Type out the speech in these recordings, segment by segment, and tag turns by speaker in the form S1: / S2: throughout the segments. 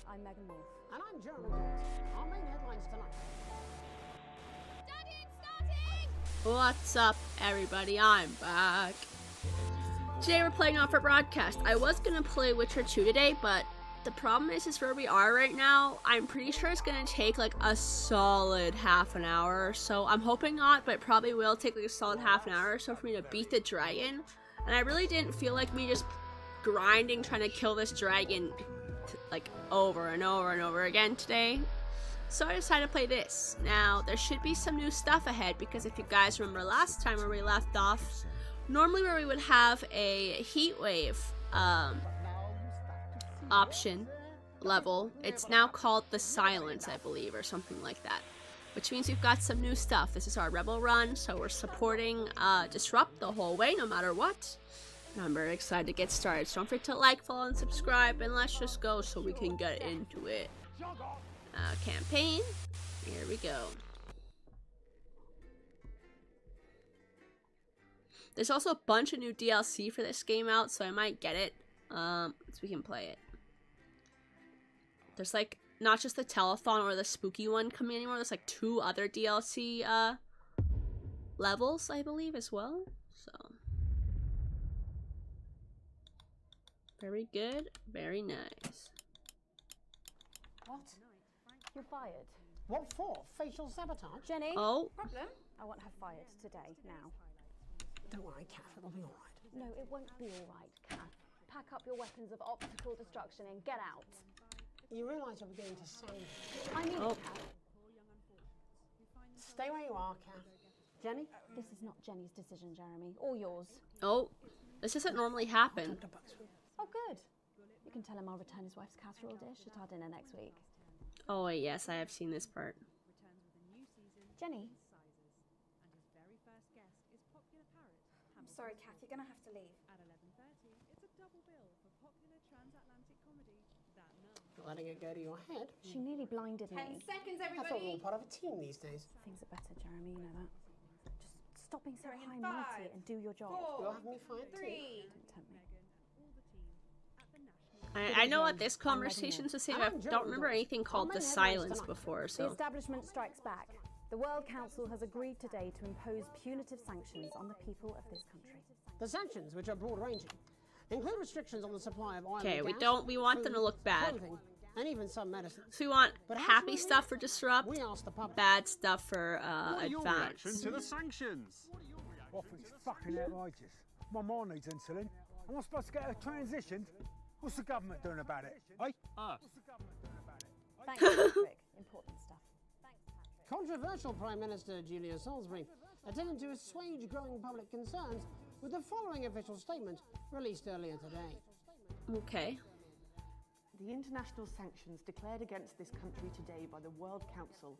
S1: I'm Megan Wolf.
S2: And I'm Jeremy Jones. Our main headlines tonight.
S1: Daddy, it's starting!
S3: What's up, everybody? I'm back. Today we're playing off our broadcast. I was gonna play Witcher 2 today, but the problem is where we are right now. I'm pretty sure it's gonna take like a solid half an hour or so. I'm hoping not, but it probably will take like a solid half an hour or so for me to beat the dragon. And I really didn't feel like me just grinding trying to kill this dragon like over and over and over again today. So I decided to play this. Now, there should be some new stuff ahead, because if you guys remember last time where we left off, normally where we would have a heat wave option level, it's now called the silence, I believe, or something like that, which means we've got some new stuff. This is our rebel run, so we're supporting Disrupt the whole way, no matter what. And I'm very excited to get started, so don't forget to like, follow, and subscribe, and let's just go so we can get into it. Campaign, here we go. There's also a bunch of new DLC for this game out, so I might get it, so we can play it. There's like, not just the telethon or the spooky one coming anymore, there's like 2 other DLC, levels, I believe, as well, so. Very good, very nice.
S2: What?
S1: You're fired.
S2: What for? Facial sabotage?
S1: Jenny?
S3: Oh.
S1: Problem? I want her fired today, now.
S2: Don't worry, Kath, it'll be alright.
S1: No, it won't be alright, Kath. Pack up your weapons of optical destruction and get out.
S2: You realise you'll be going to sound.
S1: I mean
S3: Oh.
S1: it, Kath.
S2: Stay where you are, Kath. Jenny?
S1: This is not Jenny's decision, Jeremy, or yours.
S3: Oh, this doesn't normally happen.
S1: Oh, good. You can tell him I'll return his wife's casserole dish at our dinner next week.
S3: Oh wait, yes, I have seen this part.
S1: Jenny?
S4: I'm sorry, Kath, you're gonna have to leave.
S2: Letting it go to your head.
S1: She nearly blinded
S4: 10
S1: me.
S4: seconds,
S2: I thought we were
S4: everybody.
S2: part of a team these days.
S1: Things are better, Jeremy, you know that. Just stop being so
S4: Sorry, in
S1: high and mighty
S4: 5,
S1: and do your job.
S4: 4,
S2: You'll have me fired too.
S4: 3.
S1: Don't tempt me.
S3: I know what this conversation's the same. I don't remember anything called the silence before,
S1: The
S3: so.
S1: establishment strikes back. The World Council has agreed today to impose punitive sanctions on the people of this country.
S2: The sanctions, which are broad-ranging, include restrictions on the supply of oil
S3: Okay,
S2: and
S3: we
S2: gas,
S3: don't, we want them to
S2: food,
S3: look bad.
S2: clothing, and even some medicines.
S3: So we want
S2: But
S3: happy
S2: absolutely,
S3: stuff for Disrupt,
S2: We asked the public.
S3: bad stuff for
S5: What are your reaction
S3: Advance.
S5: to the sanctions?
S6: I think it's fucking outrageous. My mom needs insulin. Am I supposed to get her transitioned? What's the government doing about it? Eh?
S1: Thanks, Patrick. Important stuff. Thanks, Patrick.
S2: Controversial Prime Minister Julia Salisbury attempted to assuage growing public concerns with the following official statement released earlier today.
S3: Okay.
S7: The international sanctions declared against this country today by the World Council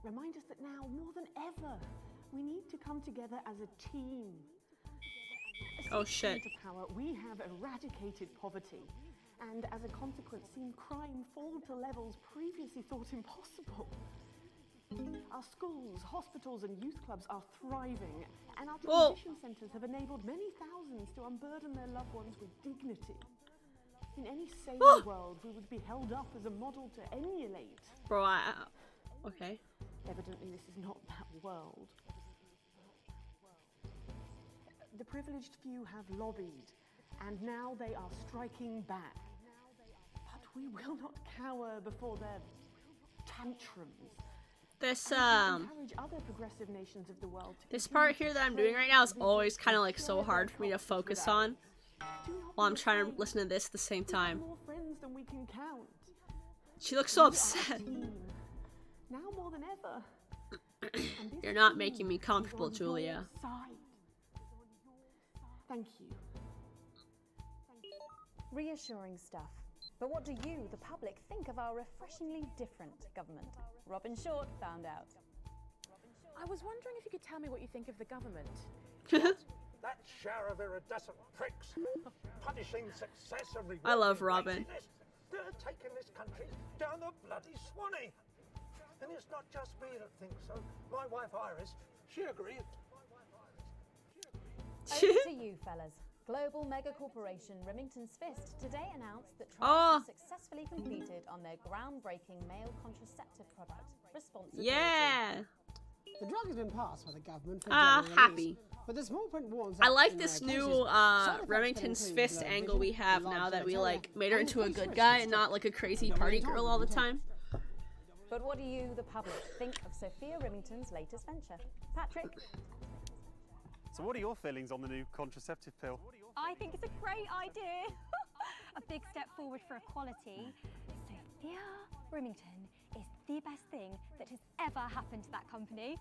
S7: remind us that now, more than ever, we need to come together as a team.
S3: Oh,
S7: Since
S3: shit.
S7: we came to power, we have eradicated poverty, and as a consequence, seen crime fall to levels previously thought impossible. Our schools, hospitals, and youth clubs are thriving, and our
S3: Whoa.
S7: transition centres have enabled many thousands to unburden their loved ones with dignity. In any sane world, we would be held up as a model to emulate.
S3: Bro, okay.
S7: Evidently, this is not that world. The privileged few have lobbied, and now they are striking back. But we will not cower before their tantrums.
S3: This,
S7: Encourage other progressive nations of the world to
S3: this
S7: continue
S3: part here
S7: to
S3: that I'm doing right now is
S7: trade,
S3: always kind of like
S7: share
S3: so
S7: their
S3: hard for me to
S7: cultures
S3: focus
S7: with
S3: on
S7: us. Do not
S3: while I'm
S7: be
S3: trying to
S7: afraid.
S3: listen to this at the same
S7: We have
S3: time.
S7: more friends than we can count.
S3: She looks so
S7: We are a
S3: upset.
S7: team, now more than ever. And this
S3: You're not
S7: team
S3: making me
S7: is
S3: comfortable,
S7: on your
S3: Julia.
S7: side. Thank you.
S1: Reassuring stuff. But what do you, the public, think of our refreshingly different government? Robin Short found out.
S8: I was wondering if you could tell me what you think of the government.
S9: That shower of iridescent pricks, punishing success and
S3: I love
S9: rewarding
S3: Robin.
S9: laziness. They're taking this country down the bloody Swanee. And it's not just me that thinks so. My wife Iris, she agrees.
S1: Over to you, fellas. Global mega corporation Remington's Fist today announced that trials have successfully completed on their groundbreaking male contraceptive product, Responsibility.
S3: Yeah.
S2: The drug has been passed by the government for
S3: happy.
S2: But the small print warns
S3: I
S2: that
S3: like
S2: in
S3: this
S2: rare
S3: new
S2: cases, side effects
S3: Remington's
S2: can include
S3: Fist
S2: blurred
S3: angle we
S2: vision,
S3: have
S2: enlarged
S3: now that we
S2: genitalia,
S3: like made her
S2: and
S3: into a
S2: increased
S3: good
S2: risk
S3: guy
S2: of
S3: and not
S2: stroke.
S3: like a crazy
S2: Don't
S3: party
S2: really
S3: girl
S2: talk
S3: all the
S2: about it.
S3: time.
S1: But what do you, the public, think of Sophia Remington's latest venture? Patrick?
S5: So what are your feelings on the new contraceptive pill?
S10: I think it's a great idea. A big step forward for equality. Sophia Remington is the best thing that has ever happened to that company.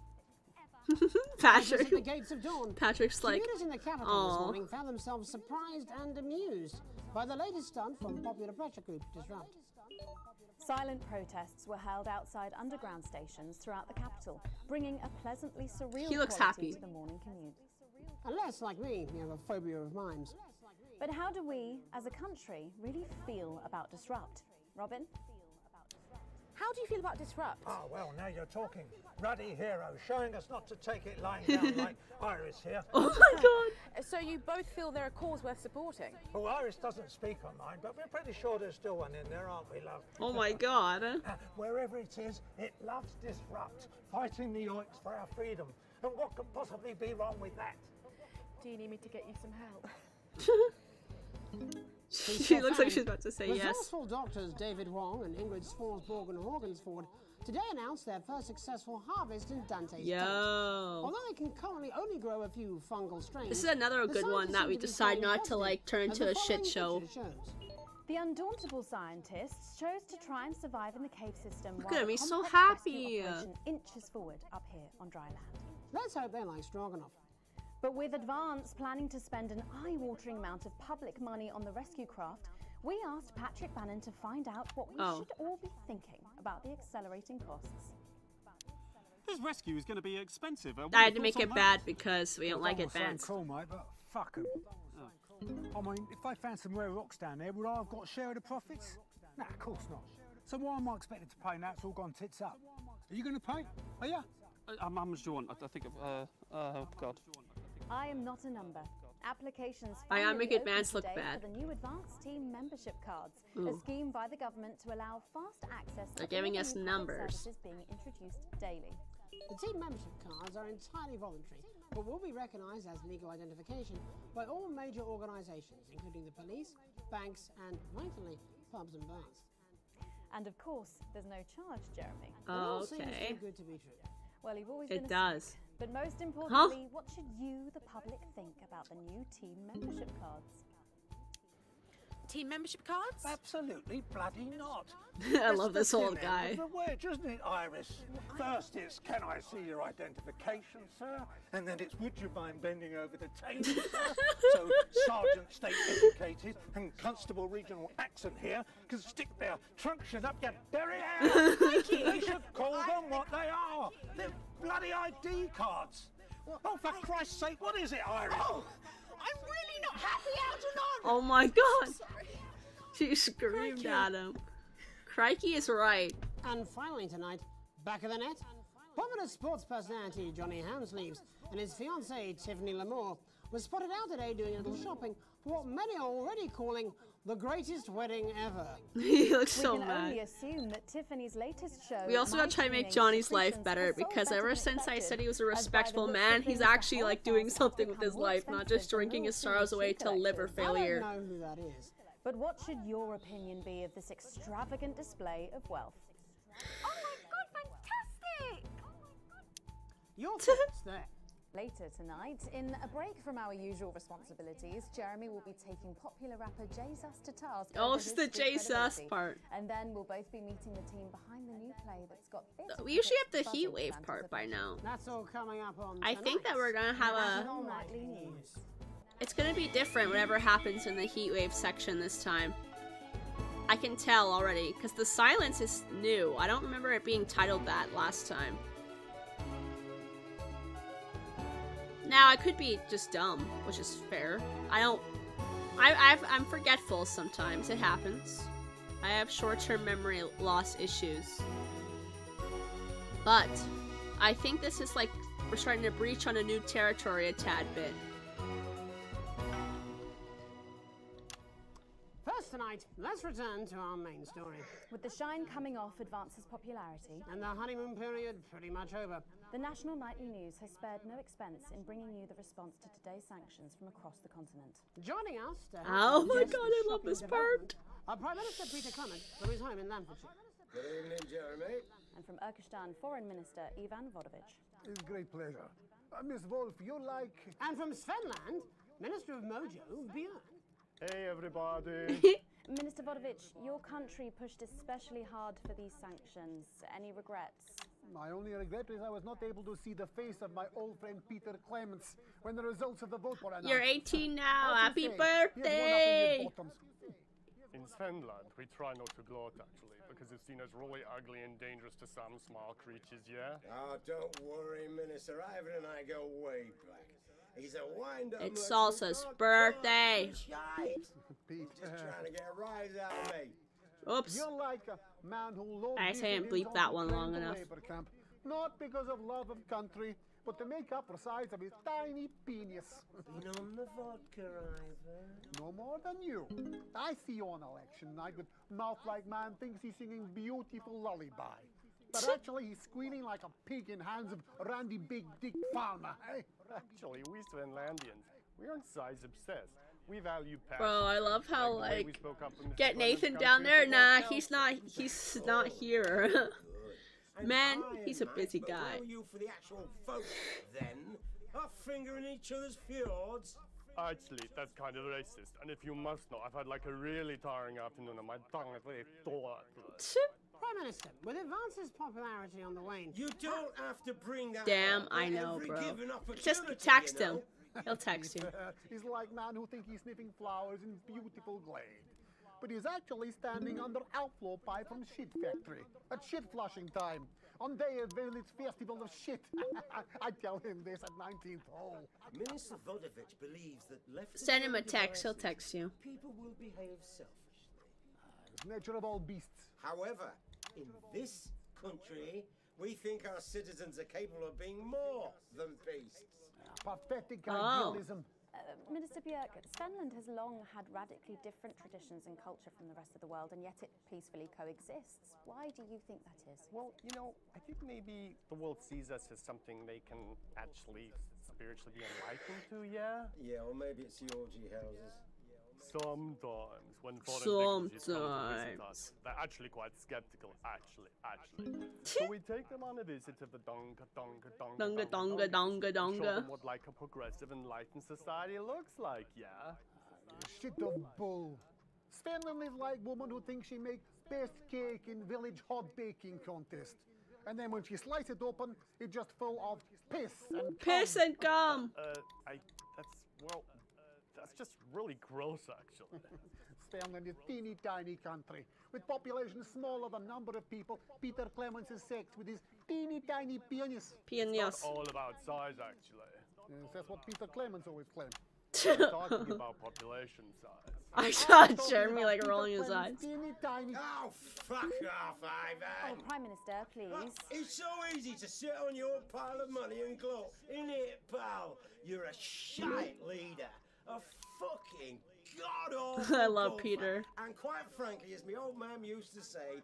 S3: Patrick.
S2: At the gates of dawn,
S3: Patrick's like,
S2: commuters in the capital this morning found themselves surprised and amused by the latest stunt from popular pressure group Disrupt.
S1: Silent protests were held outside underground stations throughout the capital, bringing a pleasantly surreal
S3: He looks
S1: quality
S3: happy.
S1: to the morning commute.
S2: Unless, like me, you have a phobia of mimes.
S1: But how do we, as a country, really feel about Disrupt? Robin?
S8: How do you feel about Disrupt?
S9: Ah, well, now you're talking. Ruddy hero, showing us not to take it lying down like Iris here.
S3: oh my god.
S8: So you both feel they're a cause worth supporting?
S9: Well, Iris doesn't speak on mine, but we're pretty sure there's still one in there, aren't we, love?
S3: Oh my god.
S9: Wherever it is, it loves Disrupt, fighting the oiks for our freedom. And what could possibly be wrong with that?
S8: Do you need me to get you some help?
S3: She looks like she's about to say yes.
S2: Resourceful doctors David Wong and Ingrid Swansborg and Horgansford today announced their first successful harvest in Dante's Tate. Although they can currently only grow a few fungal strains.
S3: This is another good one that we decide not to like turn into a shit show.
S1: The undauntable scientists chose to try and survive in the cave system.
S3: Look
S1: while
S3: at him,
S1: the
S3: he's so
S1: complex
S3: happy.
S1: rescue operation inches forward up here on dry land.
S2: Let's hope they're like Stroganoff.
S1: But with Advance planning to spend an eye-watering amount of public money on the rescue craft, we asked Patrick Bannon to find out what we should all be thinking about the accelerating costs.
S5: This rescue is going to be expensive.
S3: I had to make it bad because we don't like Advance.
S6: Cool, mate, but fuck 'em. I mean, if they found some rare rocks down there, would I have got a share of the profits? Nah, of course not. So why am I expected to pay now it's all gone tits up? Are you going to pay? Are you?
S5: How much do you want? I think, God.
S1: I am not a number. Applications
S3: I gotta make
S1: finally
S3: Advance
S1: opened
S3: look
S1: today
S3: bad.
S1: for the new Advanced Team membership cards,
S3: Ooh.
S1: a scheme by the government to allow fast access to
S3: They're giving
S1: all
S3: us
S1: the new public
S3: numbers.
S1: services being introduced daily.
S2: The team membership cards are entirely voluntary, but will be recognised as legal identification by all major organisations, including the police, banks, and, rightfully, pubs and bars.
S1: And of course, there's no charge, Jeremy.
S2: It all seems
S3: Okay.
S2: too good to be true.
S1: Well, you've always been
S3: It
S1: a
S3: does.
S1: sweet. But most importantly, what should you, the public, think about the new team membership cards?
S8: Team membership cards?
S9: Absolutely bloody not.
S3: I love
S9: It's
S3: this
S9: the
S3: old
S9: thin end
S3: guy.
S9: of the wedge, isn't it, Iris? First it's, can I see your identification, sir? And then it's, would you mind bending over the table, sir? So Sergeant State Educated and Constable Regional Accent here can stick their truncheon up your derriere. They should call them what they are. They're bloody ID cards. Oh, for Christ's sake, what is it, Iris?
S7: Oh, I'm really not happy, Algernon!
S3: Oh my god.
S7: Sorry.
S3: She screamed
S7: Crikey.
S3: at him. Crikey is right.
S2: And finally tonight, back of the net, popular sports personality Johnny Hounsleaves and his fiancée Tiffany Lamour was spotted out today doing a little shopping for what many are already calling the greatest wedding ever.
S3: He looks
S1: We
S3: so
S1: can
S3: mad.
S1: only assume that Tiffany's latest show.
S3: We also gotta try to make Johnny's life better because ever since I said he was a respectable man, he's actually like doing something with his life, not just drinking his sorrows away to liver failure.
S2: I don't know who that is.
S1: But what should your opinion be of this extravagant display of wealth?
S10: Oh my god, fantastic!
S2: Your thoughts there.
S1: Later tonight, in a break from our usual responsibilities, Jeremy will be taking popular rapper Jesus to task.
S3: Oh,
S1: over
S3: it's
S1: his
S3: the
S1: street
S3: Jesus
S1: credibility.
S3: part.
S1: And then we'll both be meeting the team behind the new play that's got bits of
S3: We usually have the
S1: fuzzy
S3: heat wave part by now.
S2: That's all coming up on
S3: I think that we're gonna have a...
S1: nightly news.
S3: It's gonna be different whatever happens in the heat wave section this time. I can tell already, because the silence is new. I don't remember it being titled that last time. Now, I could be just dumb, which is fair. I'm forgetful sometimes. It happens. I have short-term memory loss issues. But I think this is like we're starting to breach on a new territory a tad bit.
S2: Right, let's return to our main story.
S1: With the shine coming off Advance's popularity
S2: And the honeymoon period pretty much over.
S1: the National Nightly News has spared no expense in bringing you the response to today's sanctions from across the continent.
S2: Joining us to
S3: Oh my
S2: digest
S3: god,
S2: the
S3: I love
S2: shocking
S3: this part.
S2: development, our Prime Minister Peter Clement from his home in Lanfordshire.
S11: Good evening, Jeremy.
S1: And from Urkistan Foreign Minister Ivan Vodovich.
S6: It's a great pleasure. Miss Wolf, you like...
S2: And from Svenland, Minister of Mojo, Björn.
S5: Hey everybody.
S1: Minister Vodovich, your country pushed especially hard for these sanctions. Any regrets?
S6: My only regret is I was not able to see the face of my old friend Peter Clements when the results of the vote were announced.
S3: You're 18 now.
S6: What do
S3: Happy
S6: you say? He has one up in
S3: birthday.
S6: his bottoms.
S5: In Svenland, we try not to gloat actually, because it's seen as really ugly and dangerous to some small creatures, yeah?
S11: Oh, don't worry, Minister. Ivan and I go way back. He's a wind-up.
S3: It's Salsa's birthday.
S11: Shite.
S6: Pete,
S11: Just trying to get a rise out of me.
S3: Oops.
S6: you're like a man who loved
S3: I didn't bleep that one long enough.
S6: labor camp. Not because of love of country, but to make up for the size of his tiny penis.
S11: Been on the vodka, Ivan.
S6: No more than you. I see you on election night with mouth like man thinks he's singing beautiful lullaby. But actually he's squealing like a pig in hands of Randy Big Dick Farmer. Hey?
S5: Actually, we Svenlandians, we aren't size obsessed. We value passion.
S3: Bro, I love how
S5: the way we
S3: like
S5: spoke up in Mr.
S3: get
S5: Clement's
S3: Nathan
S5: country
S3: down there.
S5: football
S3: Nah,
S5: council.
S3: he's not here. Man, he's a busy
S11: But
S3: guy.
S11: where were you for the actual vote then? Not fingering each other's fjords.
S5: Actually, that's kind of racist. And if you must know, I've had like a really tiring afternoon and my tongue is really sore.
S2: Prime Minister, with Advance's popularity on the wane,
S11: You don't have to bring that
S3: Damn,
S11: up
S3: I
S11: at
S3: know,
S11: every
S3: bro.
S11: given
S3: Just
S11: opportunity,
S3: text
S11: you
S3: him.
S11: know?
S3: He'll text you.
S6: He's like man who thinks he's sniffing flowers in beautiful glade. But he's actually standing under outflow pipe from shit factory at shit flushing time on day of village festival of shit. I tell him this at 19th hole.
S11: Minister Vodovich believes that left to
S3: Send him
S11: their
S3: a text. He'll
S11: devices,
S3: text you.
S11: people will behave selfishly.
S6: It's nature of all beasts.
S11: However, in this country, we think our citizens are capable of being more than beasts.
S6: Pathetic
S3: Oh.
S6: idealism.
S1: Minister Björk, Svenland has long had radically different traditions and culture from the rest of the world, and yet it peacefully coexists. Why do you think that is?
S5: Well, you know, I think maybe the world sees us as something they can actually spiritually be enlightened to, yeah?
S11: Yeah, or maybe it's the orgy houses.
S5: Sometimes, when foreign dignitaries come to visit us,
S3: Sometimes.
S5: they're actually quite skeptical, actually. So we take them on a visit to the donga.
S3: Donga.
S5: Show them what like a progressive, enlightened society looks like, yeah?
S6: Shit of bull. Svenland is like woman who thinks she makes best cake in village hot baking contest. And then when she slices it open, it's just full of piss and
S3: Piss and gum.
S5: That's just really gross, actually.
S6: Svenland is teeny tiny country with population smaller than number of people Peter Clements is sex with his teeny tiny penis.
S5: It's not all about size, actually.
S6: Yes, that's what Peter Clements always claimed.
S5: I'm talking about population size.
S3: I saw Jeremy like rolling his eyes.
S6: Teeny tiny.
S11: Oh, fuck off, Ivan!
S1: Oh, Prime Minister, please.
S11: It's so easy to sit on your pile of money and gloat, isn't it, pal? You're a shite leader. A fucking god-awful
S3: I love
S11: golfer.
S3: Peter.
S11: And quite frankly, as my old man used to say,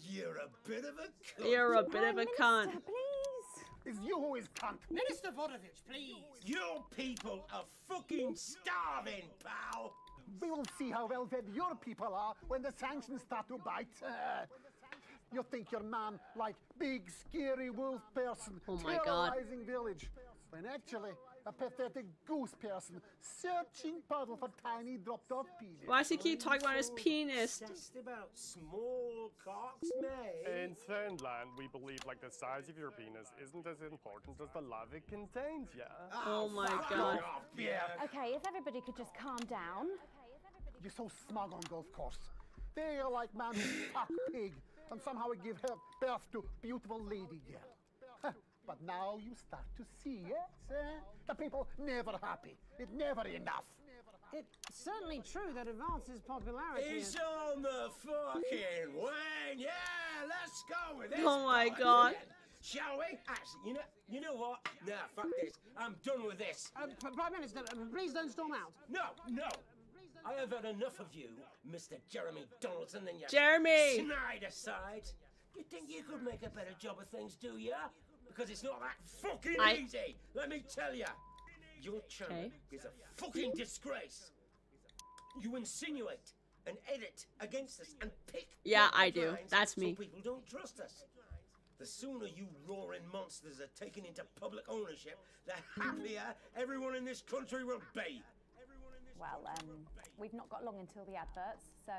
S11: you're a bit of a cunt.
S3: You're a bit of a cunt.
S1: Please.
S6: It's you who is cunt.
S2: Minister Vodovich, please.
S11: Your people are fucking starving, pal.
S6: We will see how well fed your people are when the sanctions start to bite. You think your man like big scary wolf person
S3: Oh my God.
S6: terrorizing village, when actually a pathetic goose person searching puddle for tiny dropped off penis.
S3: Why does he keep talking about his penis?
S11: Obsessed about small cocks, mate.
S5: In Svenland, we believe like the size of your penis isn't as important as the love it contains, yeah?
S3: Oh my
S11: fuck
S3: God.
S11: off, yeah.
S1: Okay, if everybody could just calm down.
S6: You're so smug on golf course. They are like man who fuck pig and somehow give her birth to beautiful lady girl. But now you start to see, yes? The people never happy. It's never enough.
S2: It's certainly true that Advance's popularity
S11: It's on the fucking wane. Yeah, let's go with this.
S3: Oh my
S11: boys.
S3: God.
S11: Shall we? Actually, you know what? Nah, fuck this. I'm done with this.
S2: Prime Minister, please don't storm out.
S11: No. I have had enough of you, Mr. Jeremy Donaldson, and your
S3: Jeremy!
S11: snide aside. You think you could make a better job of things, do ya? Because it's not that fucking easy, let me tell ya. Your channel is a fucking disgrace. You insinuate and edit against us and pick
S3: I do. That's me.
S11: So people don't trust us. The sooner you roaring monsters are taken into public ownership, the happier everyone in this country will be.
S1: Well, we've not got long until the adverts, so...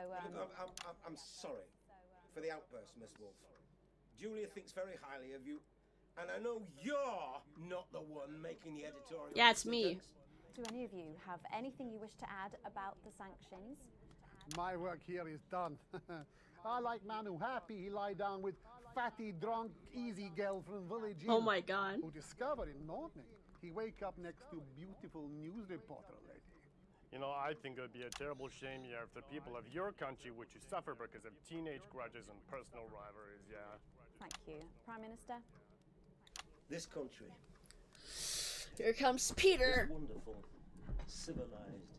S11: I'm sorry for the outburst, Miss Wolf. Julia thinks very highly of you, and I know you're not the one making the editorial.
S3: Yeah, it's me.
S1: Do any of you have anything you wish to add about the sanctions?
S12: My work here is done. I like man who happy he lie down with fatty, drunk, easy girl from village.
S3: Oh my God.
S12: Who discover in morning he wake up next to beautiful news reporter lady.
S5: You know, I think it would be a terrible shame, yeah, if the people of your country were to suffer because of teenage grudges and personal rivalries, yeah.
S1: Thank you. Prime Minister?
S11: This country.
S3: Here comes Peter.
S11: Wonderful, civilized,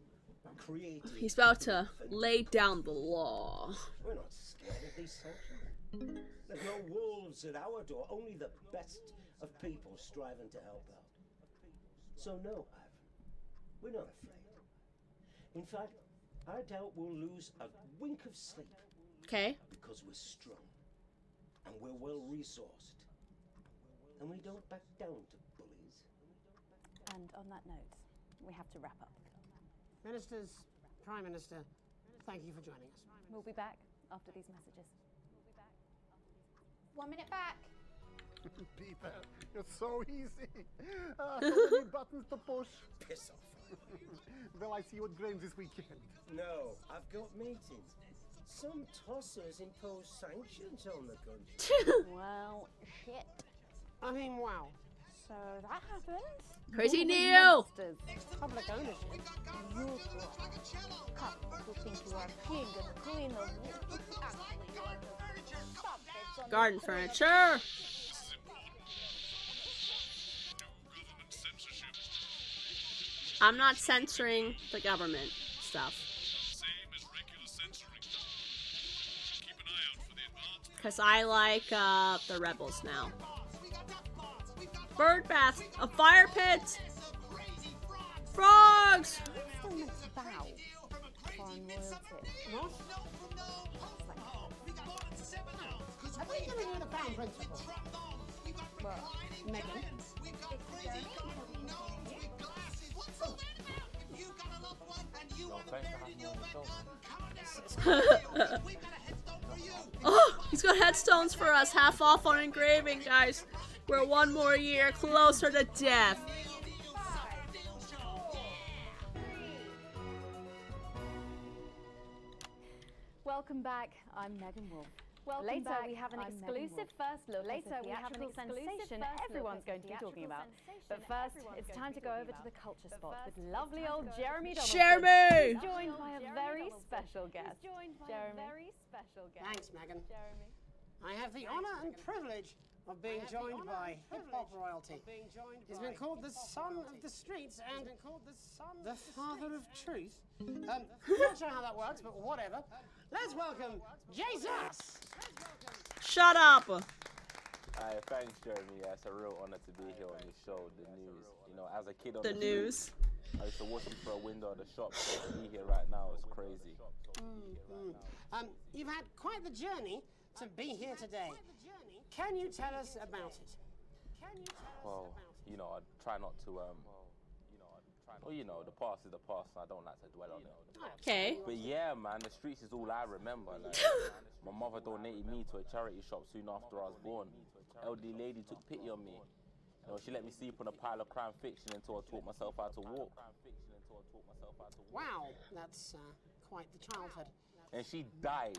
S11: creative.
S3: He's about to lay down the law.
S11: We're not scared of these sanctions. There's no wolves at our door, only the best of people striving to help out. So no, Ivan, we're not afraid. In fact, I doubt we'll lose a wink of sleep.
S3: Okay.
S11: Because we're strong, and we're well resourced, and we don't back down to bullies.
S1: And on that note, we have to wrap up.
S2: Ministers, Prime Minister, thank you for joining us.
S1: We'll be back after these messages.
S4: 1 minute back.
S12: Peter, you're so easy. So many buttons to push.
S11: Piss off.
S12: Well, I see you at Grange this weekend.
S11: No, I've got meetings. Some tossers impose sanctions on the country.
S1: Well, shit.
S2: I mean, wow.
S1: So that happened.
S3: Crazy Neil!
S2: Public ownership.
S1: You who think you are king and queen of
S3: garden furniture. I'm not censoring the government stuff. Because I like the rebels now. Bird bath, a fire pit, frogs.
S2: Have we given you the pound principle? Well, Megan.
S3: Oh, he's got headstones for us, half off on engraving, guys. We're one more year closer to death.
S1: Welcome back. I'm Megan Wolf. Later we have an exclusive first look. Later we have an sensation everyone's going to be talking about. But first, it's time to go over to the culture spot with lovely old Jeremy Donaldson.
S3: Jeremy!
S1: Who's joined by a very special guest. Jeremy.
S2: Thanks, Megan. I have the honor and privilege of being joined by hip-hop royalty. He's been called the son of the streets and the father of truth. Not sure how that works, but whatever. Let's welcome Jesus!
S3: Shut up!
S13: Thanks, Jeremy. Yeah, it's a real honor to be here on your show, The News. You know, as a kid on
S3: the news,
S13: I used to watch you through a window of the shop, so to be here right now is crazy.
S2: You've had quite the journey to be here today. Can you tell us about it?
S13: Well, you know, I try not to, well, you know, the past is the past, and I don't like to dwell on it.
S3: Okay.
S13: But yeah, man, the streets is all I remember. Like, my mother donated me to a charity shop soon after I was born. Elderly lady took pity on me. You know, she let me sleep on a pile of crime fiction until I taught myself how to walk.
S2: Wow, that's quite the childhood.
S13: And she died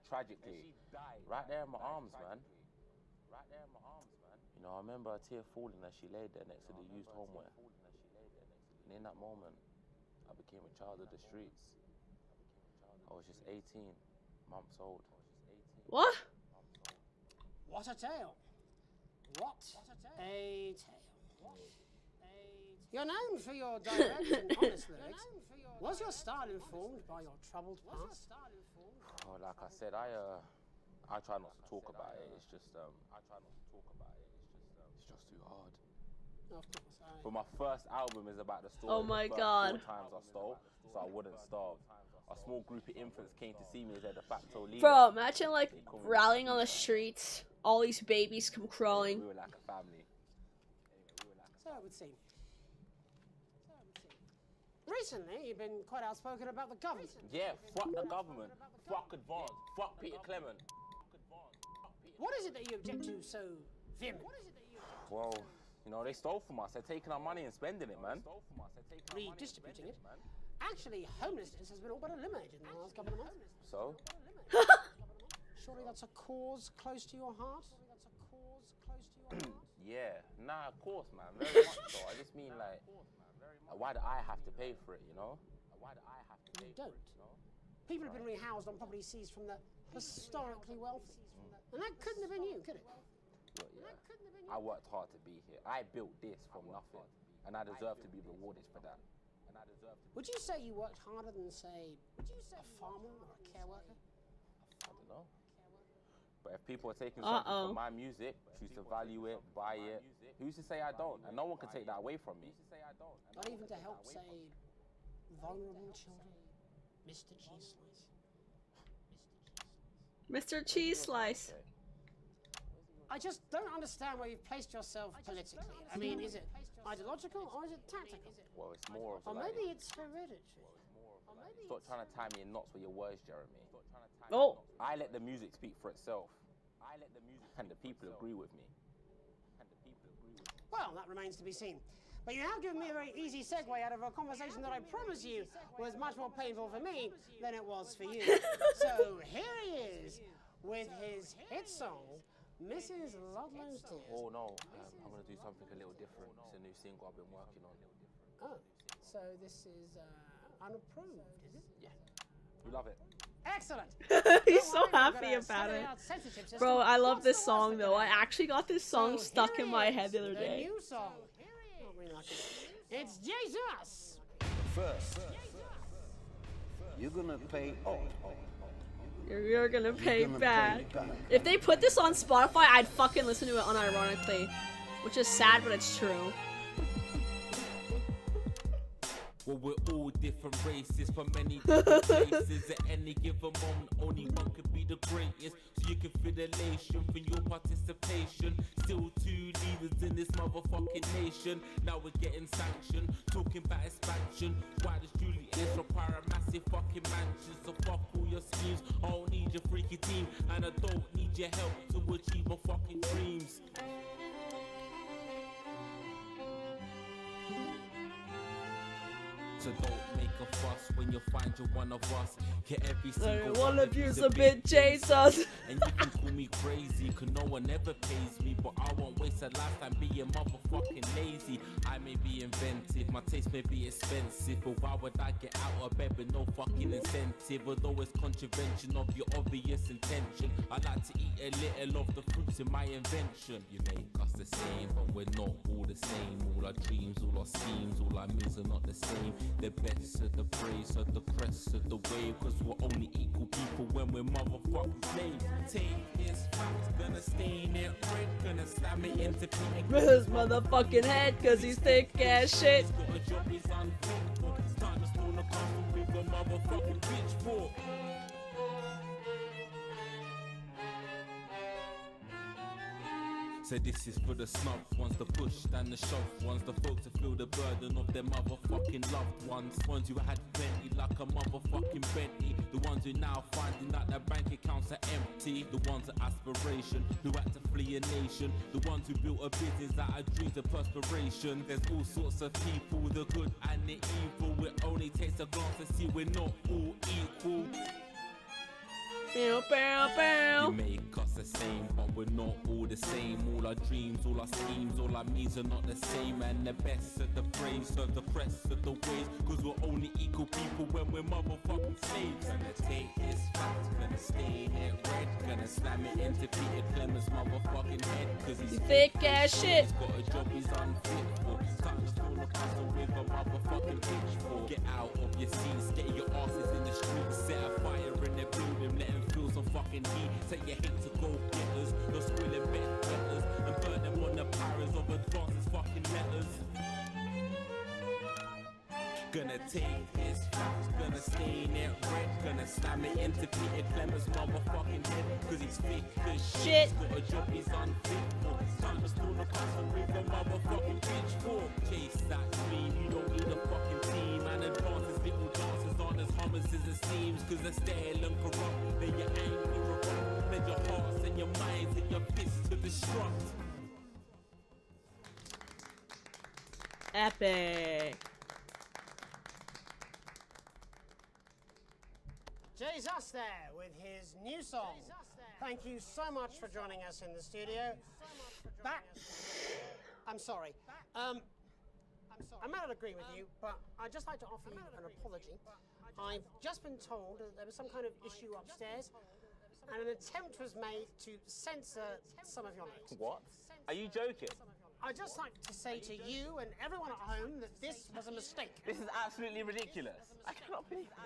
S13: tragically. Right there in my arms, man. You know, I remember a tear falling as she lay there next to the used homeware. And in that moment, I became a child of the streets. I was just 18 months old.
S3: What?
S2: What a tale. What a tale. You're known for your direct and honest lyrics. Was your style informed by your troubled past?
S13: Oh, like I said, I try not to talk about it. It's just it's just too hard.
S2: Of course.
S13: But my first album is about the story
S3: Oh my
S13: of the
S3: God.
S13: 4 times I stole, so I wouldn't starve. A small group of infants came to see me as their de facto leader.
S3: Bro, imagine like rallying on the streets, all these babies come crawling.
S13: We were like a family.
S2: So it would seem. Recently, you've been quite outspoken about the government.
S13: Yeah, fuck the government. Fuck Advance. Fuck Peter Clement.
S2: What is it that you object to so vehemently?
S13: Well, you know, they stole from us. They're taking our money and spending it, man.
S2: Redistributing it. Actually, homelessness has been all but eliminated in the last couple of months.
S13: So?
S2: Surely that's a cause close to your heart?
S13: Yeah, nah, of course, man. Very much so. I just mean, like, why do I have to pay for it, you know? Why do I have to pay for it, you know?
S2: People have been rehoused on property seized from the historically wealthy. And that couldn't have been you, could it?
S13: But yeah, I worked hard to be here. I built this from nothing, and I deserve to be rewarded for that.
S2: Would you say you worked harder than, say, a farmer or a care worker?
S13: I don't know. But if people are taking something from my music, choose to value it, buy it, who's to say I don't? And no one can take that away from me.
S2: Not even to help, say, vulnerable children? Mr. Cheese Slice.
S3: Mr. Cheese Slice.
S2: I just don't understand where you've placed yourself politically. I mean, is it ideological or is it tactical?
S13: Well, it's more of
S2: or
S13: like...
S2: maybe it's hereditary.
S13: Stop trying to tie me in knots with your words, Jeremy.
S3: Oh.
S13: I let the music speak for itself. And the people agree with me.
S2: Well, that remains to be seen. But you have given me a very easy segue out of a conversation that I promise you was much more painful for me than it was for you. So here he is with his hit song, Mrs. Ludlow's Tears.
S13: Oh no, I'm going to do something a little different. It's a new single I've been working on.
S2: Oh, so this is unapproved, is it?
S13: Yeah, we love it.
S2: Excellent.
S3: He's so happy about it. Bro, I love this song though. I actually got this song stuck in my head the other day.
S2: New song. It's Jesus.
S14: First, you're gonna pay up.
S3: You're gonna pay back. If they put this on Spotify, I'd fucking listen to it unironically. Which is sad, but it's true.
S15: Well, we're all different races from many different places. At any given moment, only one could be the greatest. So you can feel elation from your participation. Still 2 leaders in this motherfucking nation. Now we're getting sanctioned, talking about expansion. Why does Julius require a massive fucking mansion? So fuck all your schemes. I don't need your freaky team, and I don't need your help to achieve my fucking dreams. So don't make a fuss when you find you're one of us. Get every single
S3: one of you's a bit Jesus.
S15: And you can call me crazy, cause no one ever pays me. But I won't waste a lifetime being motherfucking lazy. I may be inventive, my taste may be expensive, but why would I get out of bed with no fucking incentive? Although it's contravention of your obvious intention, I like to eat a little of the fruits in my invention. You make us the same, but we're not all the same. All our dreams, all our schemes, all our means are not the same. The best of the praise of the crest of the wave, cause we're only equal people when we're motherfucking slaves. Take this fact, gonna stain it red, gonna slam it into Peter
S3: With his motherfucking head, cause he's thick as shit.
S15: Got a job, he's unfaithful. It's time to stone a castle with a motherfucking pitchfork. So this is for the snub ones, the push and the shove ones, the folks that feel the burden of their motherfucking loved ones. Ones who had plenty like a motherfucking Bentley. The ones who now finding out their bank accounts are empty. The ones of aspiration who had to flee a nation. The ones who built a business out of dreams of perspiration. There's all sorts of people, the good and the evil. It only takes a glance to see we're not all equal.
S3: Bow, bow, bow.
S15: You make us the same, but we're not all the same. All our dreams, all our schemes, all our means are not the same. And the best of the brave serve the press of the ways, cause we're only equal people when we're motherfucking slaves. Gonna take this fact, gonna stain it red, gonna slam it into Peter Clemens' motherfucking head, cause he's
S3: thick ass shit.
S15: He's got a job he's unfit for. Time to throw the puzzle with a motherfucking pitchfork. Get out of your seats, get your asses in the streets, set a fire in the building, let them feel some fucking heat. Say you hate to go getters, you're squilling betters, and burn them on the powers of advances fucking letters. Gonna take his facts, gonna stain it red, gonna slam it into Peter Clemens' motherfucking head, cause he's thick as shit. He's got a job he's unfit for. Time to stone the puzzle with a motherfucking pitchfork. Chase that dream, you don't need a fucking team, and advances little dances aren't as hummus as it seems, cause they're stale and corrupt. Then your anger erupt, then your hearts and your minds and your fists to destruct.
S3: Epic.
S2: Jay's us there with his new song. Thank you so much for joining us in the studio. I'm sorry. I may not agree with you, but I'd just like to offer you an apology. I've just been told that there was some kind of issue upstairs, and an attempt was made to censor some of your notes.
S13: What? Are you joking?
S2: I'd just like to say to you and everyone at home that this was a mistake.
S13: This is absolutely ridiculous. I cannot believe this.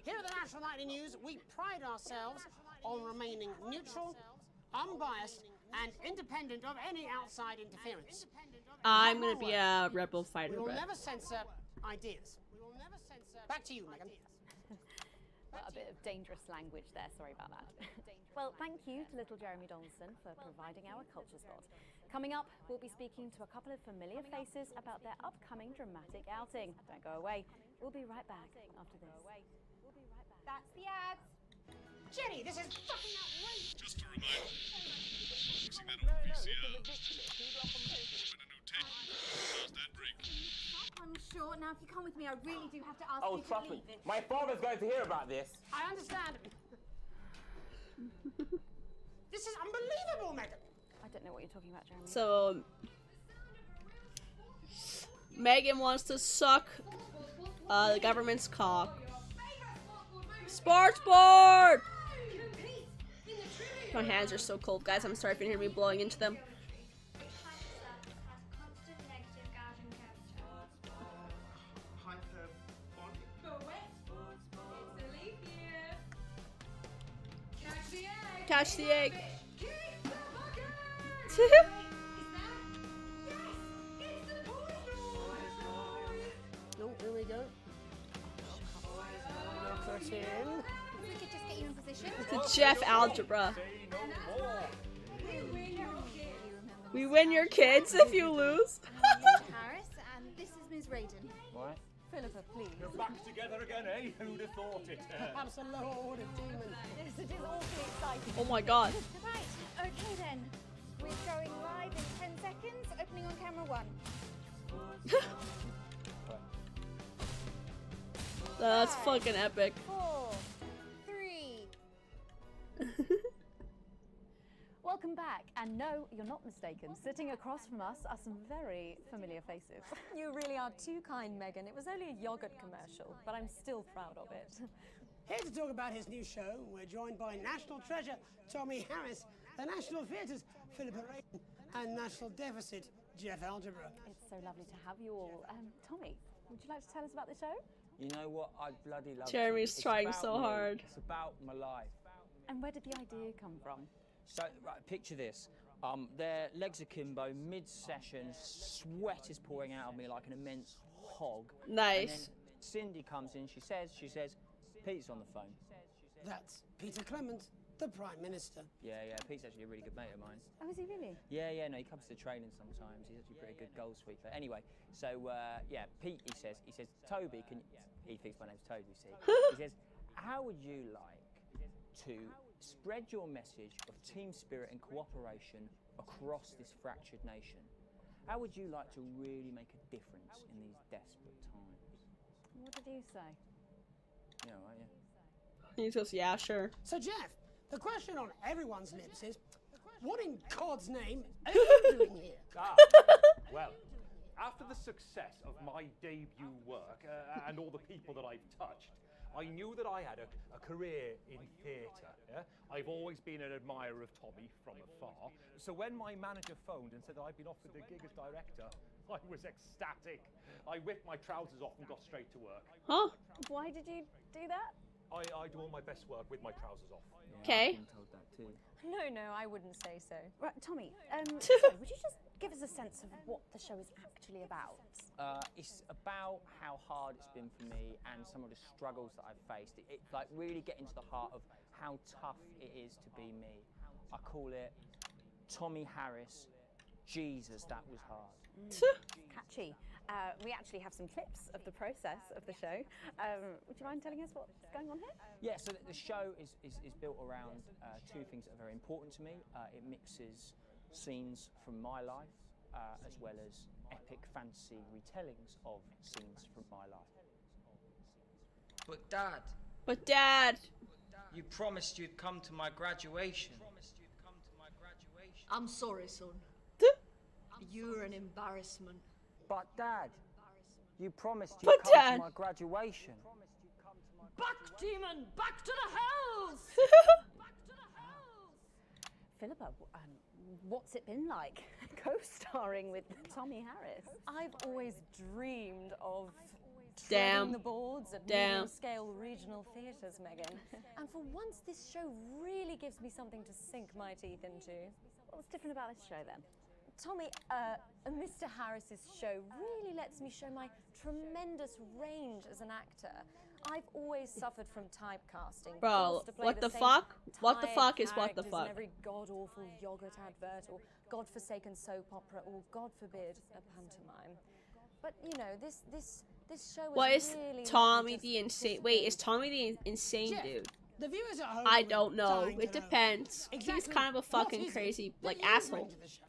S2: Here at the National Nightly News, we pride ourselves on remaining neutral, unbiased, and independent of any outside interference.
S3: I'm gonna be a rebel fighter.
S2: We will never censor ideas. Back to you, Megan.
S1: A bit of dangerous language there, sorry about that. Well, thank you to little Jeremy Donaldson for providing our culture spot. Coming up, we'll be speaking to a couple of familiar faces about their upcoming dramatic outing. Don't go away. We'll be right back after this.
S10: That's the ads.
S2: Jenny, this is fucking outrageous.
S16: Just a reminder, fixing that on VCR. How's that break?
S10: I'm sure. Now, if you come with me, I really do have to ask you to
S13: trust me.
S10: leave it.
S13: My father's going to hear about this.
S2: I understand. This is unbelievable, Megan.
S1: I don't know what you're talking about, Jeremy.
S3: So, Megan wants to suck the government's cock. Sports board! My hands are so cold, guys. I'm sorry if you hear me blowing into them. Catch the egg.
S2: Oh, here we go. Put in.
S10: We could just get you in position.
S3: It's Jeff Algebra. We win your kids if you lose.
S10: Harris, and this is Ms. Raiden.
S13: What?
S10: Philippa, please.
S17: You're back together again, eh? Who'd have thought it?
S2: Absolute demon.
S10: Yes, it is awfully exciting.
S3: Oh my god.
S10: Right, okay then. We're going live in 10 seconds. Opening on camera 1.
S3: That's fucking epic.
S10: 4, 3.
S1: Welcome back, and no, you're not mistaken. Sitting across from us are some very familiar faces.
S18: You really are too kind, Megan. It was only a yogurt commercial, but I'm still proud of it.
S2: Here to talk about his new show, we're joined by National Treasure Tommy Harris, the National Theatre's Philippa Raiden, and National Deficit Jeff Algebra.
S1: It's so lovely to have you all. Tommy, would you like to tell us about the show?
S19: You know what? I bloody love it.
S3: Jeremy's
S19: It's
S3: trying
S19: about
S3: so
S19: me.
S3: hard.
S19: It's about my life.
S1: And where did the idea come from?
S19: So, right, picture this. Their legs akimbo, mid-session, sweat is pouring out of me like an immense hog.
S3: Nice.
S19: And then Cindy comes in, she says, Pete's on the phone.
S2: That's Peter Clement, the Prime Minister.
S19: Yeah, Pete's actually a really good mate of mine.
S1: Oh, is he really?
S19: Yeah, no, he comes to training sometimes. He's actually a pretty good goal sweeper. Anyway, so, Pete, he says, Toby, he thinks my name's Toby, see? He says, how would you like to spread your message of team spirit and cooperation across this fractured nation? How would you like to really make a difference in these desperate times?
S1: What did you say?
S19: Yeah, right, yeah.
S3: He goes, yeah, sure.
S2: So, Jeff, The question on everyone's lips is, what in God's name are you doing here?
S17: Well, after the success of my debut work and all the people that I've touched, I knew that I had a career in theatre. Yeah? I've always been an admirer of Tommy from afar. So when my manager phoned and said that I'd been offered the gig as director, I was ecstatic. I whipped my trousers off and got straight to work.
S3: Huh?
S10: Why did you do that?
S17: I do all my best work with my trousers off.
S3: Okay.
S19: I've been told that too.
S18: No, I wouldn't say so.
S10: Right, Tommy, so would you just give us a sense of what the show is actually about?
S19: It's about how hard it's been for me and some of the struggles that I've faced. It like really getting to the heart of how tough it is to be me. I call it Tommy Harris. Jesus, that was hard.
S10: Catchy. We actually have some clips of the process of the show. Would you mind telling us what's going on here?
S19: Yeah, so the show is built around two things that are very important to me. It mixes scenes from my life as well as epic fantasy retellings of scenes from my life.
S20: But Dad,
S21: you promised you'd come to my graduation.
S20: I'm sorry, son. You're an embarrassment.
S19: But Dad, you promised you'd come to my graduation.
S20: Back, demon! Back to the hells!
S10: Philippa, what's it been like co-starring with Tommy Harris?
S18: I've always dreamed of
S3: Damn.
S18: treading the boards at medium-scale regional theatres, Megan. And for once, this show really gives me something to sink my teeth into.
S10: What's different about this show, then?
S18: Tommy, Mr. Harris's show really lets me show my tremendous range as an actor. I've always suffered from typecasting.
S3: Bro, what the fuck? What the fuck is what the fuck?
S18: In every god-awful yogurt advert or godforsaken soap opera or, God forbid, a pantomime. But, you know, this show is
S3: What is
S18: really
S3: Tommy the Insane? Wait, is Tommy the Insane dude?
S2: The viewers at home
S3: I don't know.
S2: dying to
S3: It
S2: know
S3: depends. He's
S2: exactly
S3: kind of a
S2: what
S3: fucking
S2: is it
S3: crazy,
S2: that
S3: like,
S2: you bring
S3: asshole.
S2: to the show?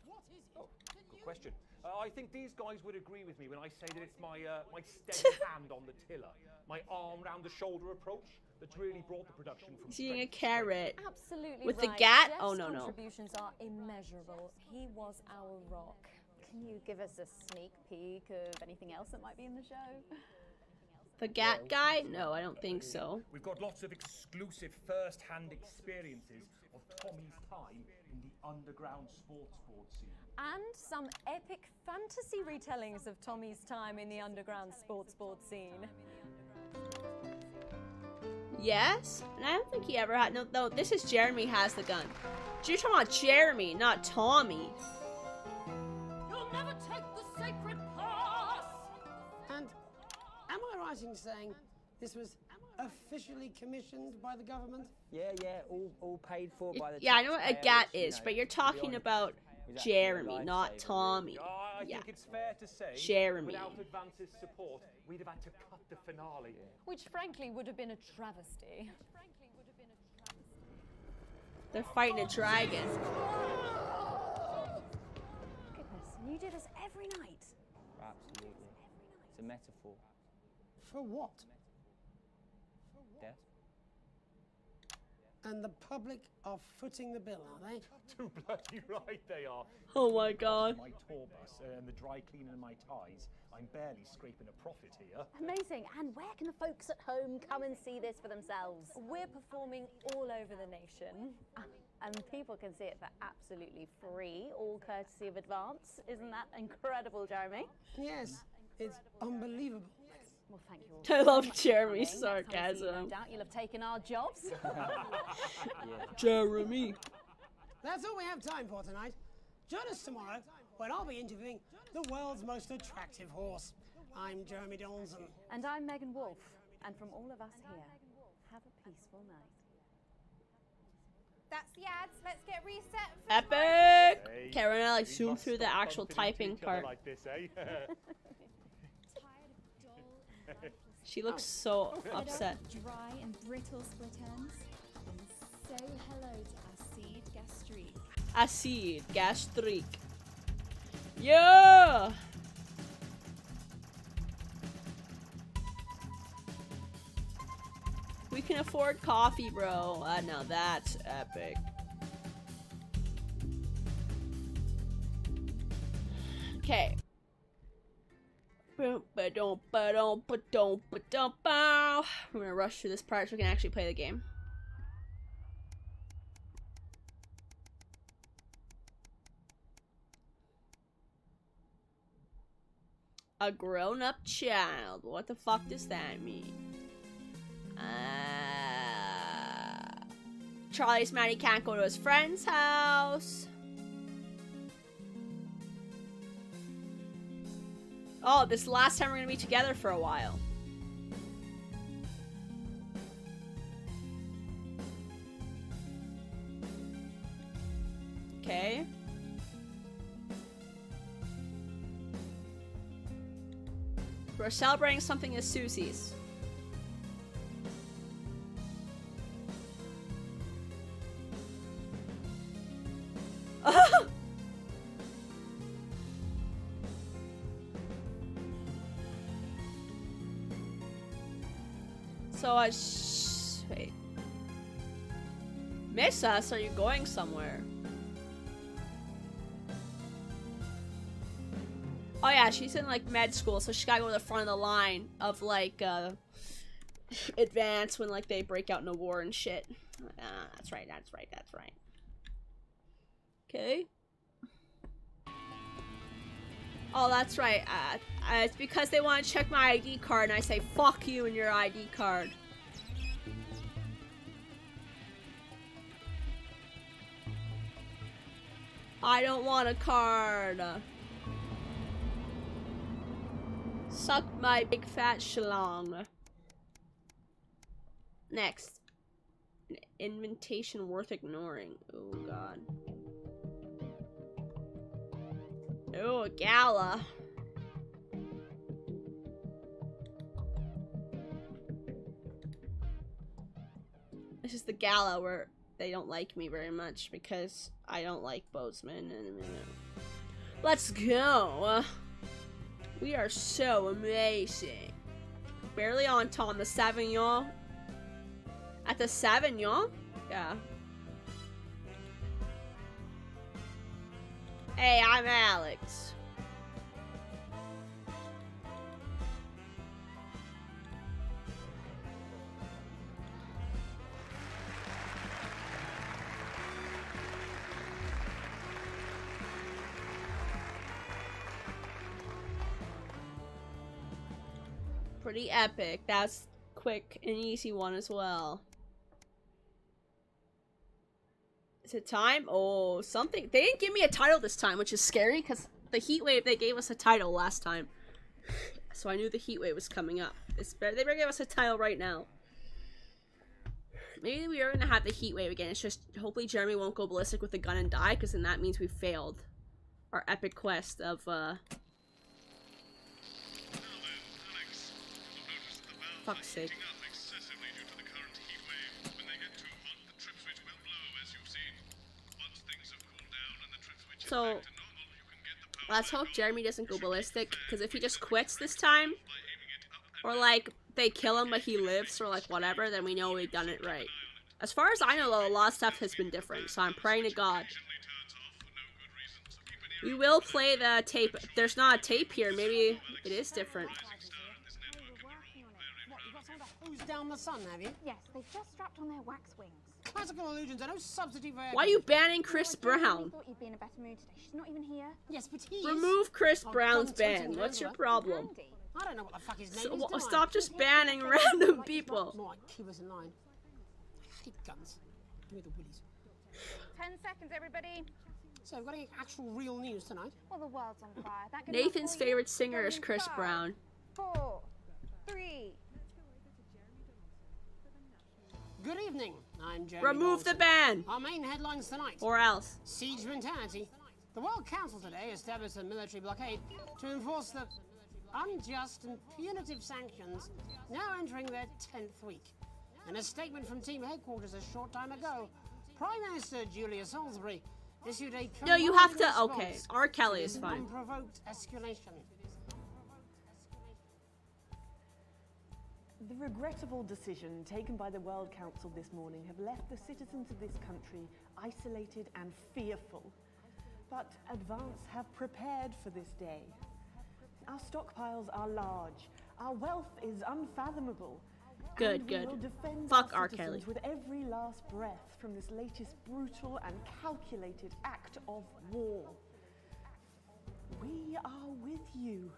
S17: Good question. I think these guys would agree with me when I say that it's my steady hand on the tiller, my arm round the shoulder approach that's really brought the production from
S3: He's eating a
S17: strength to strength.
S3: carrot.
S18: Absolutely
S3: With
S18: right.
S3: the gat?
S18: Jeff's
S3: Oh, no.
S18: contributions are immeasurable. He was our rock.
S10: Can you give us a sneak peek of anything else that might be in the show?
S3: The Gat guy? No, I don't think so.
S17: We've got lots of exclusive first-hand experiences of Tommy's time in the underground sports board scene.
S18: And some epic fantasy retellings of Tommy's time in the underground sports board scene.
S3: Yes? And I don't think he ever had. No, this is Jeremy has the gun. You're talking about Jeremy, not Tommy.
S20: You'll never take the sacred path!
S2: And am I right in saying this was officially commissioned by the government?
S19: Yeah, all paid for by the
S3: Yeah, I know what a
S19: taxpayer,
S3: gat
S19: which,
S3: is,
S19: you know,
S3: but you're
S19: to be
S3: talking
S19: honest,
S3: about
S19: is actually a
S3: Jeremy, not
S19: lifesaver,
S3: Tommy.
S17: I
S3: Yeah.
S17: think it's fair to say
S3: Jeremy.
S17: without Advance's support, we'd have had to cut the finale.
S18: Which frankly would have been a travesty.
S3: They're fighting a dragon.
S10: Goodness, and you do this every night?
S19: Absolutely. It's a metaphor.
S2: For what?
S19: Death.
S2: And the public are footing the bill, are they?
S17: Too bloody right they are.
S3: Oh my god.
S17: My tour bus and the dry cleaning of my ties. I'm barely scraping a profit here.
S10: Amazing. And where can the folks at home come and see this for themselves?
S18: We're performing all over the nation.
S10: And people can see it for absolutely free, all courtesy of Advance. Isn't that incredible, Jeremy?
S2: Yes, it's unbelievable.
S10: Well, thank you all
S3: I love
S10: so much for
S3: Jeremy's
S10: coming. Next time I see you,
S3: sarcasm.
S10: no doubt you'll have taken our jobs.
S3: Jeremy.
S2: That's all we have time for tonight. Join us tomorrow when I'll be interviewing the world's most attractive horse. I'm Jeremy Donaldson.
S10: And I'm Megan Wolf. And from all of us here, have a peaceful night.
S4: That's the ads. Let's get reset.
S3: Epic!
S17: Hey,
S3: Karen, I like
S17: we
S3: zoom
S17: must
S3: through the
S17: stop
S3: actual
S17: bumping into
S3: typing
S17: each other
S3: part.
S17: like this, eh?
S3: She looks so upset.
S22: Dry and brittle split ends. And say hello to acid gastrique.
S3: Acid gastrique. Yeah! We we can afford coffee, bro. Now that's epic. Okay. We're gonna rush through this part so we can actually play the game. A grown-up child. What the fuck does that mean? Charlie's mad he can't go to his friend's house. Oh, this is the last time we're gonna be together for a while. Okay. We're celebrating something as Susie's. So wait. Miss us? Are you going somewhere? Oh yeah, she's in like med school, so she gotta go to the front of the line of like advance when like they break out in a war and shit. That's right. Okay. Oh, that's right. It's because they want to check my ID card, and I say, fuck you and your ID card. I don't want a card. Suck my big fat schlong. Next. An invitation worth ignoring. Oh, God. Oh, a gala. This is the gala where they don't like me very much because I don't like Bozeman. Let's go. We are so amazing. Barely on Tom the Savignon. At the Savignon? Yeah. Hey, I'm Alex. Pretty epic. That's quick and easy one as well. Is it time? Oh, something. They didn't give me a title this time, which is scary because the heat wave, they gave us a title last time. So I knew the heat wave was coming up. They better give us a title right now. Maybe we are going to have the heat wave again. It's just, hopefully Jeremy won't go ballistic with the gun and die, because then that means we failed our epic quest of, fuck's sake. So, let's hope Jeremy doesn't go ballistic, because if he just quits this time, or like, they kill him but he lives, or like whatever, then we know we've done it right. As far as I know, though, a lot of stuff has been different, so I'm praying to God. We will play the tape. There's not a tape here, maybe it is different.
S2: Who's down the sun, have you?
S4: Yes, they've just strapped on their wax wings.
S2: Classical illusions are no substitute for...
S3: Why are you banning Chris Brown?
S4: I thought you'd be in a better mood today. She's not even here.
S2: Yes, but he
S3: Remove Chris Brown's ban. What's your problem?
S2: I don't know what the fuck his name is,
S3: Stop just banning random people.
S2: More like keep us in line. I hate guns. Give me the willies.
S4: 10 seconds, everybody.
S2: So, we've got any actual real news tonight?
S4: Well, the world's on fire. That could
S3: Nathan's favorite singer is Chris Brown.
S4: 4, 3.
S2: Good evening. I'm Jeremy.
S3: Remove the ban.
S2: Our main headlines tonight.
S3: Or else.
S2: Siege mentality. The World Council today established a military blockade to enforce the unjust and punitive sanctions now entering their 10th week. In a statement from team headquarters a short time ago, Prime Minister Julia Salisbury issued a...
S3: No, you have to... Okay, R. Kelly is fine.
S2: Unprovoked escalation.
S7: The regrettable decision taken by the World Council this morning have left the citizens of this country isolated and fearful. But Advance have prepared for this day. Our stockpiles are large, our wealth is unfathomable.
S3: Good,
S7: and
S3: good.
S7: We will defend
S3: Fuck
S7: our
S3: R.
S7: citizens
S3: Kelly.
S7: with every last breath from this latest brutal and calculated act of war. We are with you,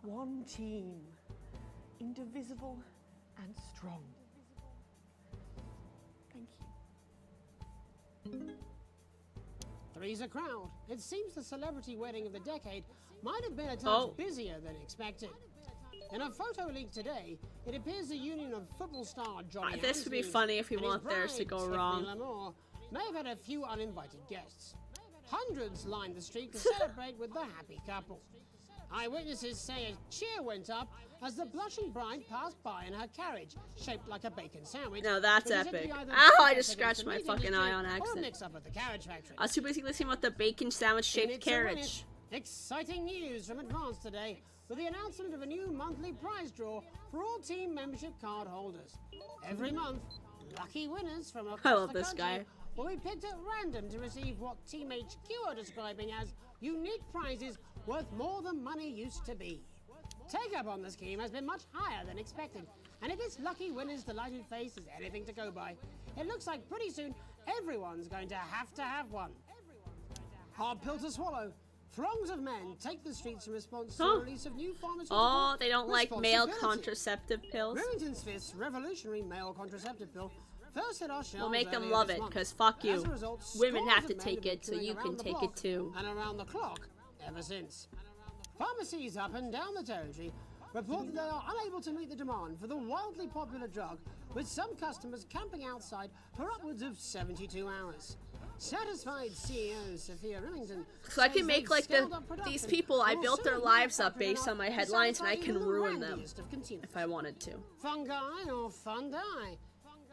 S7: one team, indivisible and strong. Thank you.
S2: Three's a crowd. It seems the celebrity wedding of the decade might have been a touch busier than expected. In a photo leaked today, it appears the union of football star Johnny
S3: This would be funny if you want theirs to go wrong.
S2: Lamour may have had a few uninvited guests. Hundreds lined the street to celebrate with the happy couple. Eyewitnesses say a cheer went up as the blushing bride passed by in her carriage, shaped like a bacon sandwich.
S3: No, that's
S2: which is said to
S3: epic.
S2: be either
S3: Ow, I
S2: a
S3: just scratched my
S2: meeting
S3: fucking eye on
S2: or a
S3: accident.
S2: mix-up at the carriage factory.
S3: I was too busy listening about the bacon sandwich shaped carriage.
S2: Exciting news from Advance today with the announcement of a new monthly prize draw for all team membership card holders. Every month, lucky winners from across the country will be picked at random to receive what Team HQ are describing as unique prizes worth more than money used to be. Take-up on the scheme has been much higher than expected, and if this lucky winner's delighted face is anything to go by, it looks like pretty soon everyone's going to have one. Hard pill to swallow. Throngs of men take the streets in response to the release of new pharmaceutical
S3: Oh, they don't like male contraceptive pills?
S2: Remington's fifth revolutionary male contraceptive pill first hit our shelves.
S3: We'll make them
S2: earlier
S3: love
S2: this
S3: it,
S2: month.
S3: because fuck you.
S2: As a result,
S3: Women
S2: scores
S3: have to
S2: of men
S3: take
S2: been
S3: it, so
S2: queuing
S3: you
S2: around
S3: can
S2: the
S3: take
S2: block
S3: it too.
S2: And around the clock ever since. Pharmacies up and down the territory report that they are unable to meet the demand for the wildly popular drug, with some customers camping outside for upwards of 72 hours. Satisfied CEO Sophia Remington.
S3: So I can make like these people, I built their lives up based on my headlines, and I can ruin them if I wanted to.
S2: Fungi or fungi?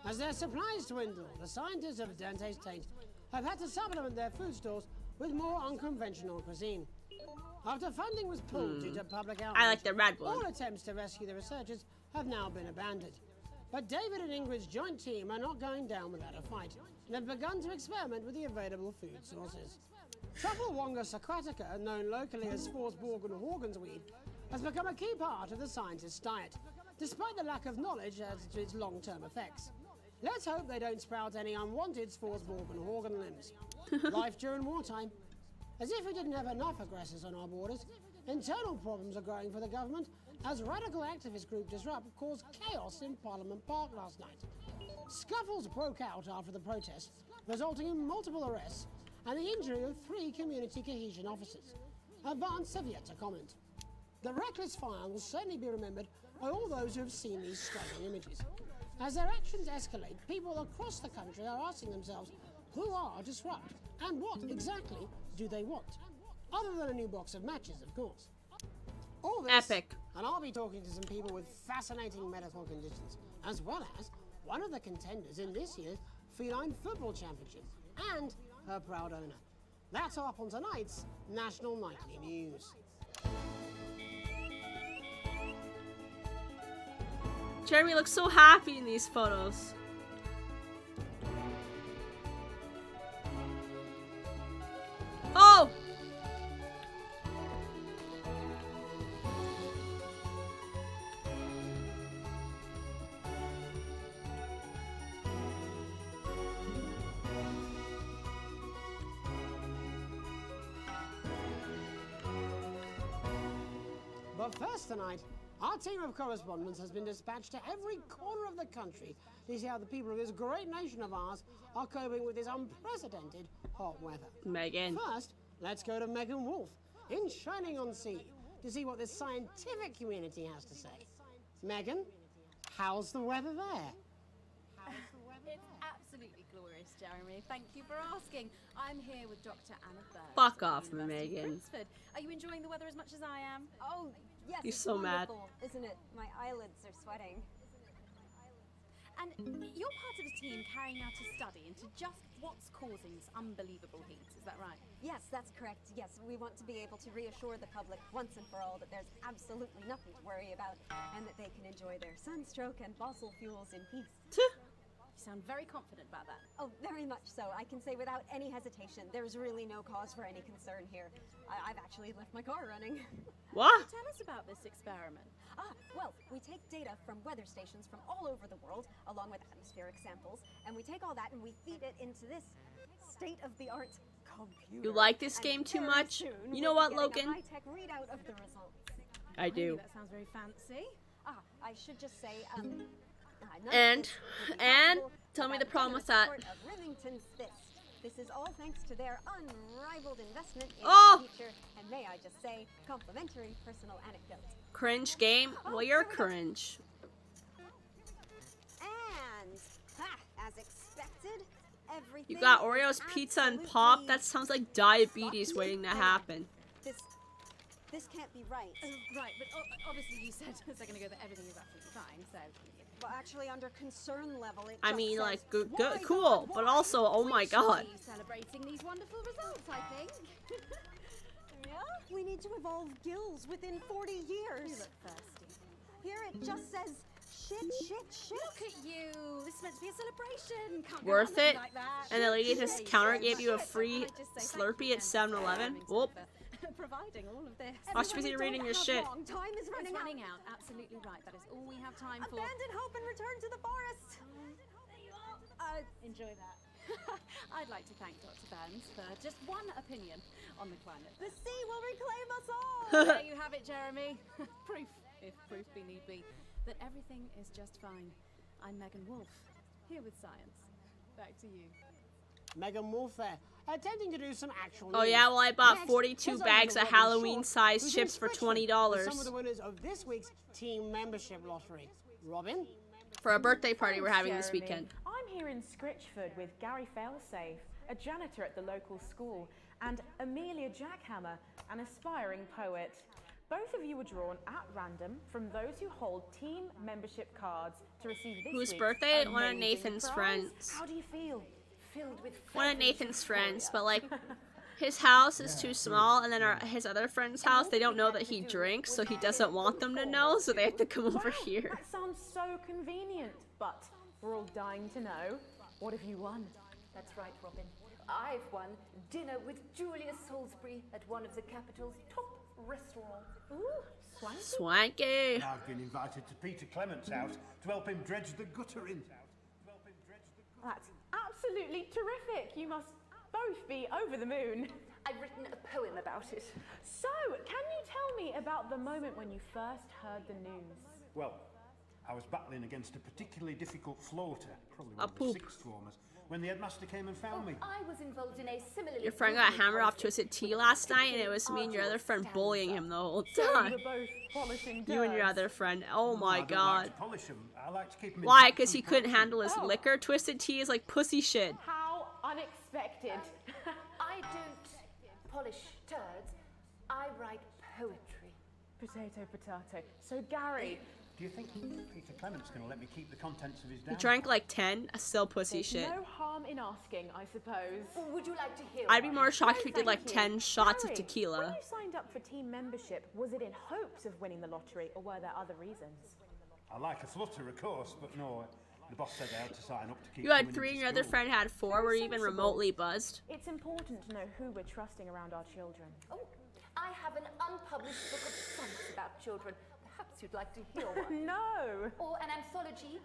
S2: As their supplies dwindle, the scientists of Dante's Taste have had to supplement their food stores with more unconventional cuisine. After funding was pulled due to public outrage,
S3: I like the red one.
S2: all attempts to rescue the researchers have now been abandoned. But David and Ingrid's joint team are not going down without a fight, and have begun to experiment with the available food sources. Trufflewonga socratica, known locally as Forsborgen Horgans weed, has become a key part of the scientists' diet, despite the lack of knowledge as to its long-term effects. Let's hope they don't sprout any unwanted Forsborgen Horgan limbs. Life during wartime. As if we didn't have enough aggressors on our borders, internal problems are growing for the government as radical activist group Disrupt caused chaos in Parliament Park last night. Scuffles broke out after the protests, resulting in multiple arrests and the injury of 3 community cohesion officers. Advance have yet to comment. The reckless fire will certainly be remembered by all those who have seen these striking images. As their actions escalate, people across the country are asking themselves, who are Disrupt, and what exactly do they want? Other than a new box of matches, of course. All this,
S3: epic.
S2: And I'll be talking to some people with fascinating medical conditions, as well as one of the contenders in this year's Feline Football Championship, and her proud owner. That's all up on tonight's National Nightly News.
S3: Jeremy looks so happy in these photos. Oh!
S2: But first tonight, our team of correspondents has been dispatched to every corner of the country to see how the people of this great nation of ours are coping with this unprecedented hot weather.
S3: Megan.
S2: First, let's go to Megan Wolf in Shining-on-Sea to see what the scientific community has to say. Megan, how's the weather there?
S8: It's absolutely glorious, Jeremy. Thank you for asking. I'm here with Dr. Anna Bird.
S3: Fuck off,
S8: from University of
S3: Megan.
S8: Princeton. Are you enjoying the weather as much as I am?
S10: Oh, yes.
S3: He's
S10: it's
S3: so mad.
S10: wonderful, isn't it? My eyelids are sweating.
S8: And you're part of a team carrying out a study into just what's causing this unbelievable heat, is that right?
S6: Yes, that's correct. Yes, we want to be able to reassure the public once and for all that there's absolutely nothing to worry about and that they can enjoy their sunstroke and fossil fuels in peace.
S8: You sound very confident about that.
S6: Oh, very much so. I can say without any hesitation, there's really no cause for any concern here. I've actually left my car running.
S3: What?
S8: Tell us about this experiment.
S6: Well, we take data from weather stations from all over the world, along with atmospheric samples, and we take all that and we feed it into this state-of-the-art computer.
S3: You like this game too much? You know what, Logan?
S6: A high-tech readout of the results.
S3: I do.
S8: That sounds very fancy.
S6: I should just say,
S3: and tell me the problem with that.
S6: This is all thanks to their unrivaled investment in
S3: Oh!
S6: the future, and may I just say, complimentary personal anecdote.
S3: Cringe game? Well, you're cringe.
S6: And, as expected, everything...
S3: You got Oreos, pizza, and pop? That sounds like diabetes waiting to happen.
S6: This can't be right.
S8: Right, but obviously you said a second ago that everything is absolutely fine, so...
S6: Well, actually, under concern level, it
S3: I
S6: just
S3: mean,
S6: says,
S3: like, good, cool, but also, oh my god.
S8: Celebrating these wonderful results, I think.
S6: Yeah? We need to evolve gills within 40 years.
S8: You look thirsty.
S6: Here it just says, shit.
S8: Look at you. This is meant to be a celebration. Can't go
S3: Worth
S8: on
S3: it?
S8: like that.
S3: And the lady at this counter gave you a free Slurpee at 7-Eleven? Whoop.
S8: Providing all of this.
S3: I was busy reading your shit.
S6: Time is running
S8: out. Absolutely right. That is all we have time for.
S6: Abandon hope and return to the forest.
S8: Enjoy that. I'd like to thank Dr. Burns for just one opinion on the climate.
S6: The sea will reclaim us all.
S8: There you have it, Jeremy. Proof, if proof be need be, that everything is just fine. I'm Megan Wolf, here with science. Back to you.
S2: Megan Wolf there, attempting to do some actual
S3: Oh
S2: news.
S3: yeah, well I bought
S2: Next,
S3: 42
S2: here's
S3: bags
S2: over
S3: of
S2: to Robin
S3: Halloween-sized
S2: Short,
S3: chips
S2: who's
S3: for
S2: in Switzerland
S3: $20.
S2: with some of the winners of this week's team membership lottery. Robin?
S3: For a birthday party we're
S9: Thanks,
S3: having this
S9: Jeremy.
S3: weekend.
S9: I'm here in Scritchford with Gary Failsafe, a janitor at the local school, and Amelia Jackhammer, an aspiring poet. Both of you were drawn at random from those who hold team membership cards to receive this
S3: Whose
S9: week's
S3: birthday? One of
S9: amazing
S3: Nathan's
S9: prize.
S3: friends.
S9: How do you feel? Filled with
S3: One of Nathan's friends, but like his house is too small, and then his other friend's house, they don't know that he drinks, so he doesn't want them to know, so they have to come over here.
S9: That sounds so convenient, but we're all dying to know. What have you won?
S23: That's right, Robin. I've won dinner with Julia Salisbury at one of the capital's top restaurants.
S9: Ooh, swanky.
S3: Swanky.
S12: I've been invited to Peter Clement's house to help him dredge the gutter in.
S9: That's absolutely terrific. You must both be over the moon.
S23: I've written a poem about it.
S9: So, can you tell me about the moment when you first heard the news?
S12: Well, I was battling against a particularly difficult floater, probably
S3: A
S12: one of
S3: poop.
S12: the sixth formers, when the headmaster came and found me.
S23: I was involved in a similarly...
S3: Your friend got hammered off Twisted Tea last night, and it was me and your other friend bullying him the whole
S9: So you
S3: time.
S9: were both polishing
S3: You and your
S9: turds.
S3: other friend. Oh my
S12: I don't
S3: god.
S12: like to polish them. I like to keep them
S3: Why?
S12: intact
S3: Because he
S12: and
S3: couldn't
S12: polished.
S3: handle his liquor? Twisted Tea is like pussy shit.
S9: How unexpected.
S23: I don't polish turds. I write poetry.
S9: Potato, potato. So, Gary...
S12: Do you think Peter Clement's going to let me keep the contents of his
S3: He
S12: dowry?
S3: drank like 10, still pussy
S9: There's
S3: shit.
S9: no harm in asking, I suppose.
S23: Would you like to hear
S3: I'd be
S23: one?
S3: more shocked if he
S9: No,
S3: did like
S9: thank you.
S3: 10 shots of
S9: Gary,
S3: tequila.
S9: When you signed up for team membership, was it in hopes of winning the lottery, or were there other reasons?
S12: I like a flutter, of course, but no. The boss said I had to sign up to keep
S3: You had
S12: coming
S3: 3
S12: into
S3: and your other
S12: school.
S3: friend had 4. Were you even
S9: sensible.
S3: remotely buzzed?
S9: It's important to know who we're trusting around our children.
S23: Oh, I have an unpublished book of sonnets about children. Perhaps you'd like to hear one.
S9: No!
S23: Or an anthology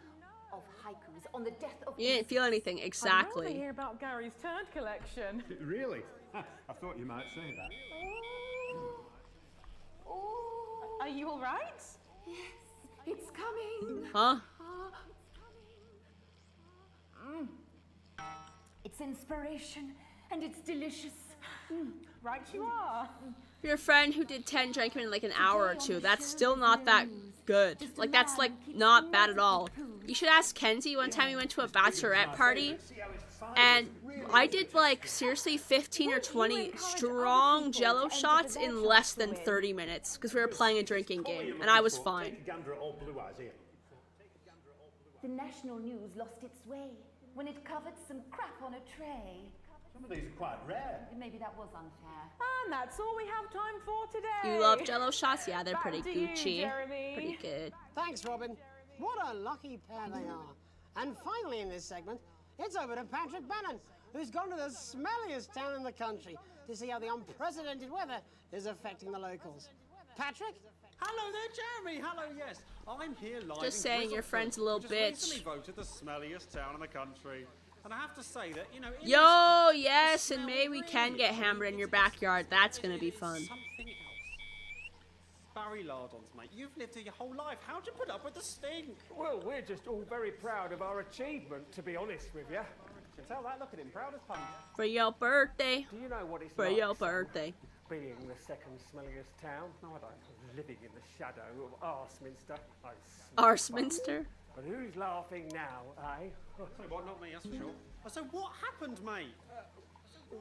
S23: of haikus on the death of...
S3: You didn't feel anything,
S9: I'd rather
S3: exactly.
S9: hear about Gary's turd collection.
S12: Really? I thought you might say that.
S23: Oh.
S9: Are you all right?
S23: Yes, it's coming.
S3: Huh?
S23: It's inspiration, and it's delicious.
S9: Right you are.
S3: Your friend who did 10 drank him in like an hour or 2. That's still not that good. Like, that's like not bad at all. You should ask Kenzie. One time we went to a bachelorette party, and I did like seriously 15 or 20 strong jello shots in less than 30 minutes because we were playing a drinking game, and I was fine.
S12: Take a gander at old Blue Eyes here.
S23: the national news lost its way when it covered some crap on a tray.
S5: Some of these are quite rare.
S23: Maybe that was unfair.
S9: And that's all we have time for today.
S3: You love Jello shots? Yeah, they're
S9: Back
S3: pretty
S9: to you,
S3: Gucci.
S9: Jeremy.
S3: Pretty good.
S2: Thanks, Robin. What a lucky pair they are. And finally in this segment, it's over to Patrick Bannon, who's gone to the smelliest town in the country to see how the unprecedented weather is affecting the locals. Patrick?
S11: Hello there, Jeremy. Hello, yes. I'm here live.
S3: Just saying your friend's a little bitch.
S11: Recently voted the smelliest town in the country. And I have to say that, you know...
S3: Yo, yes, and maybe we can get hammered in your backyard. That's gonna be fun.
S11: Something else. Barry Lardons, mate. You've lived here your whole life. How'd you put up with the stink?
S14: Well, we're just all very proud of our achievement, to be honest with you. You can tell that, look at him, proud as punch.
S3: For your birthday.
S14: Do you know what it's
S3: For
S14: like,
S3: your birthday.
S14: being the second smelliest town? No, I don't. Living in the shadow of Arseminster.
S3: Arseminster?
S14: But who's laughing now, eh?
S11: Sorry, what, not me, that's for sure. So what happened, mate?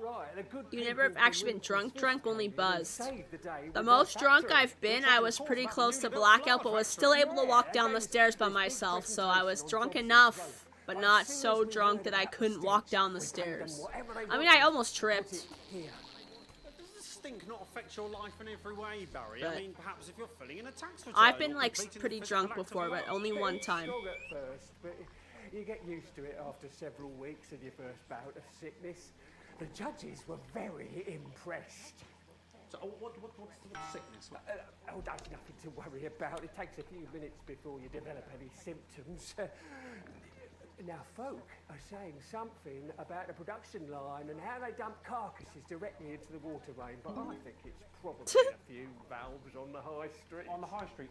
S14: Right, the good
S3: You never have actually been drunk, only buzzed.
S14: saved the day
S3: The
S14: with
S3: most
S14: their
S3: drunk
S14: factory.
S3: I've been, I was pretty close to blackout, but was still able to walk down the stairs by myself, so I was drunk enough, but not so drunk that I couldn't walk down the stairs. I mean, I almost tripped.
S11: Does the stink not affect your life in every way, Barry?
S3: But
S11: I mean, perhaps if you're filling in a tax return.
S3: I've been
S11: or
S3: like
S11: completing
S3: pretty
S11: the
S3: drunk
S11: physical act
S3: before,
S11: of
S3: but
S11: work.
S3: only one time.
S14: Strong at first, but you get used to it after several weeks of your first bout of sickness. The judges were very impressed.
S11: So, what's the sickness?
S14: Oh, that's nothing to worry about. It takes a few minutes before you develop any symptoms. Now, folk are saying something about the production line and how they dump carcasses directly into the water main, but I think it's probably a few valves on the high street.
S11: On the high street?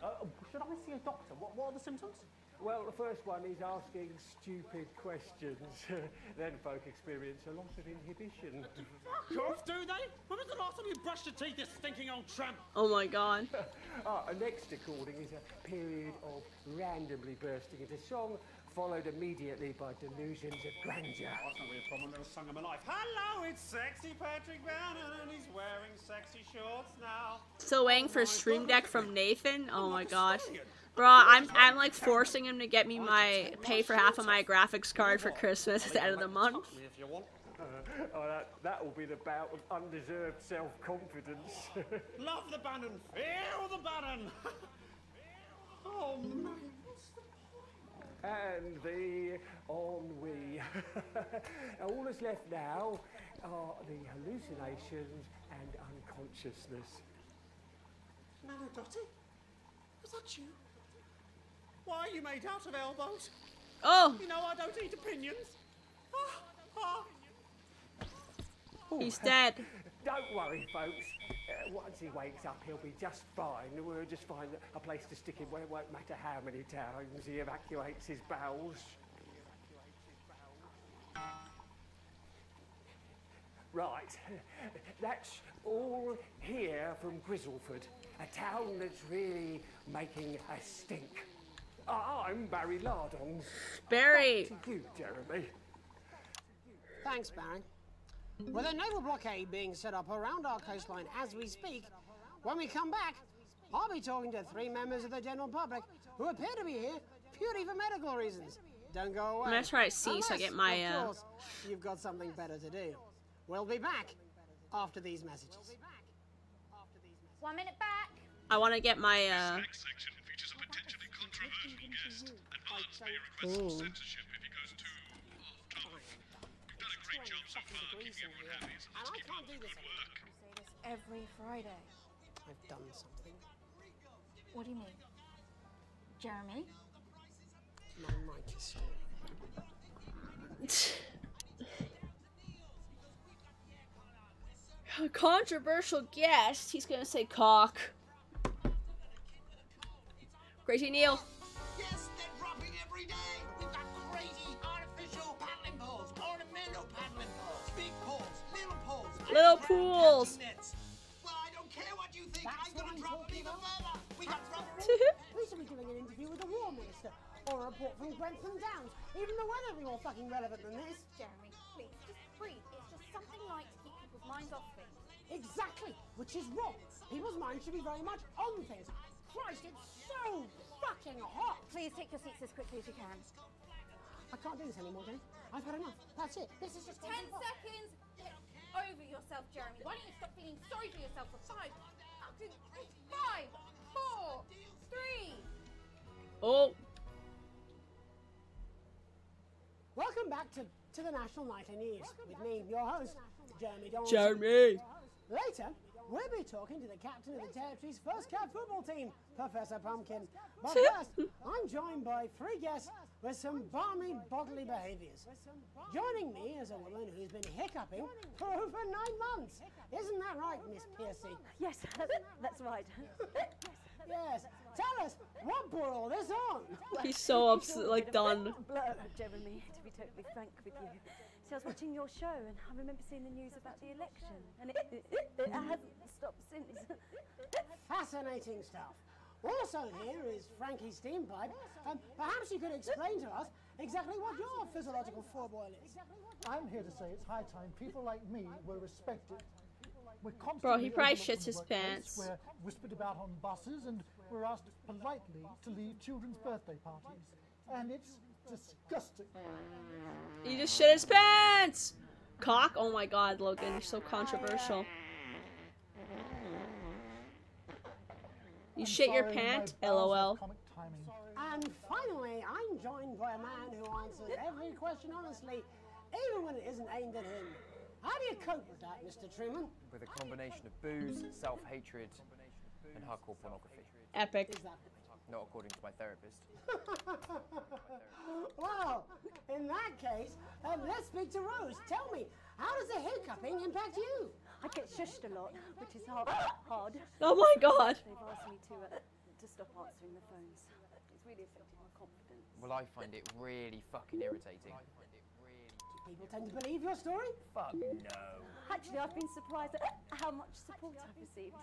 S11: Should I see a doctor? What are the symptoms?
S14: Well, the first one is asking stupid questions. Then folk experience a loss of inhibition.
S11: Fuck off, do they? When was the last time you brushed your teeth, you stinking old tramp?
S3: Oh my god.
S14: Next according is a period of randomly bursting into song, followed immediately by delusions of grandeur.
S11: Oh, that's not really a problem. I've never sung in my life. Hello, it's sexy Patrick Bannon, and he's wearing sexy shorts now.
S3: Still waiting for a stream deck from Nathan. Oh my god. Bro, I'm like forcing him to get me pay for half of my graphics card for Christmas at the end of the month.
S11: If you want.
S14: That will be the bout of undeserved self-confidence.
S11: Love the Bannon. Feel the Bannon. Oh, man.
S14: And the ennui. All that's left now are the hallucinations and unconsciousness.
S11: Nano Dotty? Was that you? Why are you made out of elbows?
S3: Oh!
S11: You know I don't eat opinions.
S3: He's dead.
S14: Don't worry, folks. Once he wakes up, he'll be just fine. We'll just find a place to stick him where it won't matter how many times he evacuates his bowels. Right, that's all here from Grizzleford, a town that's really making a stink. I'm Barry Lardons.
S3: Barry!
S14: Back to you, Jeremy.
S2: Thanks, Barry. With a naval blockade being set up around our coastline as we speak, when we come back, I'll be talking to 3 members of the general public who appear to be here purely for medical reasons. Don't go away.
S3: I'm gonna try to see so I get my,
S2: of course, you've got something better to do. We'll be back after these messages.
S1: 1 minute back.
S3: I want to get my,
S16: Next section features a potentially controversial guest, and Barnes may request some censorship if he goes too off-topic. You've done a great job so far keeping everyone happy, so let's keep up the good work.
S4: I say this every Friday.
S2: I've done something.
S4: What do you mean? Jeremy?
S2: My mic is still.
S3: a controversial guest. He's gonna say cock. Crazy Neil.
S24: Yes, they're dropping every day. We've got crazy artificial paddling poles, ornamental paddling poles, big poles, little poles,
S3: Little pools.
S24: nets. Well, I don't care what you think. I'm gonna drop them even further. We got rubber.
S2: We should be doing an interview with the War Minister, or a report from Grentham Downs. Even the weather will be more fucking relevant than this.
S4: Jeremy, please, just breathe. It's just something light to keep people's minds off things.
S2: Exactly, which is wrong. People's minds should be very much on things. Christ, it's so fucking hot.
S4: Please take your seats as quickly as you can.
S2: I can't do this anymore, Jenny. I've had enough. That's it. This is just
S4: 10 seconds. Get over yourself, Jeremy. Why don't you stop feeling sorry for yourself for 5, 4, 3.
S3: Oh.
S2: Welcome back to the National Nightly News with me, your host, Jeremy Donaldson.
S3: Jeremy.
S2: Later, we'll be talking to the captain of the territory's first cat football team, Professor Pumpkin. But first, I'm joined by 3 guests with some balmy bodily behaviours. Joining me is a woman who's been hiccuping for over 9 months. Isn't that right, Miss Piercy?
S6: Yes, that's right.
S2: Yes. Tell us, what brought all this on?
S3: He's so upset, like done.
S6: Blur, Jeremy, to be totally frank with you. See, I was watching your show and I remember seeing the news about the election, and it hasn't stopped since.
S2: Fascinating stuff. Also here is Frankie Steampipe. Perhaps you could explain to us exactly what your physiological foreboil is.
S12: I'm here to say it's high time people like me were respected. We're
S3: Bro, he probably
S12: overlooked
S3: shits
S12: in the
S3: his
S12: workplace,
S3: pants.
S12: We're whispered about on buses, and we're asked politely to leave children's birthday parties. And it's disgusting.
S3: He just shit his pants! Cock? Oh my god, Logan, you're so controversial. You shit your pant? LOL.
S2: And finally, I'm joined by a man who answers every question honestly, even when it isn't aimed at him. How do you cope with that, Mr. Truman?
S13: With a combination of booze, self-hatred, and hardcore pornography.
S3: Epic.
S13: Not according to my therapist.
S2: Well, in that case, let's speak to Rose. Tell me, how does the hiccuping impact you?
S6: I get shushed a lot, which is hard.
S3: Oh my god.
S6: They've asked me to stop answering the phones. It's really affecting my confidence.
S13: Well, I find it really fucking irritating.
S2: People tend to believe your story?
S13: Fuck no.
S6: Actually, I've been surprised at how much support I've received.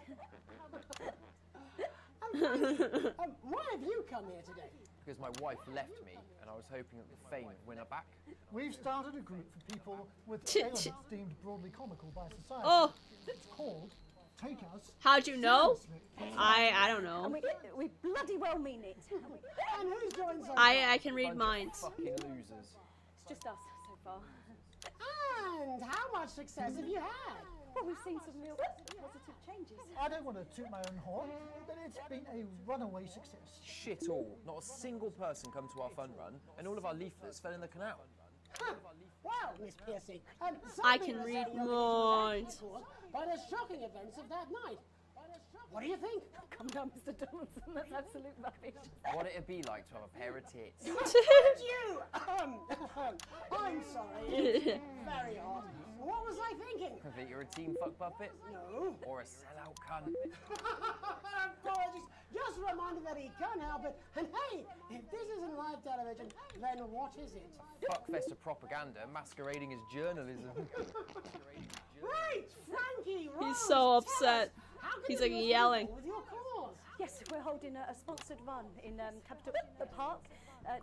S2: Why have you come here today?
S13: Because my wife left me, and I was hoping that the fame would win her back.
S12: We've started a group for people with ailments deemed broadly comical by society.
S3: Oh.
S12: It's called Take Us.
S3: How'd you know? I don't know.
S6: And we bloody well mean it.
S2: And who's doing so
S3: I can read minds.
S13: Fucking losers.
S6: It's just us so far.
S2: And how much success have you had?
S6: Well, we've seen some real positive changes.
S12: I don't want to toot my own horn, but it's been a runaway success.
S13: Shit all. Not a single person come to our fun run, and all of our leaflets fell in the canal.
S2: Huh. Well, Miss Piercy,
S3: I can read minds.
S2: By the shocking events of that night. What do you think?
S6: Come down, Mr. Donaldson. That's absolute rubbish.
S13: What it'd be like to have a pair of tits.
S2: you! I'm sorry. It's very odd. What was I thinking?
S13: That you're a team fuck puppet?
S2: No.
S13: Or a sellout cunt?
S2: Apologies. Just a reminder that he can't help it. And hey, if this isn't live television, then what is it?
S13: Fuckfest of propaganda masquerading as journalism.
S2: Right, Frankie, Rose,
S3: He's so upset. He's like yelling.
S2: With your cause.
S6: Yes, we're holding a sponsored run in Capital Park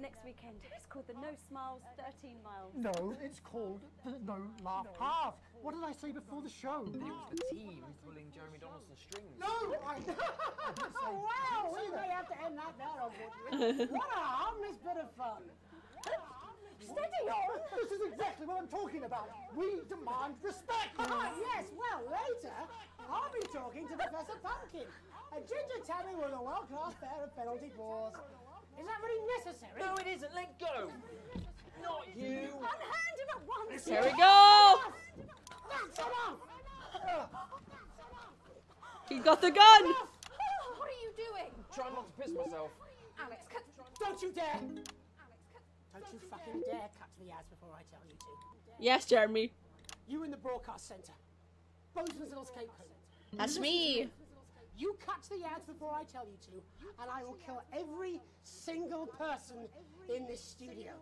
S6: next weekend. It's called the No Smiles 13 Miles.
S12: No, it's called the No Laugh Half. What did I say before the show?
S13: It was the team pulling Jeremy Donaldson's strings.
S2: No, wow, we may have to end that there, unfortunately. What a harmless bit of fun.
S6: Steady on!
S12: This is exactly what I'm talking about. We demand respect.
S2: Yes, well, later, I'll be talking to Professor Pumpkin. Ginger Tabby with a world-class pair of penalty paws. Is that really necessary?
S13: No, it isn't. Let go. Not you.
S6: Unhand him at once.
S3: Here we go.
S2: That's enough.
S3: He got the gun.
S4: What are you doing?
S13: Try not to piss myself.
S4: Alex, cut.
S2: Don't you dare. Don't you fucking dare cut to the ads before I tell you to.
S3: Yes, Jeremy.
S2: You in the broadcast centre. Bozeman's little scapegoat.
S3: That's me.
S2: You cut to the ads before I tell you to, and I will kill every single person in this studio.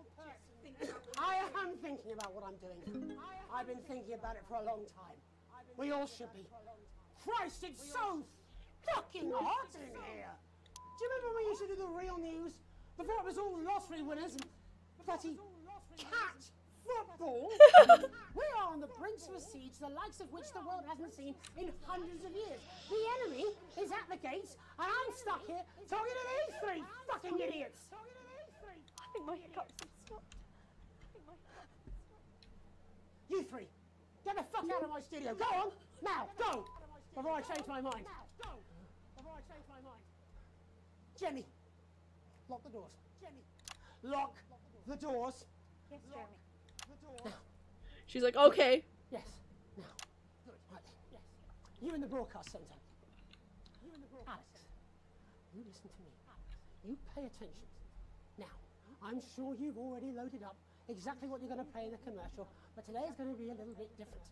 S2: I am thinking about what I'm doing. I've been thinking about it for a long time. We all should be. Christ, it's so fucking hot in here. Do you remember when we used to do the real news? Before it was all lottery winners and bloody cat football. We are on the brink of a siege, the likes of which the world hasn't seen in hundreds of years. The enemy is at the gates, and I'm stuck here talking to these 3 fucking idiots.
S6: I think my hiccups have stopped.
S2: You three, get the fuck out of my studio. Go on, now, go! Before I change my mind. Jenny, lock the doors. Jenny, lock the doors.
S10: Yes, Jeremy.
S2: Now.
S3: She's like, okay.
S2: Yes. Now. Good. Right then. Yes. You in the broadcast centre. Alex, you listen to me. You pay attention. Now, I'm sure you've already loaded up exactly what you're going to play in the commercial, but today is going to be a little bit different.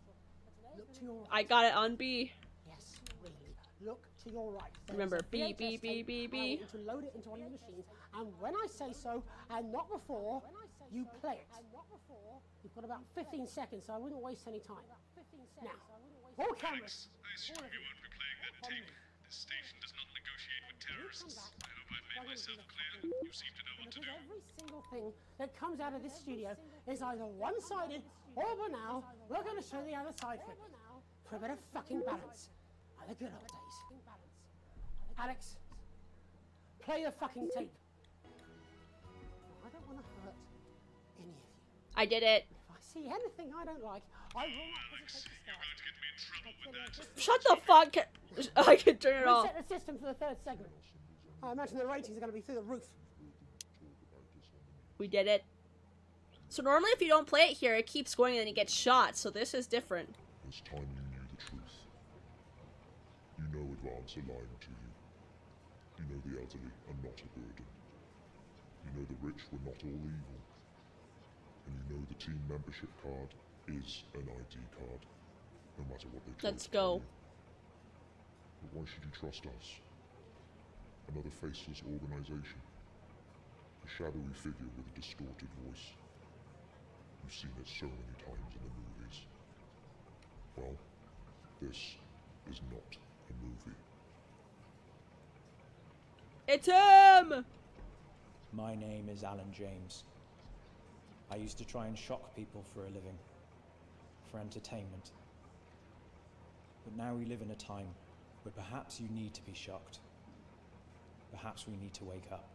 S2: Look to your right.
S3: I got it on B.
S2: Yes, really. Look to your right.
S3: Remember, B, B, B, B, B.
S2: I want you to load it into one of the machines, and when I say so, and not before, you play it. You've got about 15 seconds, so I wouldn't waste any time. Now, all cameras.
S16: I assume you won't be playing that tape. This station does not negotiate with terrorists. I hope I've made myself clear. You seem to know what to do.
S2: Every single thing that comes out of this studio is either one-sided or banal. We're going to show the other side for it. For a bit of fucking balance. Like the good old days. Alex, play the fucking tape. I don't want to hurt any of you.
S3: I did it.
S2: If I see anything I don't like, I will not hesitate to start.
S16: You're going to get me in trouble with that.
S3: Shut the fuck. I can turn it off.
S2: Reset the system for the third segment. I imagine the ratings are going to be through the roof.
S3: We did it. So normally if you don't play it here, it keeps going and then it gets shot. So this is different.
S15: It's time you knew the truth. You know Advance are lying to you. You know the elderly are not a burden. You know the rich were not all evil. And you know the team membership card is an ID card, no matter what they try
S3: Let's
S15: to tell
S3: go.
S15: you. But why should you trust us? Another faceless organization. A shadowy figure with a distorted voice. You've seen it so many times in the movies. Well, this is not a movie.
S3: It's him!
S19: My name is Alan James. I used to try and shock people for a living, for entertainment. But now we live in a time where perhaps you need to be shocked. Perhaps we need to wake up.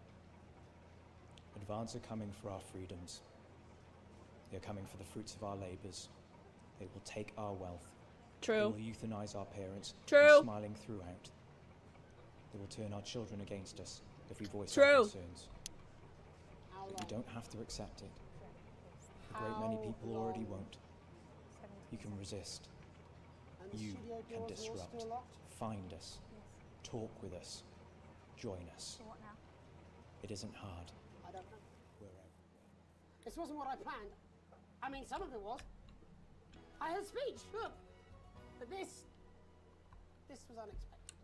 S19: Advance are coming for our freedoms. They are coming for the fruits of our labors. They will take our wealth.
S3: True.
S19: They will euthanize our parents.
S3: True.
S19: Smiling throughout. They will turn our children against us if we voice
S3: True.
S19: our concerns. But you don't have to accept it. A great many people already won't. You can resist. You can disrupt. Find us. Talk with us. Join us.
S10: So what now?
S19: It isn't hard.
S2: I don't know.
S19: We're everywhere.
S2: This wasn't what I planned. I mean, some of it was. I had a speech, look. But this was unexpected.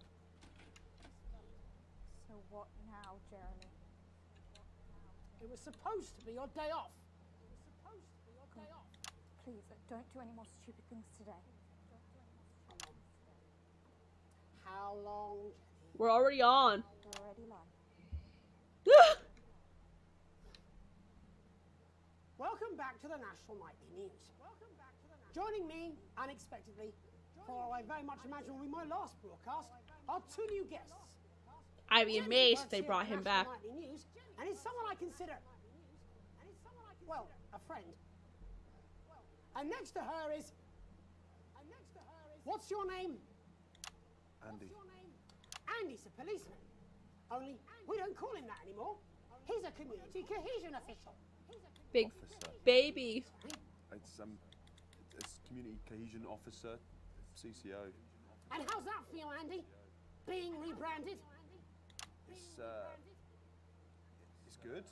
S10: So what now, Jeremy?
S2: It was supposed to be your day off.
S10: Please, don't do any more stupid things today.
S2: How long?
S3: We're already on.
S10: We're already live.
S2: Welcome back to the National Nightly News. Joining me, unexpectedly, for what I very much imagine will be my last broadcast, are two new guests.
S3: I'd be amazed if they brought him back.
S2: Nightly News, and it's someone I consider, well, a friend. And next to her is, what's your name?
S20: Andy.
S2: Andy's a policeman. Only we don't call him that anymore. He's a community cohesion official.
S3: Big
S20: Officer.
S3: baby.
S20: It's community cohesion officer, CCO.
S2: And how's that feel, Andy? Being rebranded?
S20: It's good.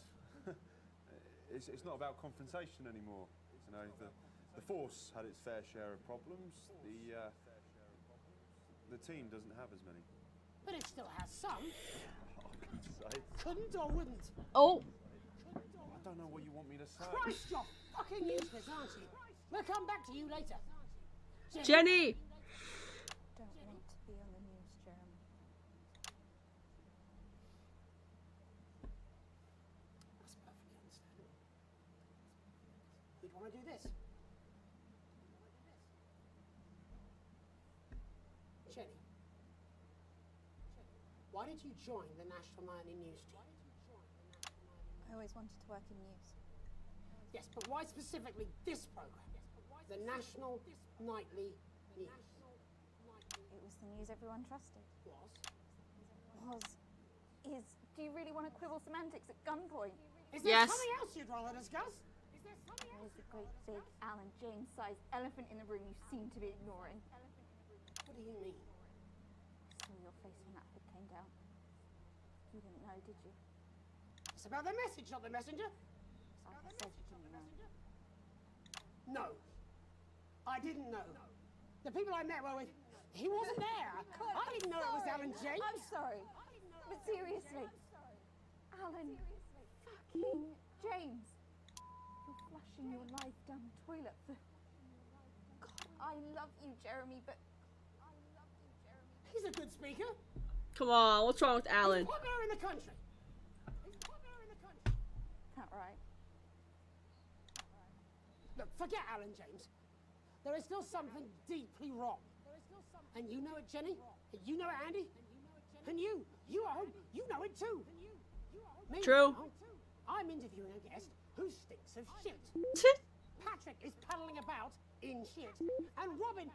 S20: it's not about confrontation anymore. You know, the force had its fair share of problems. The team doesn't have as many.
S2: But it still has some.
S20: I
S2: Couldn't or wouldn't?
S3: Oh.
S20: I don't know what you want me to say.
S2: Christ, you're fucking useless, aren't you? We'll come back to you later.
S3: Jenny!
S10: Don't want to be on the news, Jeremy.
S2: That's perfectly understandable. Who'd want to do this? Jenny. Why did you join the National Nightly News team?
S10: I always wanted to work in news.
S2: Yes, but why specifically this program? the national nightly news.
S4: It was the news everyone trusted. Is. Do you really want to quibble semantics at gunpoint?
S2: Is there something else you'd rather discuss?
S4: There's a great big Alan James-sized elephant in the room you seem to be ignoring.
S2: What do you mean?
S4: I saw your face when that hood came down. You didn't know, did you?
S2: It's about the message, not the messenger.
S4: I said you didn't know.
S2: No. I didn't know. The people I met were with... He wasn't there. I didn't know it was Alan James.
S4: I'm sorry. But seriously. Alan fucking James. You're flushing your life down the toilet for... God, I love you, Jeremy, but...
S2: He's a good speaker.
S3: Come on, what's wrong with Alan?
S2: He's popular in the country.
S4: That right?
S2: Look, forget Alan James. There is still something deeply wrong. And you know it, Jenny. And you know it, Andy. And you at home, you know it too.
S3: True.
S2: I'm interviewing a guest who stinks of shit. Patrick is paddling about in shit. And Robin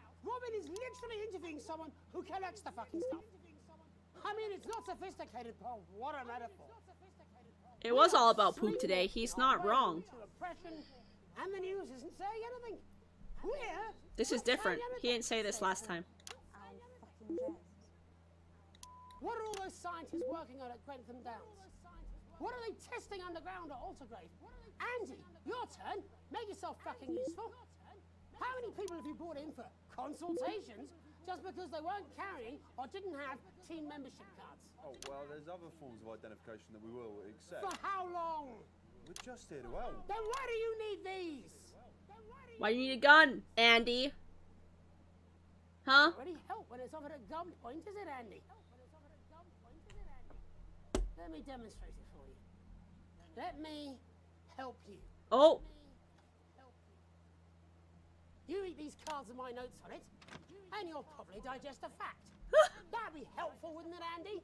S2: is literally interviewing someone who collects the fucking stuff. I mean, it's not sophisticated, but what a metaphor.
S3: It was all about poop today. He's not wrong.
S2: And the news isn't saying anything.
S3: This is different. He didn't say this last time.
S2: What are all those scientists working on at Grantham Downs? What are they testing underground at Altergrave? Andy, your turn. Make yourself fucking useful. How many people have you brought in for consultations just because they weren't carrying or didn't have team membership cards?
S20: Oh, well, there's other forms of identification that we will accept.
S2: For how long?
S20: We're just here to help.
S2: Then why do you need these?
S3: Why do you need a gun, Andy? Huh?
S2: Already help when it's offered at gunpoint, is it, Andy? Let me demonstrate it for you. Let me help you.
S3: Oh.
S2: You read these cards with my notes on it, and you'll probably digest a fact. That'd be helpful, wouldn't it, Andy?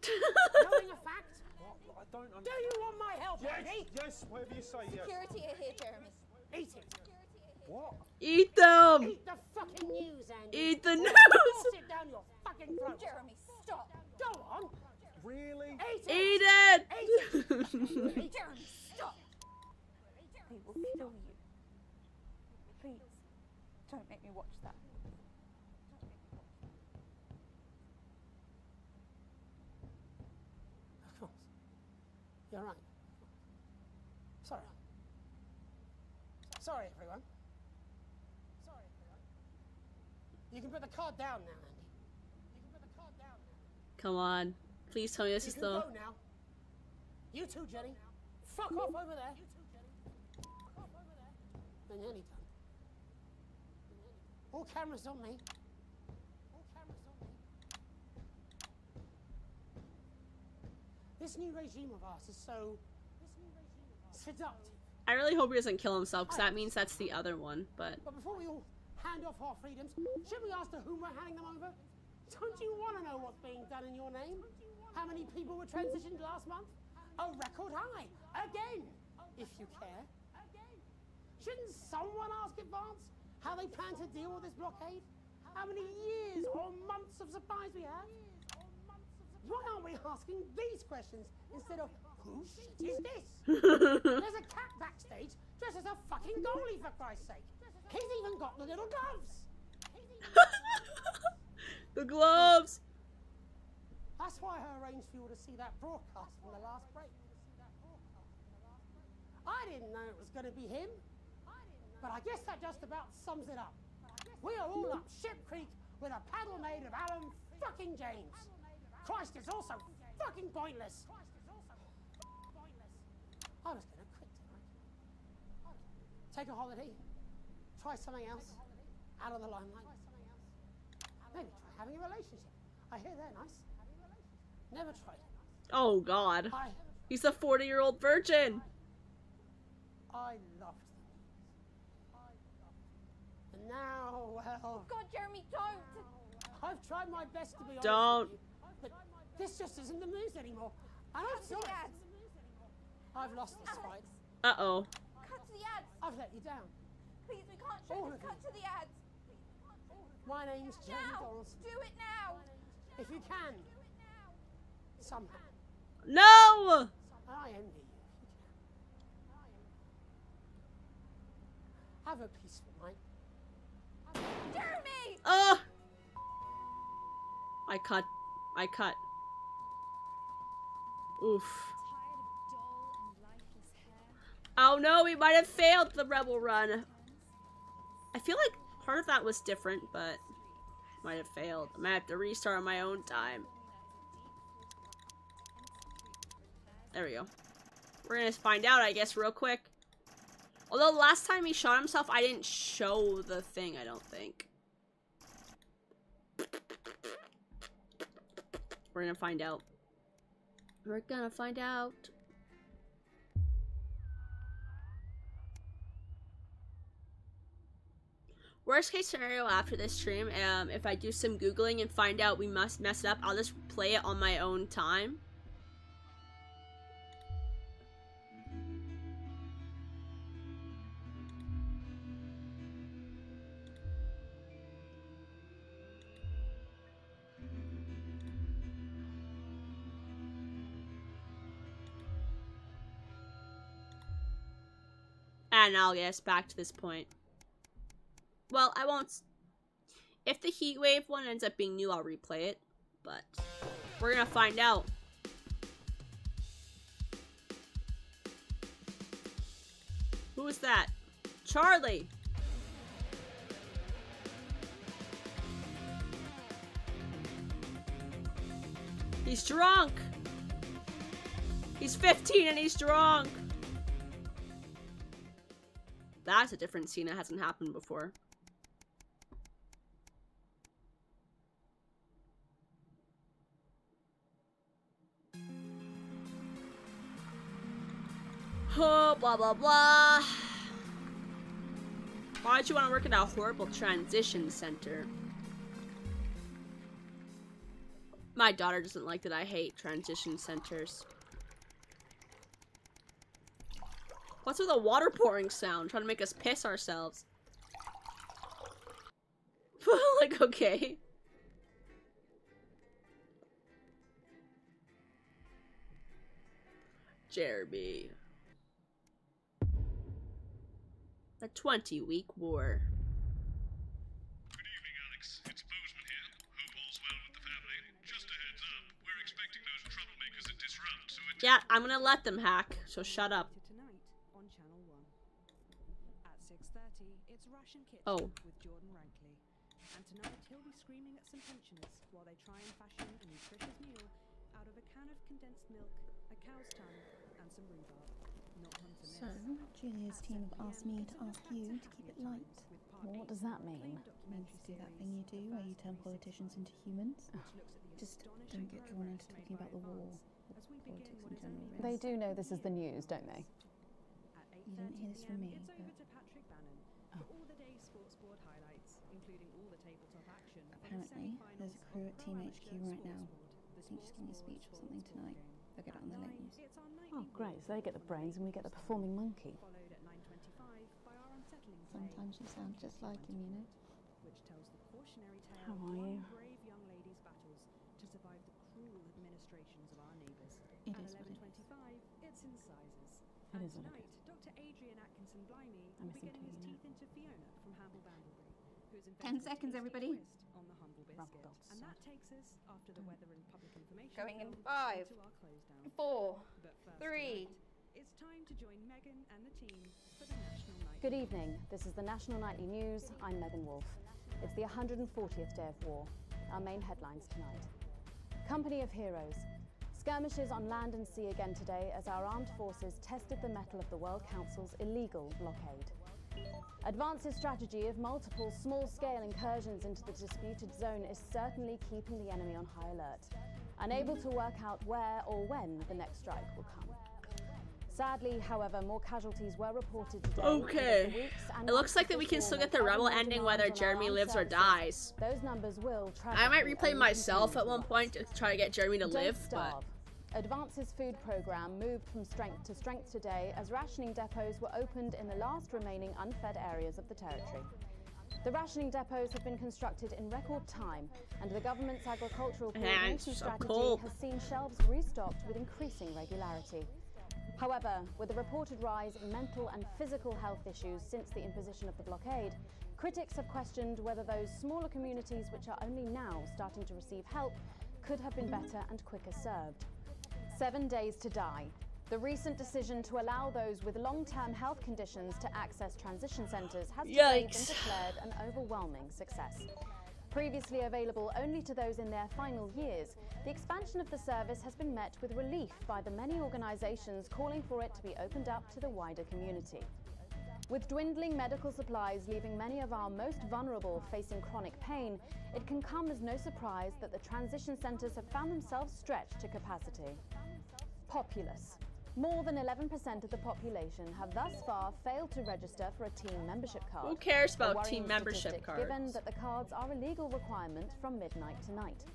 S2: Knowing a fact?
S20: I don't understand.
S2: Do you want my help, Andy?
S20: Yes, whatever you say, yes.
S4: Security are here, Jeremy.
S2: Eat it.
S20: What?
S3: Eat them!
S2: Eat the fucking news, Andy.
S3: Eat the news!
S2: Force it down your fucking throat.
S4: Jeremy, stop.
S2: Go on.
S20: Really?
S2: Eat it.
S3: Eat it!
S4: Jeremy, stop. They will kill you. Please, don't make me watch that.
S2: Of course. You're right. Sorry. Sorry, everyone. You can put the card down now, Andy. You can put the card down now.
S3: Come on. Please tell me this is the...
S2: You can go now. You too, Jenny. Fuck off over there. They're nearly done. All cameras on me. All cameras on me. This new regime of ours is so seductive.
S3: I really hope he doesn't kill himself, because that means that's the other one, but...
S2: But before we all hand off our freedoms, should we ask to whom we're handing them over? Don't you want to know what's being done in your name? How many people were transitioned last month? A record high. Again, if you care. Shouldn't someone ask Advance how they plan to deal with this blockade? How many years or months of supplies we have? Why aren't we asking these questions instead of, whose shit is this? There's a cat backstage dressed as a fucking goalie, for Christ's sake. He's even got the little gloves.
S3: The gloves.
S2: That's why I arranged for you to see that broadcast from the last break. I didn't know it was going to be him, but I guess that just about sums it up. We are all up Ship Creek with a paddle made of Alan fucking James. Christ, it's also fucking pointless. I was going to quit tonight. Take a holiday. Try something else. Out of the limelight. Maybe try having a relationship. I hear they're nice. Never tried it.
S3: Oh, God. He's a 40-year-old virgin.
S2: I loved them. And now, well...
S4: God, Jeremy, don't!
S2: I've tried my best to be honest
S3: Don't.
S2: with you, but this just isn't the news anymore. And I'm sorry. I've lost this fight.
S3: Uh-oh.
S4: Cut to the ads.
S2: I've let you down.
S4: Please, we can't show this. Cut to the ads.
S2: My name's Jamie
S4: Now!
S2: Donaldson.
S4: Do it now!
S2: If you can. Somehow.
S3: No!
S2: I envy you. Have a peaceful night.
S4: Jeremy!
S3: I cut. Oof. Oh no, we might have failed the rebel run. I feel like part of that was different, but might have failed. I might have to restart on my own time. There we go. We're gonna find out, I guess, real quick. Although last time he shot himself, I didn't show the thing, I don't think. We're gonna find out. We're gonna find out. Worst case scenario after this stream, if I do some Googling and find out we must mess it up, I'll just play it on my own time. And I'll get us back to this point. Well, I won't. If the heat wave one ends up being new, I'll replay it. But we're gonna find out. Who is that? Charlie! He's drunk! He's 15 and he's drunk! That's a different scene that hasn't happened before. Oh, blah, blah, blah. Why'd you want to work at a horrible transition center? My daughter doesn't like that I hate transition centers. What's with the water pouring sound? Trying to make us piss ourselves. Like, okay. Jeremy. The 20-week war.
S16: Good evening, Alex. It's Bozeman here. Hope all's well with the family. Just a heads up, we're expecting those troublemakers at Disrupt, so it's...
S3: Yeah, I'm gonna let them hack, so shut up.
S17: On Channel 1. At 6:30, it's Russian Kitchen with Jordan Rankley. And tonight he'll be screaming at some pensioners while they try and fashion a nutritious meal out of a can of condensed milk, a cow's tongue, and some rhubarb. Not one to miss.
S18: So, Julia's team have asked me to ask you to keep it light.
S1: What does that mean?
S18: It means to do that thing you do where you turn politicians into humans. Just don't get drawn into talking about the war or politics in general. Really.
S1: They do know this is the news, don't they?
S18: You didn't hear this from me, but... Apparently, there's a crew at Team HQ right now. I think she's giving a speech or something tonight. They'll get it on the late news.
S1: Oh, great. So they get the brains and we get the performing monkey.
S18: Sometimes you sound just like him, you know.
S1: How are you?
S18: It is what it is.
S17: It's in sizes.
S1: It is what it
S17: Tonight,
S1: is.
S17: Dr. Adrian Atkinson Blimey
S1: I'm
S17: will be
S1: listening
S17: getting
S1: to
S17: his
S1: you
S17: teeth into Fiona from Hamble Bambleby, who's
S18: 10 seconds, everybody.
S17: on the humble biscuit. And that takes us, after the weather and public information,
S4: Going in
S17: film,
S4: 5,
S17: to our close down.
S4: 4,
S17: But first
S4: 3.
S17: tonight, it's time to join Megan and the team for the National Night.
S1: Good evening. This is the National Nightly News. I'm Megan Wolfe. It's the 140th day of war. Our main headlines tonight. Company of Heroes. Skirmishes on land and sea again today as our armed forces tested the mettle of the World Council's illegal blockade. Advance's strategy of multiple small-scale incursions into the disputed zone is certainly keeping the enemy on high alert, unable to work out where or when the next strike will come. Sadly, however, more casualties were reported today.
S3: Okay. It looks like that we can still get the rebel ending whether Jeremy lives or dies.
S1: Those numbers will
S3: I might replay myself at one point to try to get Jeremy to live, but
S1: Advance's food programme moved from strength to strength today as rationing depots were opened in the last remaining unfed areas of the territory. The rationing depots have been constructed in record time, and the government's agricultural coordination strategy has seen shelves restocked with increasing regularity. However, with the reported rise in mental and physical health issues since the imposition of the blockade, critics have questioned whether those smaller communities which are only now starting to receive help could have been better and quicker served. 7 days to die. The recent decision to allow those with long-term health conditions to access transition centres has today been declared an overwhelming success. Previously available only to those in their final years, the expansion of the service has been met with relief by the many organisations calling for it to be opened up to the wider community. With dwindling medical supplies leaving many of our most vulnerable facing chronic pain, it can come as no surprise that the transition centres have found themselves stretched to capacity. Populace. More than 11% of the population have thus far failed to register for a team membership card.
S3: Who cares about team membership cards?
S1: Given that the cards are a legal requirement from midnight tonight.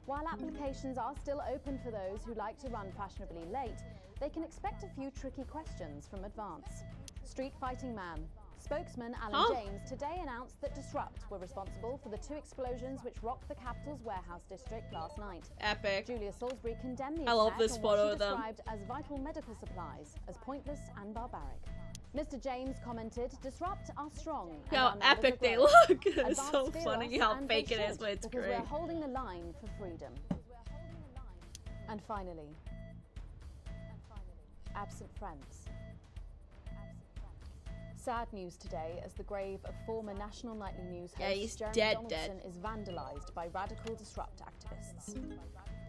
S1: While applications are still open for those who like to run fashionably late, they can expect a few tricky questions from Advance. Street Fighting Man. Spokesman Alan James today announced that Disrupt were responsible for the 2 explosions which rocked the capital's warehouse district last night.
S3: Epic.
S1: Julia Salisbury condemned the
S3: I love
S1: attack
S3: this
S1: on
S3: photo
S1: what she
S3: of them.
S1: described as vital medical supplies, as pointless and barbaric. Mr. James commented, Disrupt are strong.
S3: How epic they look. It's so funny how fake it is, but it's
S1: because
S3: great.
S1: we're holding the line for freedom. And finally, absent friends. Sad news today as the grave of former National Nightly News host Jeremy Donaldson is vandalised by radical Disrupt activists.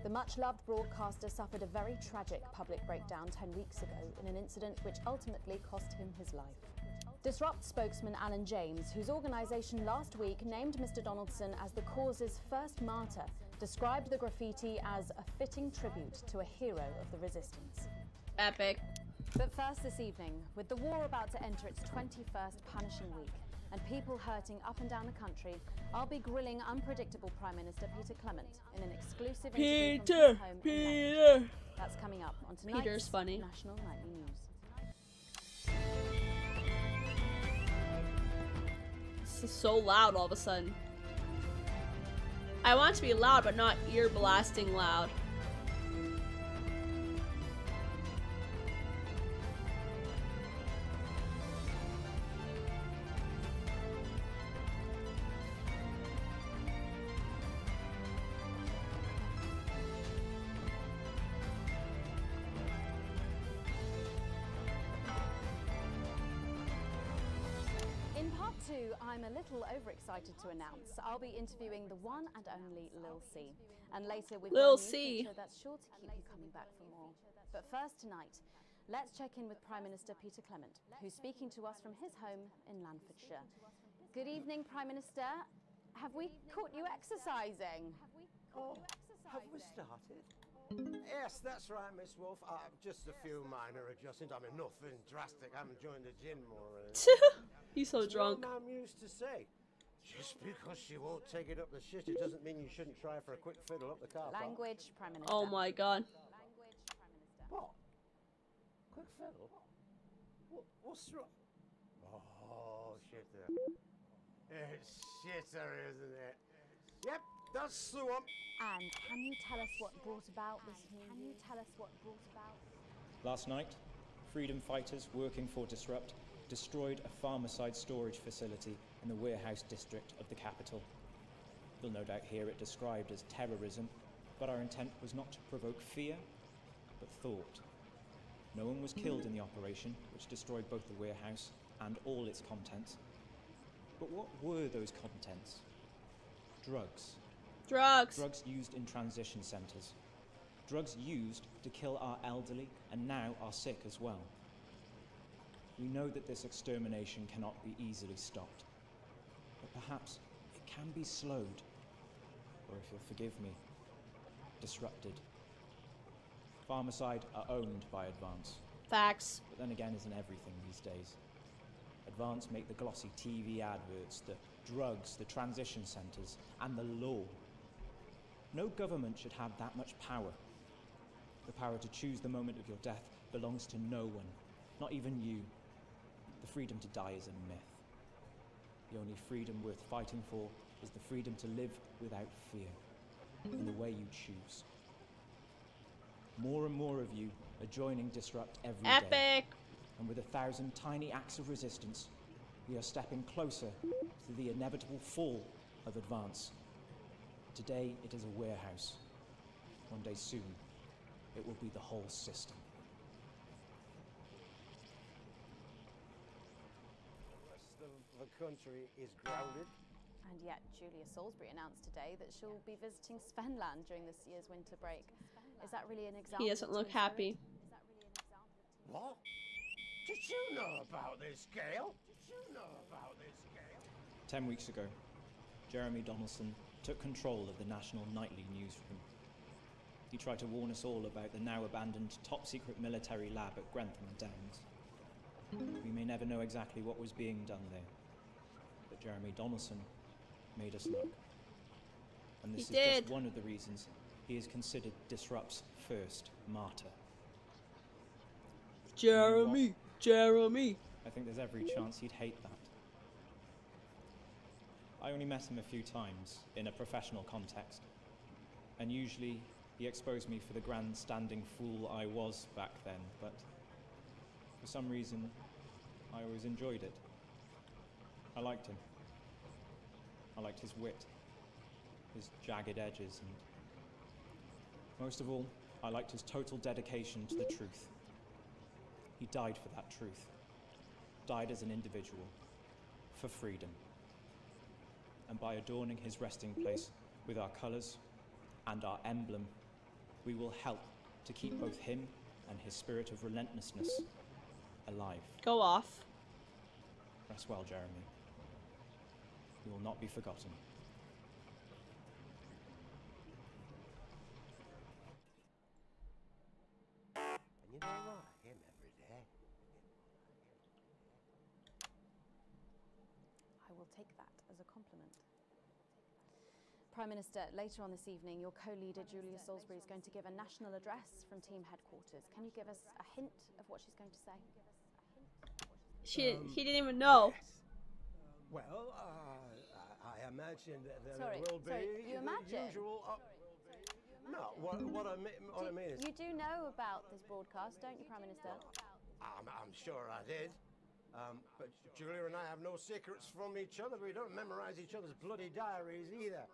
S1: The much-loved broadcaster suffered a very tragic public breakdown 10 weeks ago in an incident which ultimately cost him his life. Disrupt spokesman Alan James, whose organisation last week named Mr. Donaldson as the cause's first martyr, described the graffiti as a fitting tribute to a hero of the resistance.
S3: Epic.
S1: But first this evening, with the war about to enter its 21st punishing week and people hurting up and down the country, I'll be grilling unpredictable Prime Minister Peter Clement in an exclusive interview from his home in Lancashire. That's coming up on tonight's National Nightly News.
S3: This is so loud all of a sudden. I want it to be loud, but not ear-blasting loud.
S1: I'm a little overexcited to announce I'll be interviewing the one and only Lil C. And later we've got a new feature that's sure to keep you coming back for more. But first tonight, let's check in with Prime Minister Peter Clement, who's speaking to us from his home in Lancashire. Good evening, Prime Minister. Have we caught you exercising?
S7: Oh, have we started? Yes, that's right, Miss Wolf. Just a few minor adjustments. I mean, nothing drastic. I haven't joined the gym more.
S3: He's so drunk.
S7: Mum used to say, just because she won't take it up the shit, it doesn't mean you shouldn't try for a quick fiddle up the car.
S1: Language, Prime Minister.
S3: Oh my God.
S7: What? Quick fiddle? What's wrong? Oh, shitter. It's shitter, isn't it? Yep, that's the one.
S1: And can you tell us what brought about this news?
S19: Last night, freedom fighters working for Disrupt destroyed a farmer-side storage facility in the warehouse district of the capital. You'll no doubt hear it described as terrorism, but our intent was not to provoke fear, but thought. No one was killed in the operation, which destroyed both the warehouse and all its contents. But what were those contents? Drugs.
S3: Drugs.
S19: Drugs used in transition centres. Drugs used to kill our elderly and now our sick as well. We know that this extermination cannot be easily stopped, but perhaps it can be slowed, or if you'll forgive me, disrupted. Farmerside are owned by Advance.
S3: Facts.
S19: But then again, isn't everything these days? Advance make the glossy TV adverts, the drugs, the transition centres, and the law. No government should have that much power. The power to choose the moment of your death belongs to no one, not even you. The freedom to die is a myth. The only freedom worth fighting for is the freedom to live without fear, in the way you choose. More and more of you are joining Disrupt every day.
S3: Epic!
S19: And with 1,000 tiny acts of resistance, we are stepping closer to the inevitable fall of Advance. Today, it is a warehouse. One day soon, it will be the whole system.
S7: The rest of the country is grounded.
S1: And yet, Julia Salisbury announced today that she'll be visiting Svenland during this year's winter break. Is that really an example?
S3: He doesn't look happy.
S7: What? Did you know about this, Gail? Did you know about this, Gail?
S19: 10 weeks ago, Jeremy Donaldson took control of the national nightly newsroom. He tried to warn us all about the now abandoned top-secret military lab at Grantham Downs. We may never know exactly what was being done there, but Jeremy Donaldson made us look. And this is just one of the reasons he is considered Disrupt's first martyr.
S3: Jeremy! Jeremy!
S19: I think there's every chance he'd hate that. I only met him a few times in a professional context, and usually he exposed me for the grandstanding fool I was back then, but for some reason I always enjoyed it. I liked him. I liked his wit, his jagged edges, and most of all, I liked his total dedication to the truth. He died for that truth, died as an individual, for freedom. And by adorning his resting place with our colours and our emblem, we will help to keep both him and his spirit of relentlessness alive.
S3: Go off.
S19: Rest well, Jeremy. You will not be forgotten.
S7: And you know what? Him every day.
S1: I will take that as a compliment. Prime Minister, later on this evening, your co-leader Julia Salisbury is going to give a national address from team headquarters. Can you give us a hint of what she's going to say?
S3: He didn't even know.
S7: Yes. Well, I imagine that there
S1: Sorry,
S7: will be
S1: you
S7: the
S1: imagine?
S7: usual. No, what I mean is.
S1: You do know about this broadcast, don't you, Prime Minister?
S7: I'm sure I did. But Julia and I have no secrets from each other. We don't memorize each other's bloody diaries either.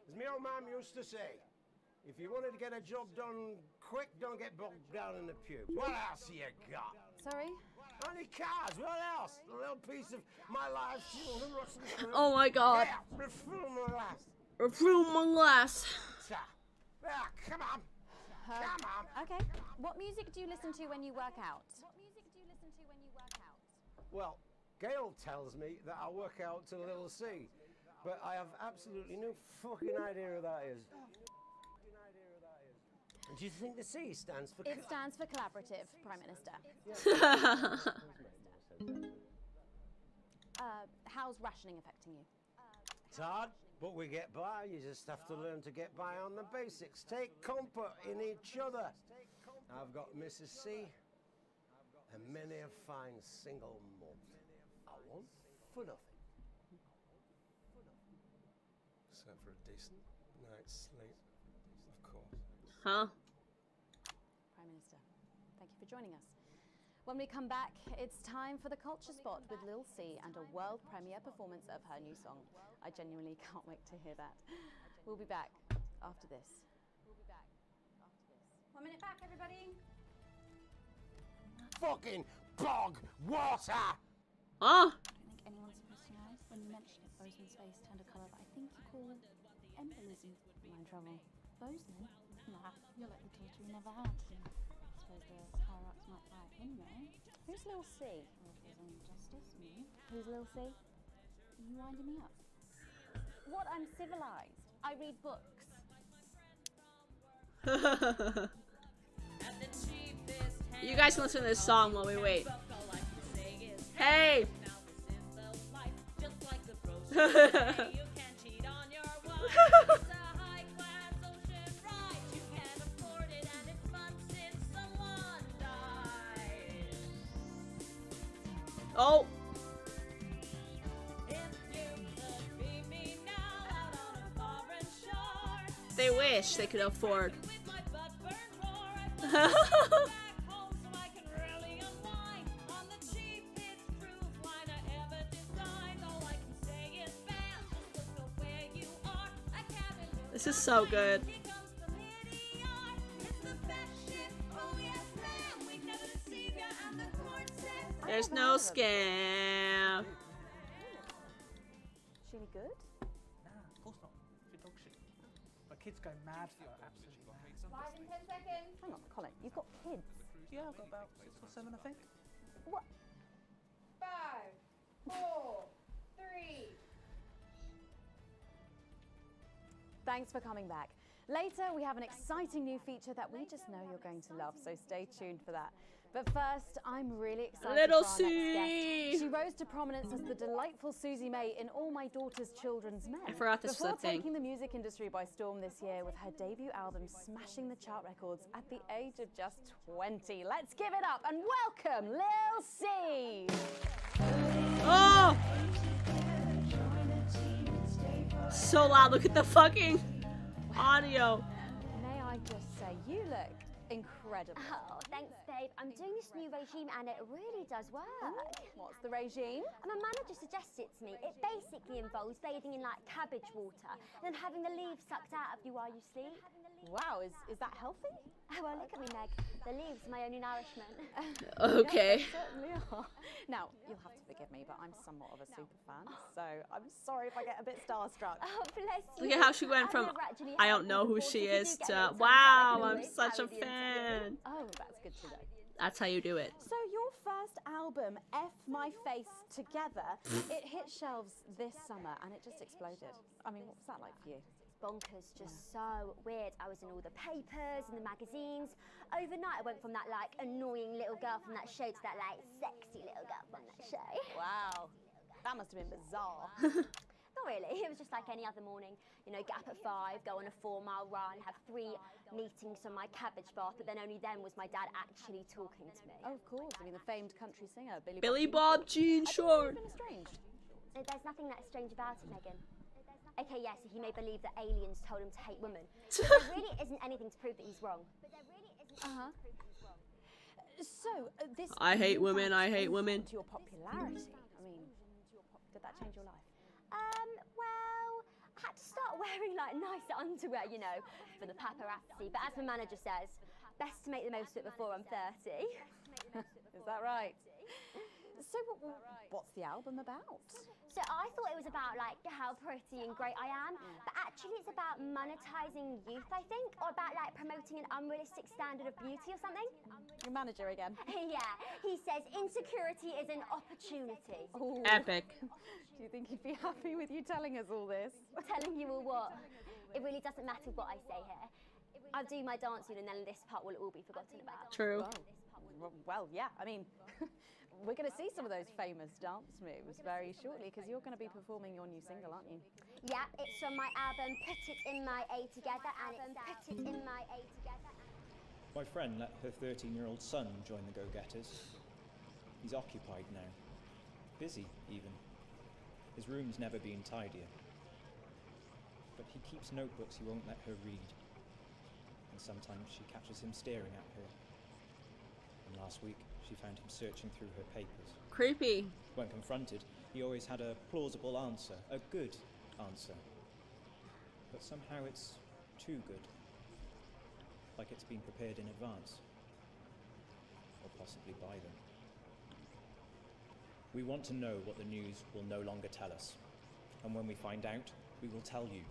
S7: As my old mum used to say, if you wanted to get a job done quick, don't get bogged down in the pubes. What else you got?
S1: Sorry?
S7: Only cars, what else? A little piece of my life, children, rushing through.
S3: Oh my god.
S7: Yeah, refill my glass.
S3: Refill my glass.
S7: Yeah, come on. Come on.
S1: Okay. What music do you listen to when you work out?
S7: Well, Gail tells me that I work out to Little C, but I have absolutely no fucking idea who that is. And do you think the C stands for?
S1: It stands for collaborative, Prime Minister. How's rationing affecting you?
S7: It's hard, but we get by. You just have to learn to get by on the basics. Take comfort in each other. I've got Mrs. C and many a fine single mum. I want for nothing.
S5: Except for a decent night's sleep, of course.
S3: Huh?
S1: Prime Minister, thank you for joining us. When we come back, it's time for the Culture Spot with Lil C and a world premiere performance of her new song. I genuinely can't wait to hear that. We'll be back after this.
S6: 1 minute back, everybody.
S7: Fucking bog water!
S18: I
S3: Ah!
S18: don't think anyone's supposed to know. When you mentioned it, Bozeman's face turned a colour that I think you call embolism. Am I in trouble? Bozeman? Nah, you're like the torture you never had. I suppose the higher-ups might buy it anyway.
S1: Who's Lil C?
S18: Well, if there's any justice, me.
S1: Who's Lil C?
S18: Are you winding me up?
S1: What? I'm civilized. I read books.
S3: You guys can listen to this song while we wait. Hey! Oh. They wish they could afford. This is so good. There's no scam.
S9: She any good?
S11: Nah, of course not. She's dog shit. My kids go mad for her, absolutely mad.
S4: Live in 10 seconds.
S9: Hang on, Colin, you've got kids.
S11: Yeah, I've got about 6 or 7, I think.
S9: What?
S4: 5, 4, 3.
S1: Thanks for coming back. Later, we have an exciting new feature that we just know you're going to love, so stay tuned for that. But first, I'm really excited
S3: Little
S1: for our next
S3: Sue.
S1: guest. She rose to prominence as the delightful Susie May in All My Daughter's Children's Men.
S3: I forgot this was
S1: before
S3: a thing.
S1: taking the music industry by storm this year with her debut album smashing the chart records at the age of just 20. Let's give it up and welcome Lil C.
S3: Oh! So loud. Look at the fucking audio.
S1: May I just say, you look incredible.
S8: Oh, thanks, babe. I'm doing this new regime and it really does work.
S1: What's the regime?
S8: My manager suggested it to me. It basically involves bathing in like cabbage water and then having the leaves sucked out of you while you sleep.
S1: Wow, is that healthy?
S8: Oh, well, look at me, Meg. The leaves are my only nourishment.
S3: Okay.
S1: Yeah, they certainly are. Now, you'll have to forgive me, but I'm somewhat of a super fan, so I'm sorry if I get a bit starstruck.
S8: Oh, bless you.
S3: Look at how she went from I don't know who she is to wow, I'm such a fan.
S1: Oh, that's good to know.
S3: That's how you do it.
S1: So your first album, F My Face Together, it hit shelves this summer and it just exploded. I mean, what was that like for you?
S8: Bonkers, just so weird. I was in all the papers and the magazines. Overnight, I went from that like annoying little girl from that show to that like sexy little girl from that show.
S1: Wow, that must have been bizarre.
S8: Not really. It was just like any other morning. You know, get up at 5, go on a 4-mile run, have 3 meetings on my cabbage bath, but then only then was my dad actually talking to me.
S1: Oh, of course. I mean, the famed country singer,
S3: Billy Bob Jean Short.
S8: There's nothing that strange about it, Megan. Okay, yes, he may believe that aliens told him to hate women. But there really isn't anything to prove that he's wrong.
S1: So, this...
S3: I hate women, I hate women.
S1: ...to your popularity. I mean, did that change your life?
S8: Well, I had to start wearing like nicer underwear, you know, for the paparazzi. But as my manager says, best to make the most of it before I'm 30.
S1: Is that right? So what's the album about?
S8: So I thought it was about like how pretty and great I am, but actually it's about monetizing youth, I think, or about like promoting an unrealistic standard of beauty or something.
S1: Your manager again.
S8: Yeah, he says insecurity is an opportunity.
S1: Ooh.
S3: Epic.
S1: Do you think he'd be happy with you telling us all this?
S8: Telling you all what? It really doesn't matter what I say here. I'll do my dancing and then this part will all be forgotten about.
S3: True.
S1: Well, yeah, I mean, we're going to see some of those famous dance moves very shortly because you're going to be performing your new single, aren't you?
S8: Yeah, it's from my album Put It In My A Together, and it's Put It In My A Together.
S19: My friend let her 13-year-old son join the Go-Getters. He's occupied now. Busy, even. His room's never been tidier. But he keeps notebooks he won't let her read. And sometimes she catches him staring at her. And last week, she found him searching through her papers.
S3: Creepy.
S19: When confronted, he always had a plausible answer, a good answer. But somehow it's too good. Like it's been prepared in advance. Or possibly by them. We want to know what the news will no longer tell us. And when we find out, we will tell you.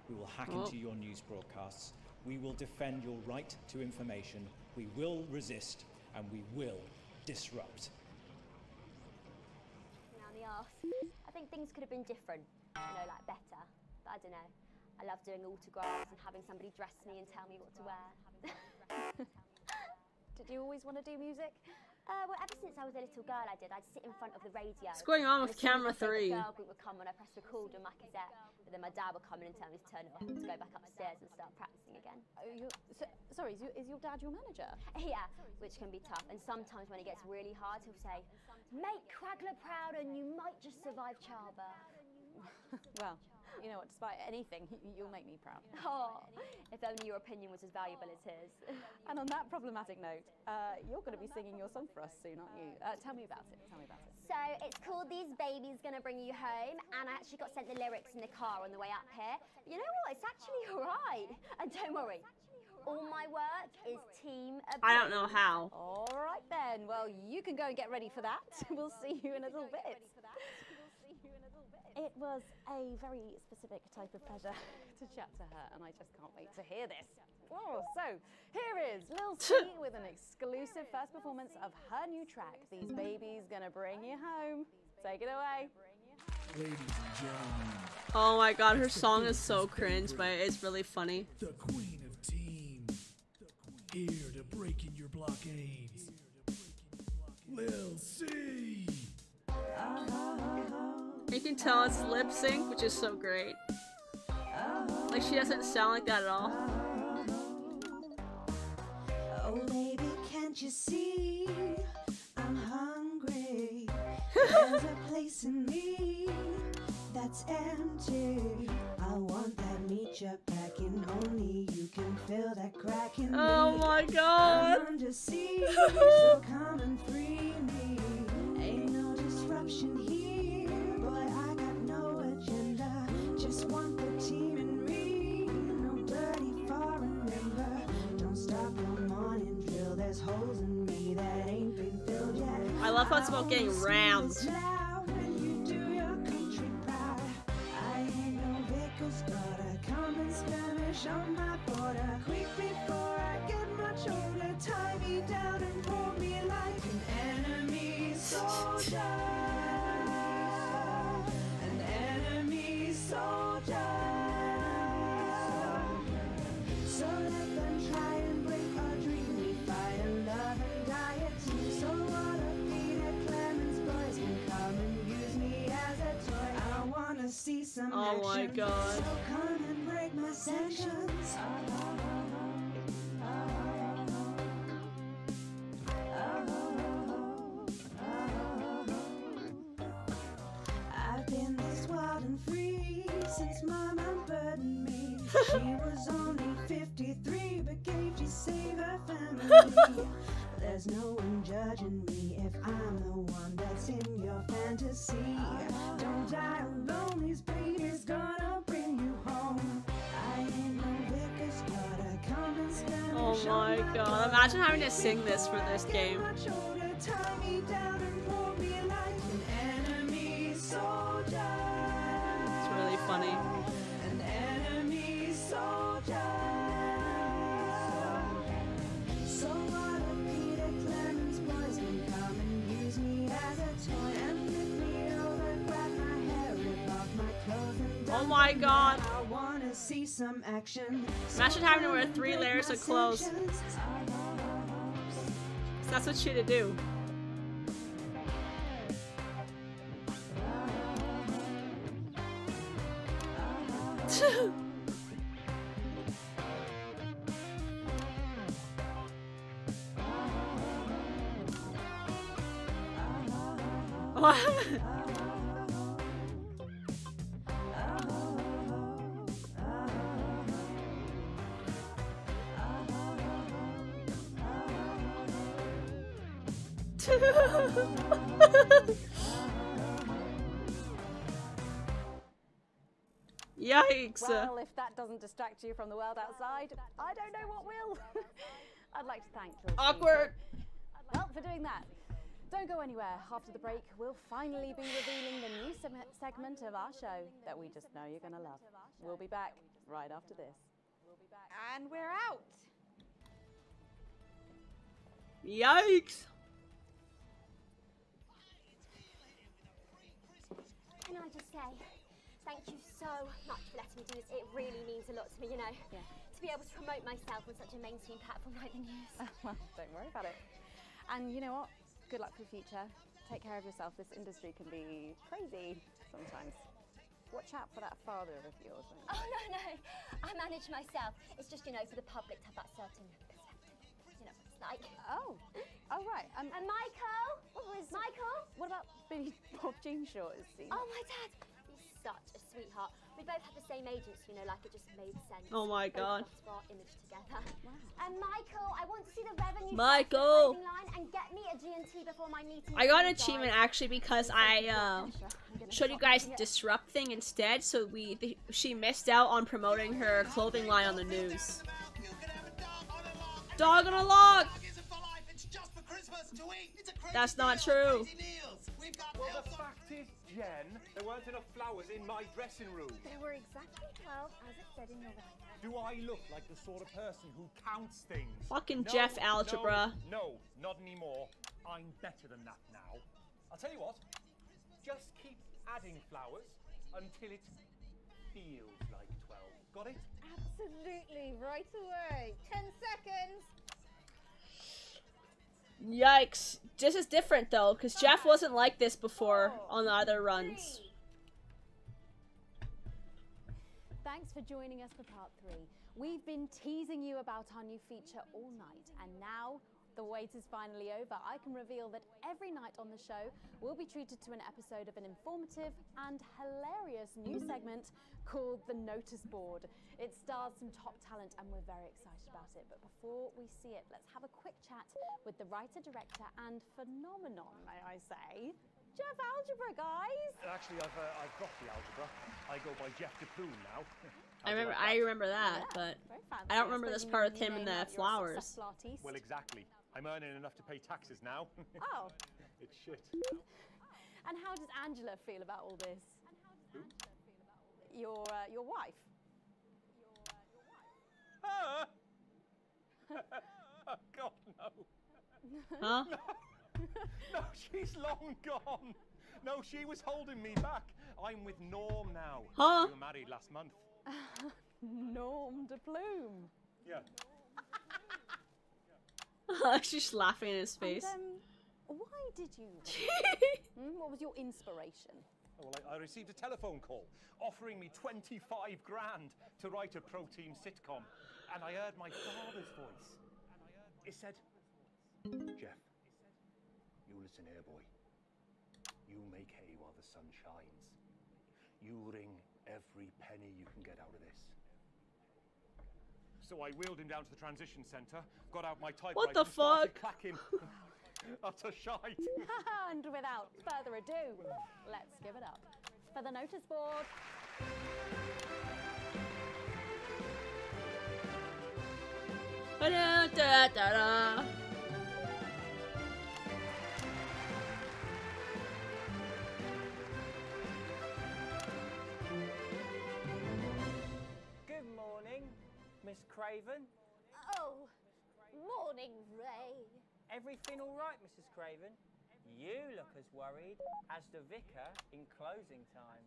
S19: We will hack into your news broadcasts. We will defend your right to information. We will resist. And we will disrupt.
S8: Now the arse. I think things could have been different, you know, like better. But I don't know. I love doing autographs and having somebody dress me and tell me what to wear.
S1: Did you always want to do music?
S8: Well, ever since I was a little girl, I'd sit in front of the radio.
S3: What's going on with camera 3?
S8: The girl group would come when I press record on my cassette, but then my dad would come in and tell me to turn it off and to go back upstairs and start practicing again.
S1: Sorry, is your dad your manager?
S8: Yeah, which can be tough. And sometimes when it gets really hard, he'll say, "Make Quagler proud and you might just survive childbirth."
S1: Well, you know what, despite anything, you'll make me proud.
S8: Oh, if only your opinion was as valuable as his.
S1: And on that problematic note, you're going to be singing your song for us soon, aren't you? Tell me about it, tell me about it.
S8: So it's called These Babies Gonna Bring You Home, and I actually got sent the lyrics in the car on the way up here. You know what, it's actually alright. And don't worry, all my work is team ability.
S3: I don't know how.
S1: All right then, well, you can go and get ready for that. We'll see you in a little bit. It was a very specific type of pleasure to chat to her, and I just can't wait to hear this. Oh, so here is Lil C with an exclusive first performance of her new track, These Babies Gonna Bring You Home. Take it away.
S14: Ladies and gentlemen.
S3: Oh my god, her song is so cringe, but it's really funny.
S14: The queen of teams. Here to break in your blockades. Lil C.
S3: You can tell it's lip sync, which is so great. Like, she doesn't sound like that at all.
S21: Oh baby, can't you see I'm hungry? There's a place in me that's empty. I want that meat you're packing. Only you can fill that crack in me.
S3: Oh my god.
S21: I'm under siege, so come and free me. Ain't no disruption here, boy, I got no agenda. Just want the team and me. No dirty foreign member. Don't stop no morning drill. There's holes in me that ain't been filled yet.
S3: I love how it's about getting rammed.
S21: When you do your country proud. I ain't no vicar's daughter. Common Spanish on my border. Quick before I get much older. Tie me down and pour me like an enemy soldier. An enemy soldier. So let them try and break our dream. We fight and love and die at two. So what a Peter Clemens boys can come and use me as a toy. I wanna see some action.
S3: Oh my god.
S21: So come and break my sanctions. I've been this wild and free since Mama burdened me. She was only 53, but gave to save her family. There's no one judging me if I'm the one that's in your fantasy. Don't die alone, these babies gonna bring you home. I ain't no vicar's daughter, come and stand.
S3: Oh my god, imagine having to sing this for this game.
S21: Tie me down and pour me like an enemy soldier.
S3: It's really funny.
S21: An enemy soldier. So what if Peter Clemens boys can come and use me as a toy and flip me over, grab my hair, rip off my clothes and
S3: Oh my god.
S21: I wanna see some action.
S3: Imagine having to wear 3 layers of clothes. That's what she had to do. What? Yikes!
S1: Well, if that doesn't distract you from the world outside, I don't know what will. I'd like to thank Lil C
S3: Awkward.
S1: well, for doing that. Don't go anywhere. After the break, we'll finally be revealing the new segment of our show that we just know you're going to love. We'll be back right after this.
S4: And we're out.
S3: Yikes!
S8: Can I just say, thank you so much for letting me do this. It really means a lot to me, you know.
S1: Yeah.
S8: To be able to promote myself on such a mainstream platform like the news.
S1: Well, don't worry about it. And you know what? Good luck for the future. Take care of yourself. This industry can be crazy sometimes. Watch out for that father of yours.
S8: Oh, no. I manage myself. It's just, you know, for the public to have that certain perspective. You know what it's like.
S1: Oh, right.
S8: And Michael? Michael?
S1: What about Billy Bob Jean Short?
S8: Oh, my dad. He's such a sweetheart. We both had the same agents, you know, like it just made sense.
S3: Oh my God.
S8: Both got our image together. Wow. And Michael, I want to see the revenue
S3: Michael!
S8: line and get me a G&T before my meeting.
S3: I got an achievement actually because I showed you guys Disrupt thing instead, so she missed out on promoting her clothing line on the news. Dog on a log! That's not true.
S20: Well, the fact is, Jen, there weren't enough flowers in my dressing room.
S8: They were exactly 12, as it said in your writing.
S20: Do I look like the sort of person who counts things?
S3: Fucking Jeff Algebra.
S20: No, not anymore. I'm better than that now. I'll tell you what, just keep adding flowers until it feels like 12. Got it?
S4: Absolutely, right away. 10 seconds.
S3: Yikes. This is different though, because Jeff wasn't like this before on the other runs.
S1: Thanks for joining us for part 3. We've been teasing you about our new feature all night, and now the wait is finally over. I can reveal that every night on the show will be treated to an episode of an informative and hilarious new segment called The Notice Board. It stars some top talent and we're very excited about it. But before we see it, let's have a quick chat with the writer, director and phenomenon, may I say, Jeff Algebra, guys!
S20: Actually, I've dropped the algebra. I go by Jeff DePloon now.
S3: I remember that, but I don't remember this part with him and the flowers.
S20: Well, exactly. I'm earning enough to pay taxes now.
S1: Oh.
S20: It's shit.
S1: And how does Angela feel about all this?
S20: Who?
S1: Your wife.
S20: Ah! Oh, God, no.
S3: Huh?
S20: No, she's long gone. No, she was holding me back. I'm with Norm now.
S3: Huh?
S20: We were married last month.
S1: Norm de Plume.
S20: Yeah.
S3: She's laughing in his face.
S1: And, why did you? What was your inspiration?
S20: Oh, well, I received a telephone call offering me 25 grand to write a pro-team sitcom, and I heard my father's voice. It said, Jeff, you listen here, boy. You make hay while the sun shines. You wring every penny you can get out of this. So I wheeled him down to the transition centre, got out my typewriter,
S3: what the
S20: and started
S3: fuck?
S20: clacking. Utter shite.
S1: And without further ado, let's give it up for the notice board.
S3: Da-da-da-da-da.
S12: Good morning, Miss Craven.
S8: Oh, morning, Ray.
S12: Everything all right, Mrs. Craven? You look as worried as the vicar in closing time.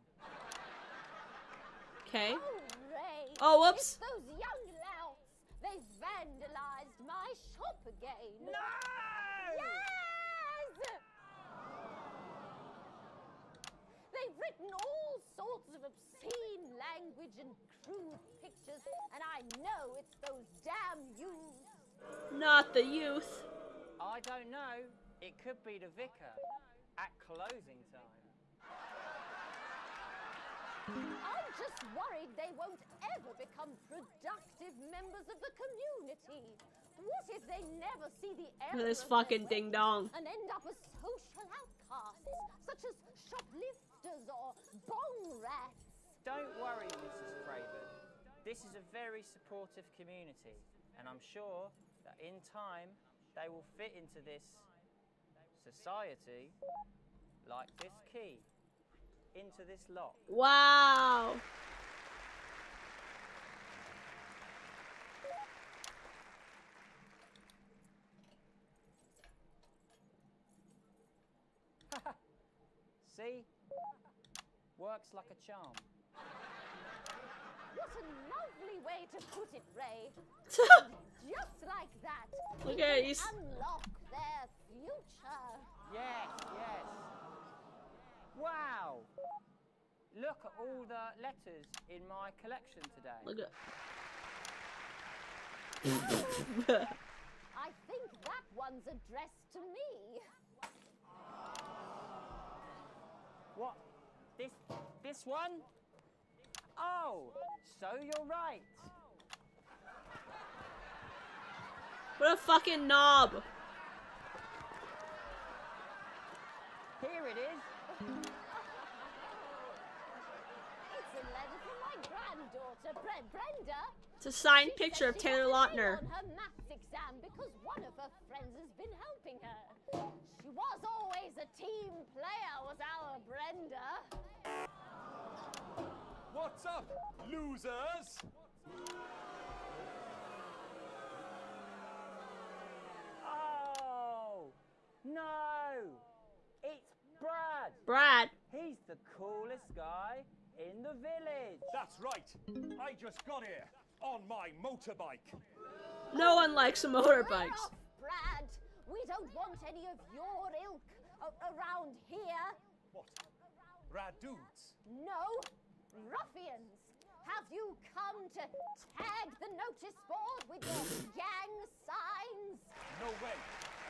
S3: Okay.
S8: Oh, Ray.
S3: Oh, whoops.
S8: It's those young louts. They've vandalized my shop again.
S12: No!
S8: Yes! They've written all sorts of obscene language and crude pictures, and I know it's those damn youths.
S3: Not the youth.
S12: I don't know. It could be the vicar at closing time.
S8: I'm just worried they won't ever become productive members of the community. What if they never see the error
S3: This
S8: of
S3: fucking
S8: their
S3: ding dong.
S8: and end up as social outcasts, such as shoplifters or bong rats?
S12: Don't worry, Mrs. Craven. This is a very supportive community, and I'm sure that in time they will fit into this society like this key into this lock.
S3: Wow.
S12: See? Works like a charm.
S8: What a lovely way to put it, Ray. Just like that,
S3: Look
S8: we
S3: at
S8: can
S3: he's
S8: unlock their future.
S12: Yes, yes. Wow. look at all the letters in my collection today.
S3: Look at.
S8: I think that one's addressed to me.
S12: What? This one? Oh, so you're right.
S3: What a fucking knob.
S12: Here it is.
S8: It's a letter from my granddaughter, Brenda.
S3: It's a signed picture of Taylor Lautner.
S8: On her maths exam because one of her friends has been helping her. She was always a team player, was our Brenda.
S20: What's up, losers?
S12: Oh, no. It's Brad.
S3: Brad.
S12: He's the coolest guy in the village.
S20: That's right. I just got here on my motorbike.
S3: No one likes motorbikes.
S8: Off, Brad. We don't want any of your ilk around here.
S20: What? Rad dudes?
S8: No, ruffians. Have you come to tag the notice board with your gang signs?
S20: No way.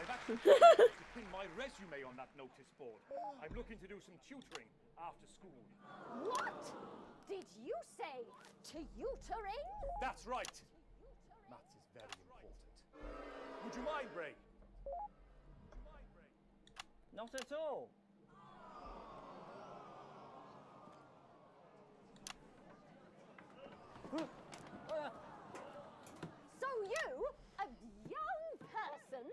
S20: I've actually to pin my resume on that notice board. I'm looking to do some tutoring after school.
S8: What? Did you say tutoring?
S20: That's right. Maths is very important. Would you mind, Ray?
S12: Not at all.
S8: So you, a young person,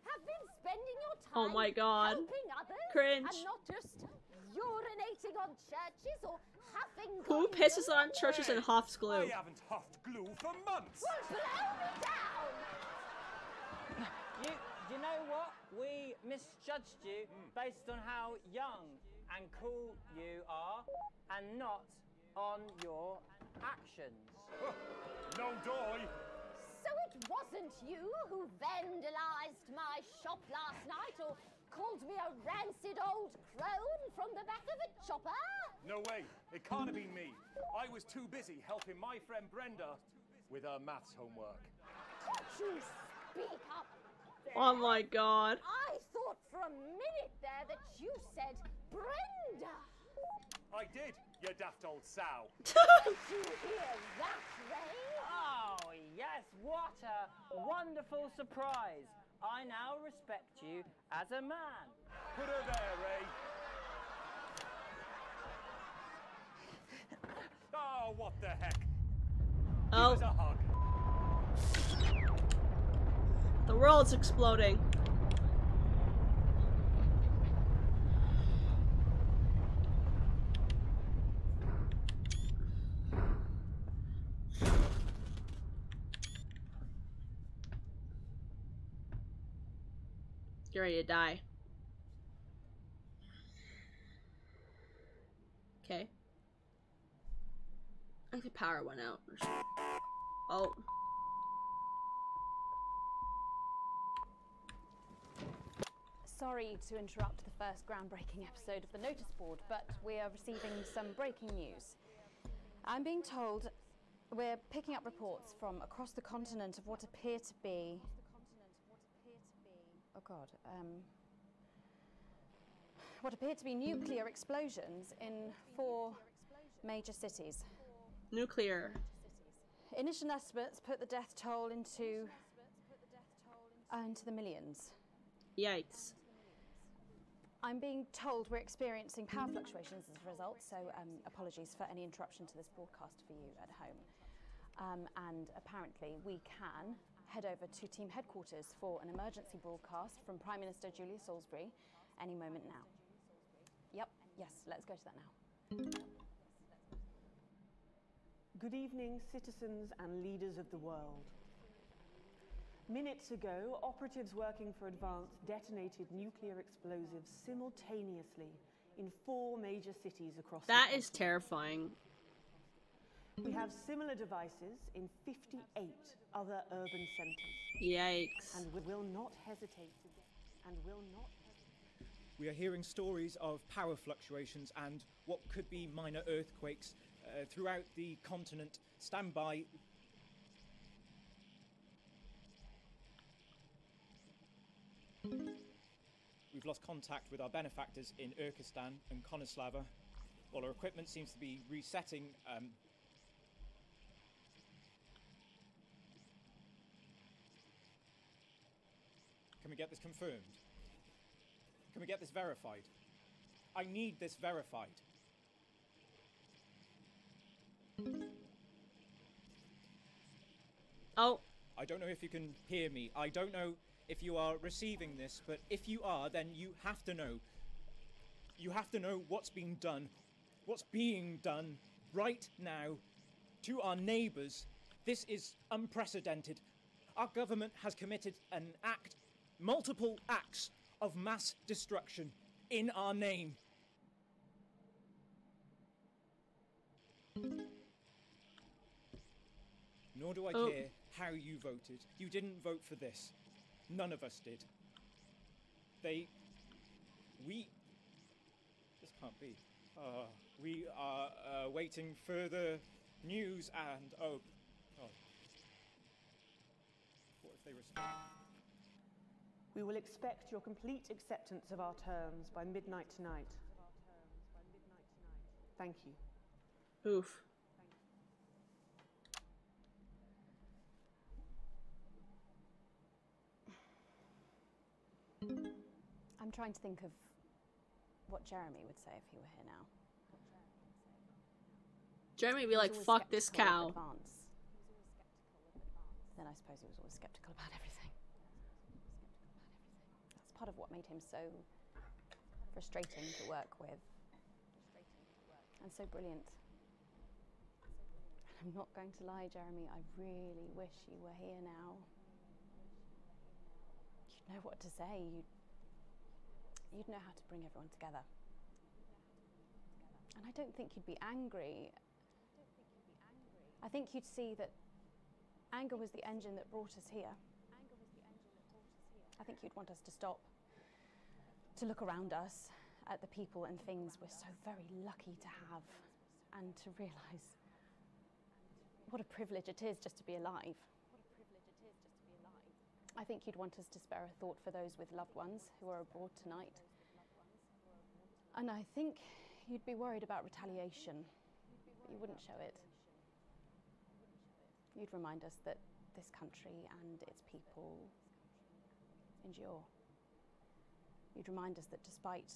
S8: have been spending your time
S3: Oh my God.
S8: helping others
S3: Cringe.
S8: and not just urinating on churches or huffing
S3: Who
S8: gum
S3: pisses
S8: glue?
S3: on churches and huffs glue?
S20: I haven't huffed glue for months.
S8: Well, blow me down!
S12: You know what? We misjudged you based on how young and cool you are and not on your actions.
S20: No doy.
S8: So it wasn't you who vandalized my shop last night or called me a rancid old crone from the back of a chopper?
S20: No way. It can't have been me. I was too busy helping my friend Brenda with her maths homework.
S8: Can't you speak up?
S3: Oh my God.
S8: I thought for a minute there that you said Brenda.
S20: I did, you daft old sow.
S8: Did you hear that, Ray?
S12: Oh, yes, what a wonderful surprise. I now respect you as a man.
S20: Put her there, Ray. Oh, what the heck?
S3: Oh.
S20: Give us a hug.
S3: The world's exploding. You're ready to die. Okay. I think the power went out. Oh.
S1: Sorry to interrupt the first groundbreaking episode of the notice board, but we are receiving some breaking news. I'm being told we're picking up reports from across the continent of what appear to be... Oh God. What appear to be nuclear explosions in 4 major cities.
S3: Nuclear.
S1: Initial estimates put the death toll into the millions.
S3: Yikes.
S1: I'm being told we're experiencing power fluctuations as a result, so apologies for any interruption to this broadcast for you at home. And apparently we can head over to team headquarters for an emergency broadcast from Prime Minister Julia Salisbury any moment now. Yep, yes, let's go to that now.
S13: Good evening, citizens and leaders of the world. Minutes ago, operatives working for Advance detonated nuclear explosives simultaneously in 4 major cities across the
S3: That
S13: country.
S3: is terrifying.
S13: We have similar devices in 58 other urban centres.
S3: Yikes.
S13: And we will not hesitate
S19: We are hearing stories of power fluctuations and what could be minor earthquakes throughout the continent. Stand by. We've lost contact with our benefactors in Urkistan and Konoslava. All our equipment seems to be resetting. Can we get this confirmed? Can we get this verified? I need this verified.
S3: Oh.
S19: I don't know if you can hear me. I don't know if you are receiving this, but if you are, then you have to know. You have to know what's being done. What's being done right now to our neighbours. This is unprecedented. Our government has committed an act, multiple acts of mass destruction in our name. Nor do I care how you voted. You didn't vote for this. None of us did. This can't be. We are waiting further news and, oh. What if they respond?
S13: We will expect your complete acceptance of our terms by midnight tonight. Thank you.
S3: Oof.
S1: I'm trying to think of what Jeremy would say if he were here now.
S3: Jeremy would be like, fuck this cow.
S1: Then I suppose he was always skeptical about everything. That's part of what made him so frustrating to work with. And so brilliant. I'm not going to lie, Jeremy, I really wish you were here now. You'd know what to say. You'd know how to bring everyone together. And I don't think you'd be angry. I think you'd see that anger was the engine that brought us here. I think you'd want us to stop, to look around us at the people and things we're so very lucky to have, and to realise what a privilege it is just to be alive. I think you'd want us to spare a thought for those with loved ones who are abroad tonight. And I think you'd be worried about retaliation, but you wouldn't show it. You'd remind us that this country and its people endure. You'd remind us that despite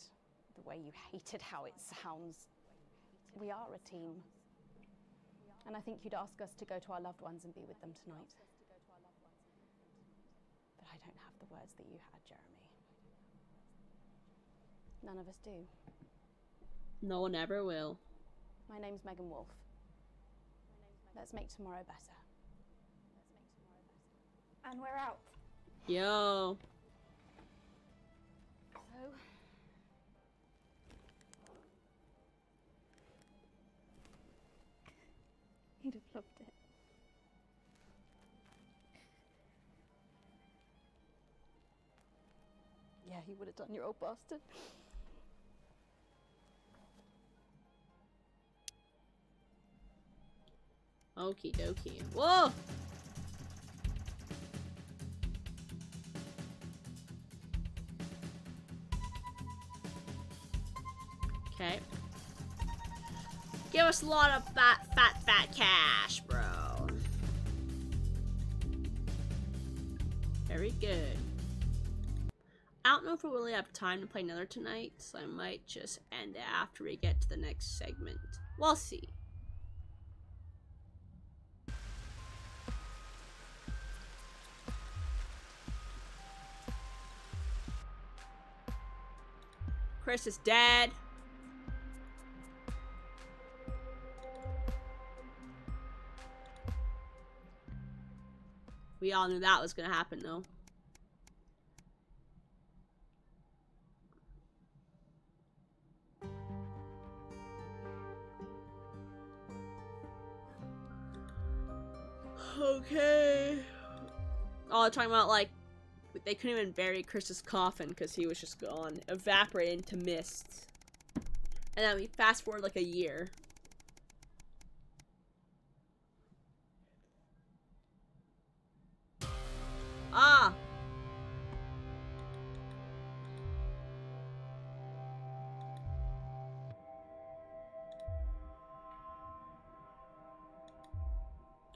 S1: the way you hated how it sounds, we are a team. And I think you'd ask us to go to our loved ones and be with them tonight. But I don't have the words that you had, Jeremy. None of us do.
S3: No one ever will.
S1: My name's Megan Wolf. Let's make tomorrow better.
S4: And we're out.
S3: Yo.
S1: So, he'd have loved it. Yeah, he would have done, your old bastard.
S3: Okie dokie. Whoa! Okay. Give us a lot of fat cash, bro. Very good. I don't know if we'll really have time to play another tonight, so I might just end it after we get to the next segment. We'll see. Chris is dead. We all knew that was gonna happen, though. Okay. Oh, they're talking about, like, They couldn't even bury Chris's coffin because he was just gone, evaporated into mist. And then we fast forward like a year. Ah!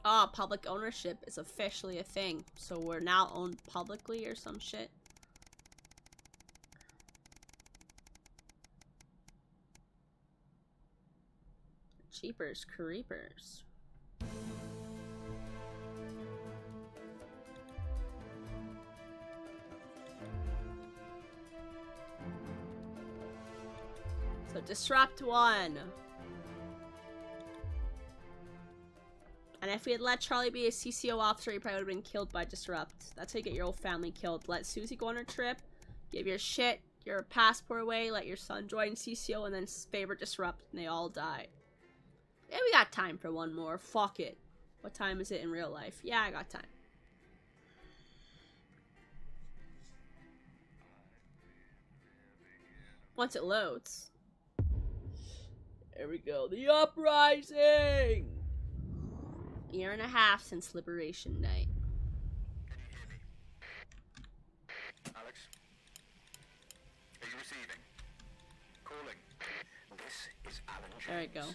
S3: Ah, public ownership is officially a thing. So we're now owned publicly or some shit. Cheapers, creepers. So disrupt one. And if we had let Charlie be a CCO officer, he probably would have been killed by disrupt. That's how you get your whole family killed. Let Susie go on her trip, give your shit, your passport away, let your son join CCO, and then favorite disrupt, and they all die. Yeah, we got time for one more. Fuck it. What time is it in real life? Yeah, I got time. Once it loads. There we go. The uprising! Year and a half since Liberation Night.
S15: Alex? Are you receiving? Calling. This is Alan James.
S3: There we go.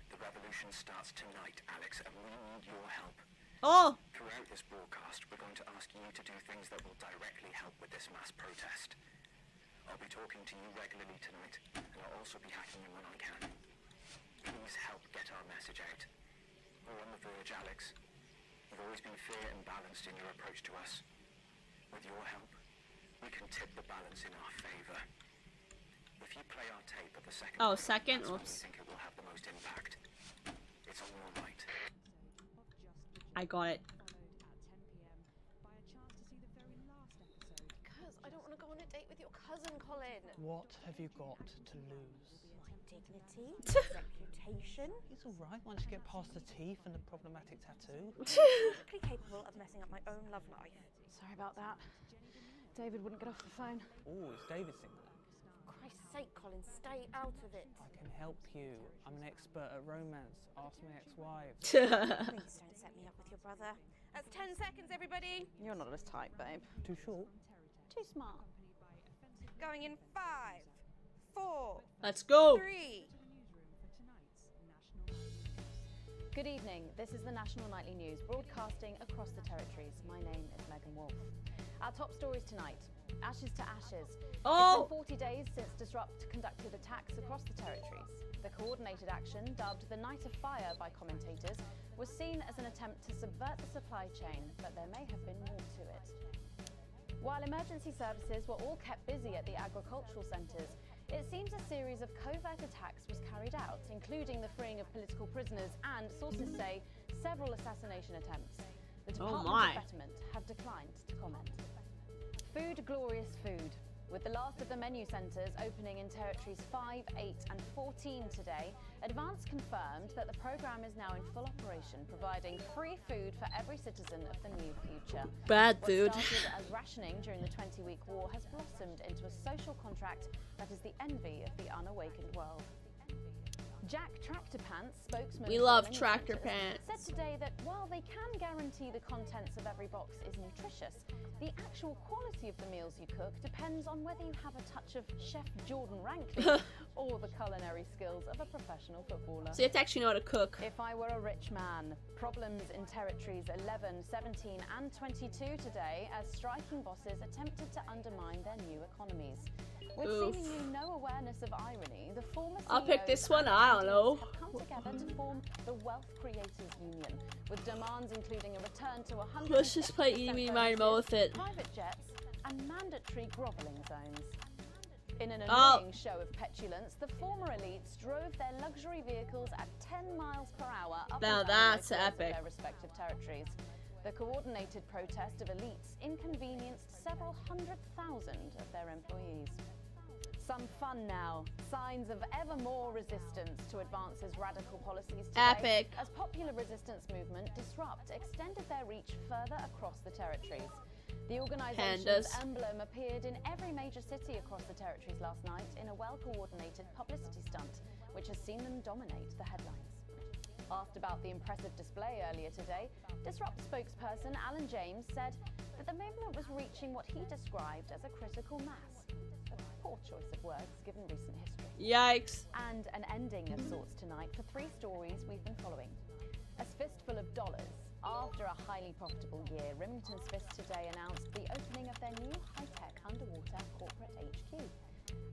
S15: The revolution starts tonight, Alex, and we need your help.
S3: Oh!
S15: Throughout this broadcast, we're going to ask you to do things that will directly help with this mass protest. I'll be talking to you regularly tonight, and I'll also be hacking you when I can. Please help get our message out. We're on the verge, Alex. You've always been fair and balanced in your approach to us. With your help, we can tip the balance in our favor. If you play our tape at the second...
S3: Oh, second? Oops.
S15: I think it will have the most impact. It's on your right.
S3: I got it.
S22: Because I don't want to go on a date with your cousin, Colin.
S23: What have you got to lose?
S22: Dignity, reputation.
S23: It's alright once you get past the teeth and the problematic tattoo.
S22: I'm perfectly capable of messing up my own love life.
S1: Sorry about that. David wouldn't get off the phone.
S23: Oh, is David single?
S22: For Christ's sake, Colin, stay out of it.
S23: I can help you. I'm an expert at romance. Ask my ex-wife.
S22: Please don't set me up with your brother. That's 10 seconds, everybody.
S1: You're not as tight, babe.
S23: Too short?
S22: Too smart. Going in 5, 4.
S3: Let's go.
S22: 3.
S1: Good evening. This is the National Nightly News, broadcasting across the territories. My name is Megan Wolf. Our top stories tonight: ashes to ashes.
S3: Oh!
S1: It's been 40 days since Disrupt conducted attacks across the territories. The coordinated action, dubbed the Night of Fire by commentators, was seen as an attempt to subvert the supply chain, but there may have been more to it. While emergency services were all kept busy at the agricultural centres, it seems a series of covert attacks was carried out, including the freeing of political prisoners and, sources say, several assassination attempts. The Department of Betterment have declined to comment. Food, glorious food. With the last of the menu centres opening in territories 5, 8 and 14 today, Advance confirmed that the programme is now in full operation, providing free food for every citizen of the new future.
S3: Bad food.
S1: What started as rationing during the 20-week war has blossomed into a social contract that is the envy of the unawakened world. Jack Tractor Pants, spokesman
S3: We
S1: for
S3: love
S1: many
S3: Tractor
S1: centres,
S3: Pants.
S1: said today that while they can guarantee the contents of every box is nutritious, the actual quality of the meals you cook depends on whether you have a touch of Chef Jordan Rankley or the culinary skills of a professional footballer.
S3: So you have to actually know how to cook.
S1: If I were a rich man. Problems in territories 11, 17 and 22 today as striking bosses attempted to undermine their new economies. With seemingly no awareness of irony, the former CEOs
S3: I'll pick this one, I don't know.
S1: have come together to form the Wealth Creators Union, with demands including a return to 100%
S3: Let's just play Eeny, Miny, Moe with it.
S1: private jets and mandatory grovelling zones. In an annoying show of petulance, the former elites drove their luxury vehicles at 10 miles per hour up
S3: Now
S1: and down
S3: that's
S1: the course of
S3: epic.
S1: their respective territories. The coordinated protest of elites inconvenienced several 100,000 of their employees. Some fun now. Signs of ever more resistance to Advance's radical policies today.
S3: Epic.
S1: As popular resistance movement Disrupt extended their reach further across the territories. The organisation's emblem appeared in every major city across the territories last night in a well-coordinated publicity stunt, which has seen them dominate the headlines. Asked about the impressive display earlier today, Disrupt spokesperson Alan James said that the movement was reaching what he described as a critical mass. A poor choice of words given recent history.
S3: Yikes.
S1: And an ending of sorts tonight for 3 stories we've been following. A fistful of dollars. After a highly profitable year, Remington's Fist today announced the opening of their new high-tech underwater corporate HQ.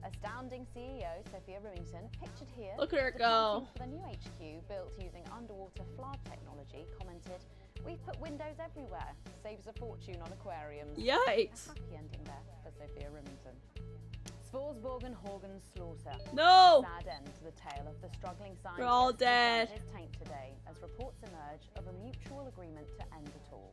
S1: Astounding CEO Sophia Remington, pictured here,
S3: look at her go.
S1: For the new HQ, built using underwater FLAD technology, commented, "We've put windows everywhere. Saves a fortune on aquariums."
S3: Yikes.
S1: A happy ending there for Sophia Remington. Svorsborg Horgan slaughter.
S3: No!
S1: Sad end to the tale of the struggling scientist.
S3: We're all dead.
S1: Taint today, as reports emerge of a mutual agreement to end it all.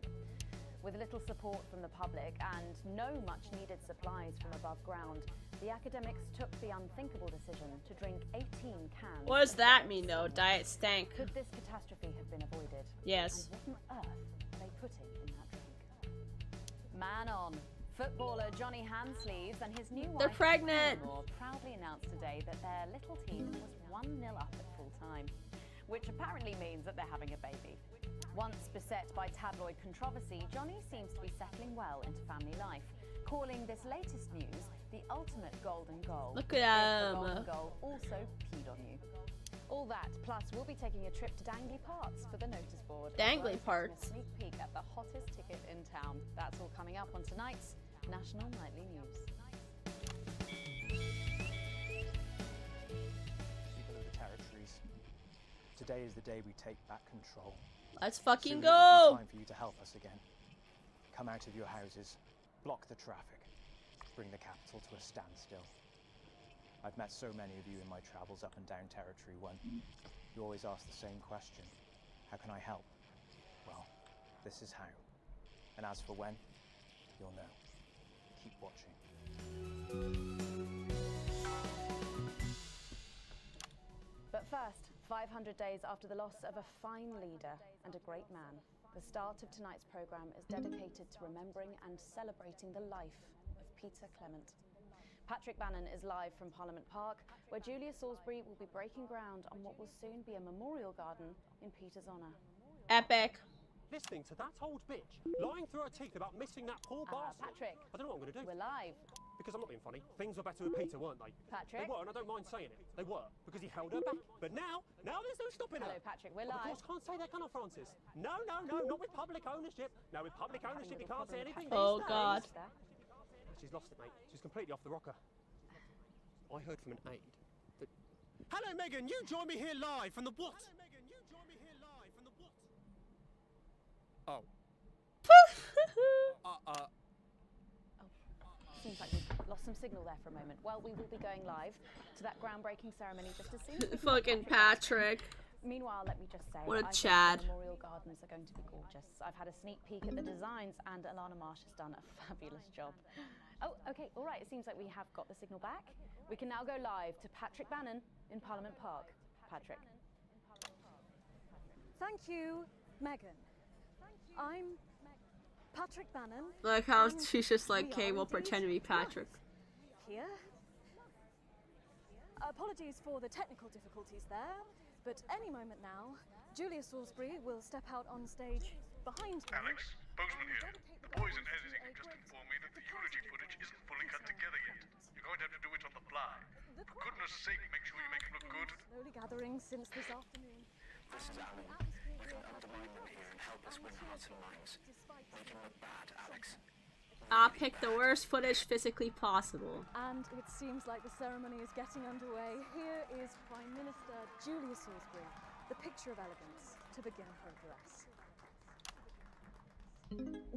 S1: With little support from the public and no much needed supplies from above ground, the academics took the unthinkable decision to drink 18 cans.
S3: What does that mean, though? Diet stank.
S1: Could this catastrophe have been avoided?
S3: Yes.
S1: And what on earth are they putting in that drink? Man on. Footballer Johnny Handsleeves and his new wife,
S3: they're pregnant,
S1: proudly announced today that their little team was 1-0 up at full time, which apparently means that they're having a baby. Once beset by tabloid controversy, Johnny seems to be settling well into family life, calling this latest news the ultimate golden goal.
S3: Look at him.
S1: The golden goal also peed on you. All that, plus we'll be taking a trip to Dangley Parts for the notice board.
S3: Dangley Parts.
S1: A sneak peek at the hottest ticket in town. That's all coming up on tonight's National Nightly News.
S19: People of the territories, today is the day we take back control.
S3: Let's fucking
S19: Soon it will
S3: go!
S19: be time for you to help us again. Come out of your houses, block the traffic, bring the capital to a standstill. I've met so many of you in my travels up and down Territory 1. You always ask the same question. How can I help? Well, this is how. And as for when, you'll know. Keep watching.
S1: But first, 500 days after the loss of a fine leader and a great man, the start of tonight's programme is dedicated to remembering and celebrating the life of Peter Clement. Patrick Bannon is live from Parliament Park, where Julia Salisbury will be breaking ground on what will soon be a memorial garden in Peter's honour.
S3: Epic.
S11: Listening to that old bitch lying through her teeth about missing that poor bastard.
S1: Patrick.
S11: I don't know what I'm going to do.
S1: We're live.
S11: Because I'm not being funny. Things were better with Peter, weren't they?
S1: Patrick.
S11: They were, and I don't mind saying it. They were, because he held her back. But now there's no stopping her.
S1: Hello, Patrick. We're
S11: Of
S1: live.
S11: course, can't say that, can I, Francis? No, not with public ownership. No, with public ownership, you can't say anything.
S3: Oh,
S11: these
S3: God.
S11: days. She's lost it, mate. She's completely off the rocker. I heard from an aide that... Hello, Megan. You join me here live from the what? Hello, Megan. You join me here live from the what? Oh.
S1: Seems like we've lost some signal there for a moment. Well, we will be going live to that groundbreaking ceremony just as soon as
S3: Fucking Patrick.
S1: Meanwhile, let me just say,
S3: What a
S1: I
S3: Chad.
S1: think the memorial gardens are going to be gorgeous. I've had a sneak peek at the designs, and Alana Marsh has done a fabulous job. Oh, okay, all right. It seems like we have got the signal back. We can now go live to Patrick Bannon in Parliament Park. Patrick.
S2: Thank you, Megan. I'm Patrick Bannon.
S3: Like how she's just like, okay, we'll pretend to be Patrick.
S2: Here. Apologies for the technical difficulties there, but any moment now, Julia Salisbury will step out on stage behind me.
S10: Alex, Bozeman here. The boys in editing have just informed me that the eulogy footage isn't fully cut together yet. You're going to have to do it on the fly. For goodness sake, make sure you make it look good.
S2: Slowly gathering since this afternoon.
S15: This is Alan. You can undermine them here and help us win hearts and minds. Make him look bad, Alex.
S3: I'll pick the worst footage physically possible.
S2: And it seems like the ceremony is getting underway. Here is Prime Minister Julia Salisbury, the picture of elegance, to begin her address.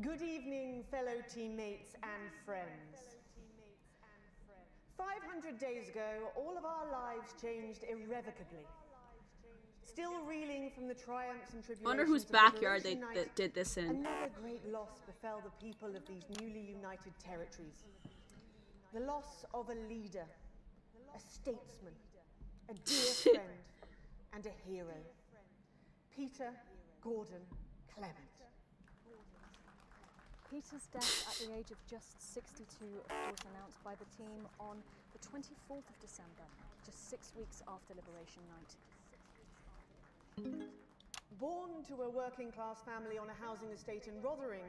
S16: Good evening, fellow teammates and friends. 500 days ago, all of our lives changed irrevocably. Still reeling from the triumphs and tribulations.
S3: Wonder whose
S16: of
S3: backyard
S16: Liberation
S3: they
S16: Night,
S3: did this in.
S16: Another great loss befell the people of these newly united territories. The loss of a leader, a statesman, a dear friend, and a hero. Peter Gordon Clement.
S2: Peter's death at the age of just 62 was announced by the team on the 24th of December, just 6 weeks after Liberation Night.
S16: Born to a working-class family on a housing estate in Rotherham,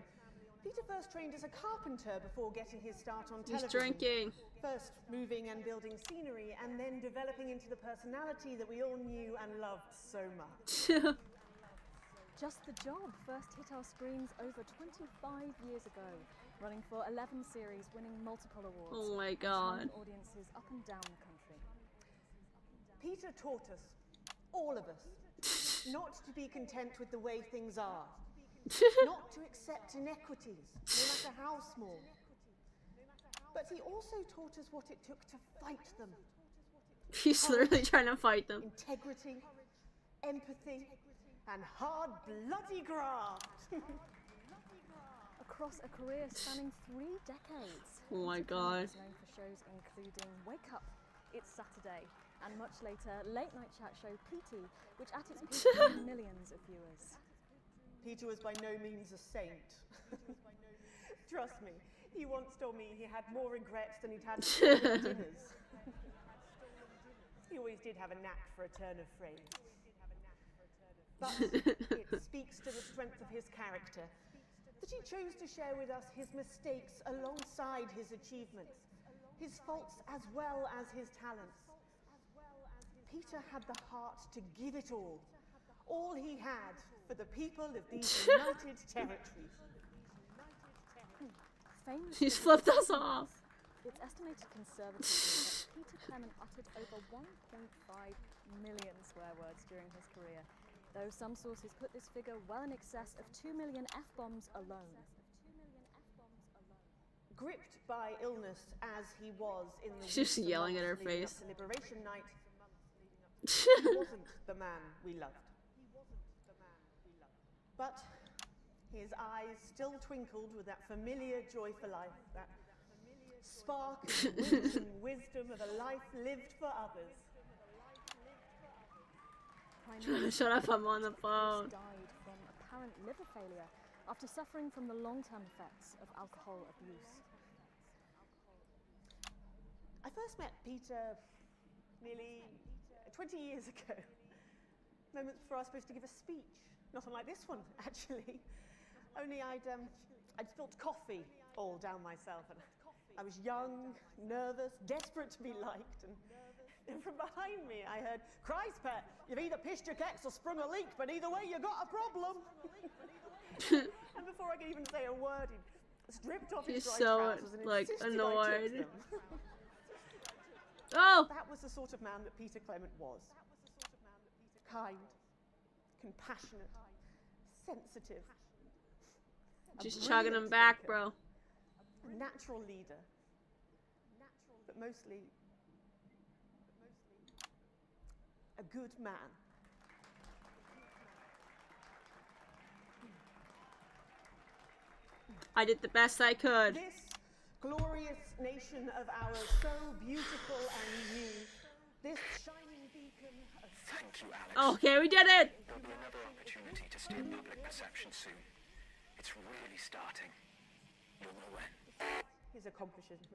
S16: Peter first trained as a carpenter before getting his start on television.
S3: He's drinking.
S16: First moving and building scenery, and then developing into the personality that we all knew and loved so much.
S2: Just the Job first hit our screens over 25 years ago, running for 11 series, winning multiple awards.
S3: Oh my God.
S2: Audiences up and down the country.
S16: Peter taught us, all of us, not to be content with the way things are. Not to accept inequities, no matter how small. But he also taught us what it took to fight them.
S3: He's literally trying to fight them.
S16: Integrity, empathy, and hard bloody graft.
S2: Across a career spanning 3 decades.
S3: Oh my God.
S2: He's known for shows including Wake Up, It's Saturday, and much later, late night chat show PT, which at its peak drew millions of viewers.
S16: Peter was by no means a saint. Trust me, he once told me he had more regrets than he'd had stolen dinners. He always did have a knack for a turn of phrase. But it speaks to the strength of his character that he chose to share with us his mistakes alongside his achievements, his faults as well as his talents. Peter had the heart to give it all he had for the people of these United Territories.
S3: He's flipped us off.
S2: It's estimated conservatively that Peter Clement uttered over 1.5 million swear words during his career, though some sources put this figure well in excess of 2 million F-bombs alone.
S16: Gripped by illness as he was in the
S3: She's just yelling at her face.
S16: Liberation Night, he wasn't the man we loved. But his eyes still twinkled with that familiar joy for life, that spark and wisdom of a life lived for others.
S3: Shut up, I'm on the phone.
S2: Died from apparent liver failure after suffering from the long-term effects of alcohol abuse.
S16: I first met Peter nearly 20 years ago, moments before I was supposed to give a speech. Not unlike this one, actually. Only I'd spilt coffee all down myself, and I was young, nervous, desperate to be liked, and from behind me I heard, "Christ, pet, you've either pissed your kecks or sprung a leak, but either way you got a problem." And before I could even say a word, he stripped off his dry trousers and
S3: like
S16: insisted
S3: annoyed.
S16: I took them.
S3: Oh!
S16: That was the sort of man that Peter Clement was. Kind, compassionate, sensitive.
S3: Just chugging him back, bro.
S16: A natural leader. But mostly a good man.
S3: I did the best I could.
S16: This glorious nation of ours, so beautiful and new, this shining beacon of...
S15: Thank you, Alex.
S3: Okay, we did it!
S15: There'll be another opportunity to steer public perception soon. It's really starting. You'll know when.
S16: His accomplishments,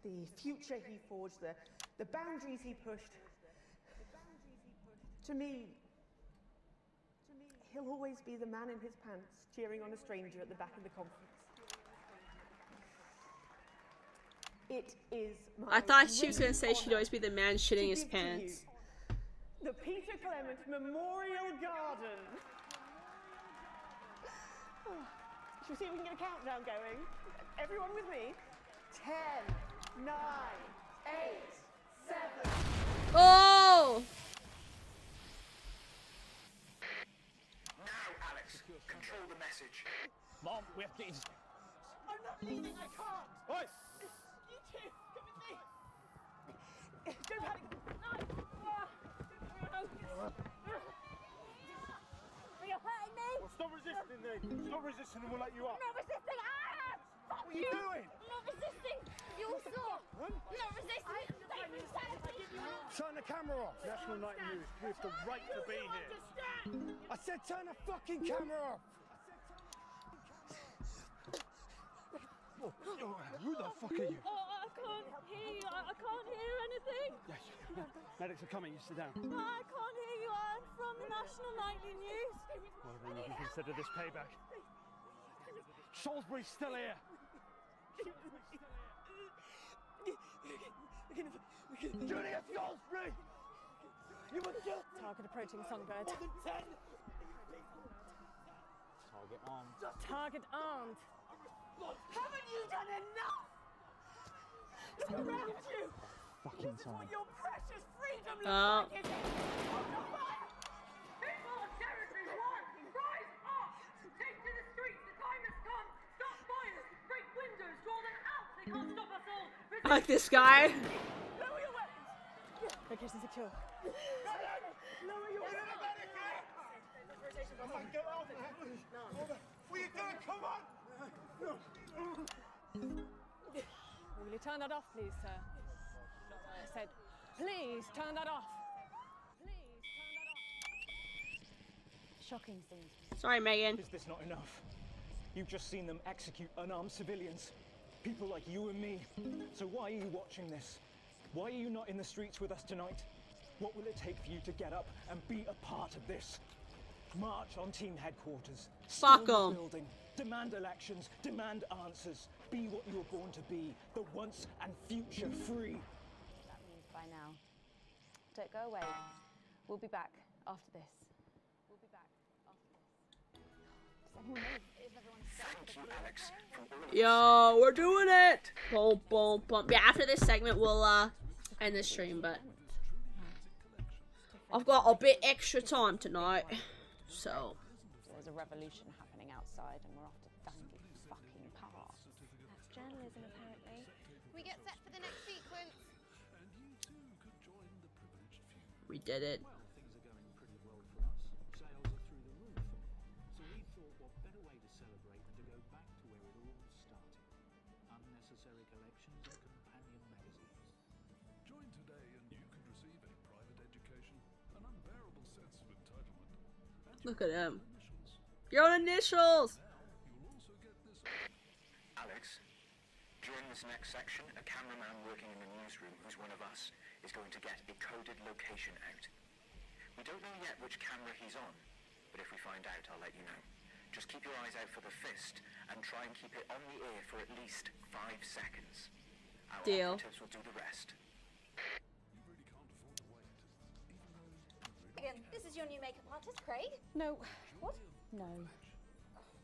S16: the future he forged, the boundaries he pushed. To me, he'll always be the man in his pants cheering on a stranger at the back of the conference. It is my
S3: I thought she was going to say she'd always be the man shitting his pants.
S16: The Peter Clement Memorial Garden. Should we see if we can get a countdown going? Everyone with me? 10, 9, 8, 7.
S3: Oh!
S15: Now, Alex, control the message.
S11: Mom, we have to get...
S16: I'm not leaving, I can't!
S11: Oi!
S16: You two, come with me! Don't panic!
S4: You're hurting me!
S11: Well, stop resisting then! Stop resisting and we'll let you up!
S4: I'm not resisting! Ah! Fuck
S11: What are you doing?
S4: I'm not resisting! You all saw! I'm not resisting! Take brutality!
S11: Turn the camera off! National Night News. We have the right to be here. I said turn the fucking camera off! Who the fuck are you?
S5: Oh, I can't hear you. I can't hear anything.
S11: Yes. Medics are coming. You sit down.
S5: No, I can't hear you. I'm from the National Nightly News.
S11: Well, then you can consider this payback. Salisbury's still here. Julia Salisbury! You were just...
S2: Target approaching Songbird.
S11: More than 10!
S12: Target armed.
S2: Target armed.
S5: Haven't you done enough? Look around you.
S12: Fucking time.
S5: Your precious freedom looks
S3: Oh.
S5: like it's on the fire. People on territory one, rise up. Take to the streets. The time has come. Stop fires. Break windows. Draw them out. They can't stop us all.
S3: I like this guy.
S5: Lower your weapons.
S2: Location secure.
S5: Lower your weapons.
S11: Come on, get out there. What are you doing? Come on!
S2: Will you turn that off, please, sir? I said, please turn that off. Shocking scenes.
S3: Sorry, Megan.
S15: Is this not enough? You've just seen them execute unarmed civilians. People like you and me. So why are you watching this? Why are you not in the streets with us tonight? What will it take for you to get up and be a part of this? March on team headquarters.
S3: Fuck
S15: Storm
S3: 'em.
S15: the building. Demand elections. Demand answers. Be what you were born to be. The once and future free.
S1: That means by now. Don't go away. We'll be back after this. We'll be back after this. Does anyone know if everyone's
S15: Thank you, Alex. From all of us.
S3: Yo, we're doing it. Boom, boom, boom. Yeah, after this segment, we'll end the stream, but I've got a bit extra time tonight, so.
S1: There's a revolution happening outside, and we're off to Dangy fucking Park.
S2: That's journalism, apparently.
S4: We get set for the next sequence.
S3: We did it.
S19: Well, things are going pretty well for us. Sales are through the roof. So we thought what better way to celebrate than to go back to where it all started. Unnecessary collections and companion magazines.
S14: Join today and you can receive a private education, an unbearable sense of entitlement.
S3: Look at him. Your own initials.
S14: You'll also get this.
S15: Alex, during this next section, a cameraman working in the newsroom who's one of us is going to get a coded location out. We don't know yet which camera he's on, but if we find out, I'll let you know. Just keep your eyes out for the fist and try and keep it on the air for at least 5 seconds. Our
S3: Deal.
S15: operatives will do the rest.
S4: Again, this is your new makeup artist, Craig.
S2: No. What? No.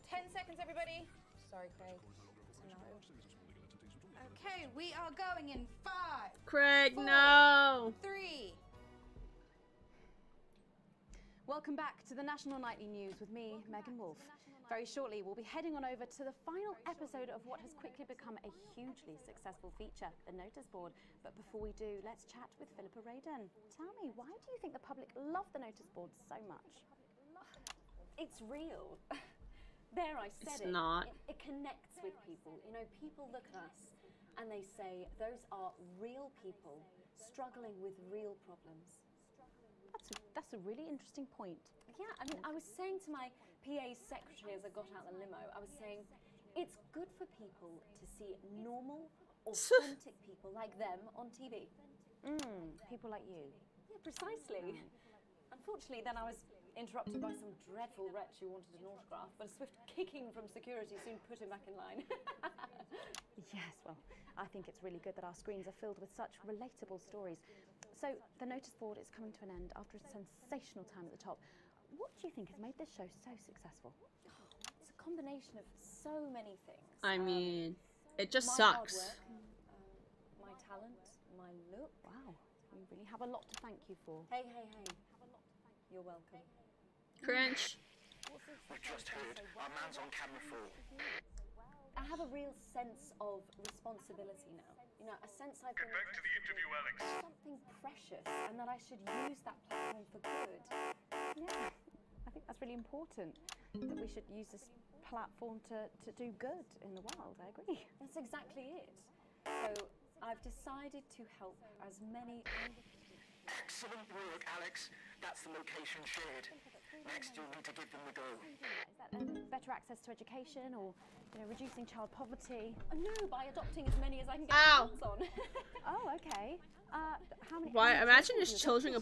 S4: 10 seconds, everybody. Sorry, Craig. It's a no. Okay, we are going in 5.
S3: Craig,
S4: 4,
S3: no.
S4: 3.
S1: Welcome back to the National Nightly News with me, Megan Wolf. Very shortly, we'll be heading on over to the final episode of what has quickly become a hugely successful feature, the notice board. But before we do, let's chat with Philippa Radin. Tell me, why do you think the public love the notice board so much?
S6: It's real. There, I said
S3: It's not.
S6: It connects with people. You know, people look at us and they say, those are real people struggling with real problems.
S1: That's a really interesting point.
S6: Yeah, I mean, I was saying to my PA secretary as I got out the limo, I was saying, it's good for people to see normal, authentic people like them on TV.
S1: People like you.
S6: Yeah, precisely. Unfortunately, then I was interrupted by some dreadful wretch who wanted an autograph, but a swift kicking from security soon put him back in line.
S1: Yes, well, I think it's really good that our screens are filled with such relatable stories. So, the notice board is coming to an end after a sensational time at the top. What do you think has made this show so successful?
S6: It's a combination of so many things.
S3: I mean, it just
S6: my
S3: sucks.
S6: Hard work, my talent, my look.
S1: Wow, you really have a lot to thank you for.
S6: Hey. You're welcome.
S3: Cringe.
S15: We've just heard our man's on camera 4.
S6: I have a real sense of responsibility now. You know, a sense I've been...
S10: Get back to the interview, Alex.
S6: Something precious, and that I should use that platform for good.
S1: Yeah, I think that's really important, that we should use this platform to do good in the world. I agree.
S6: That's exactly it. So I've decided to help as many...
S15: Excellent work, Alex. That's the location shared. Next, you'll need to give them the go.
S1: Is that better access to education, or reducing child poverty?
S2: No, by adopting as many as I can get
S3: Ow.
S2: my hands on.
S1: Oh, okay. How many?
S3: Why?
S1: how many
S3: Imagine
S1: children
S3: just
S1: do you
S3: children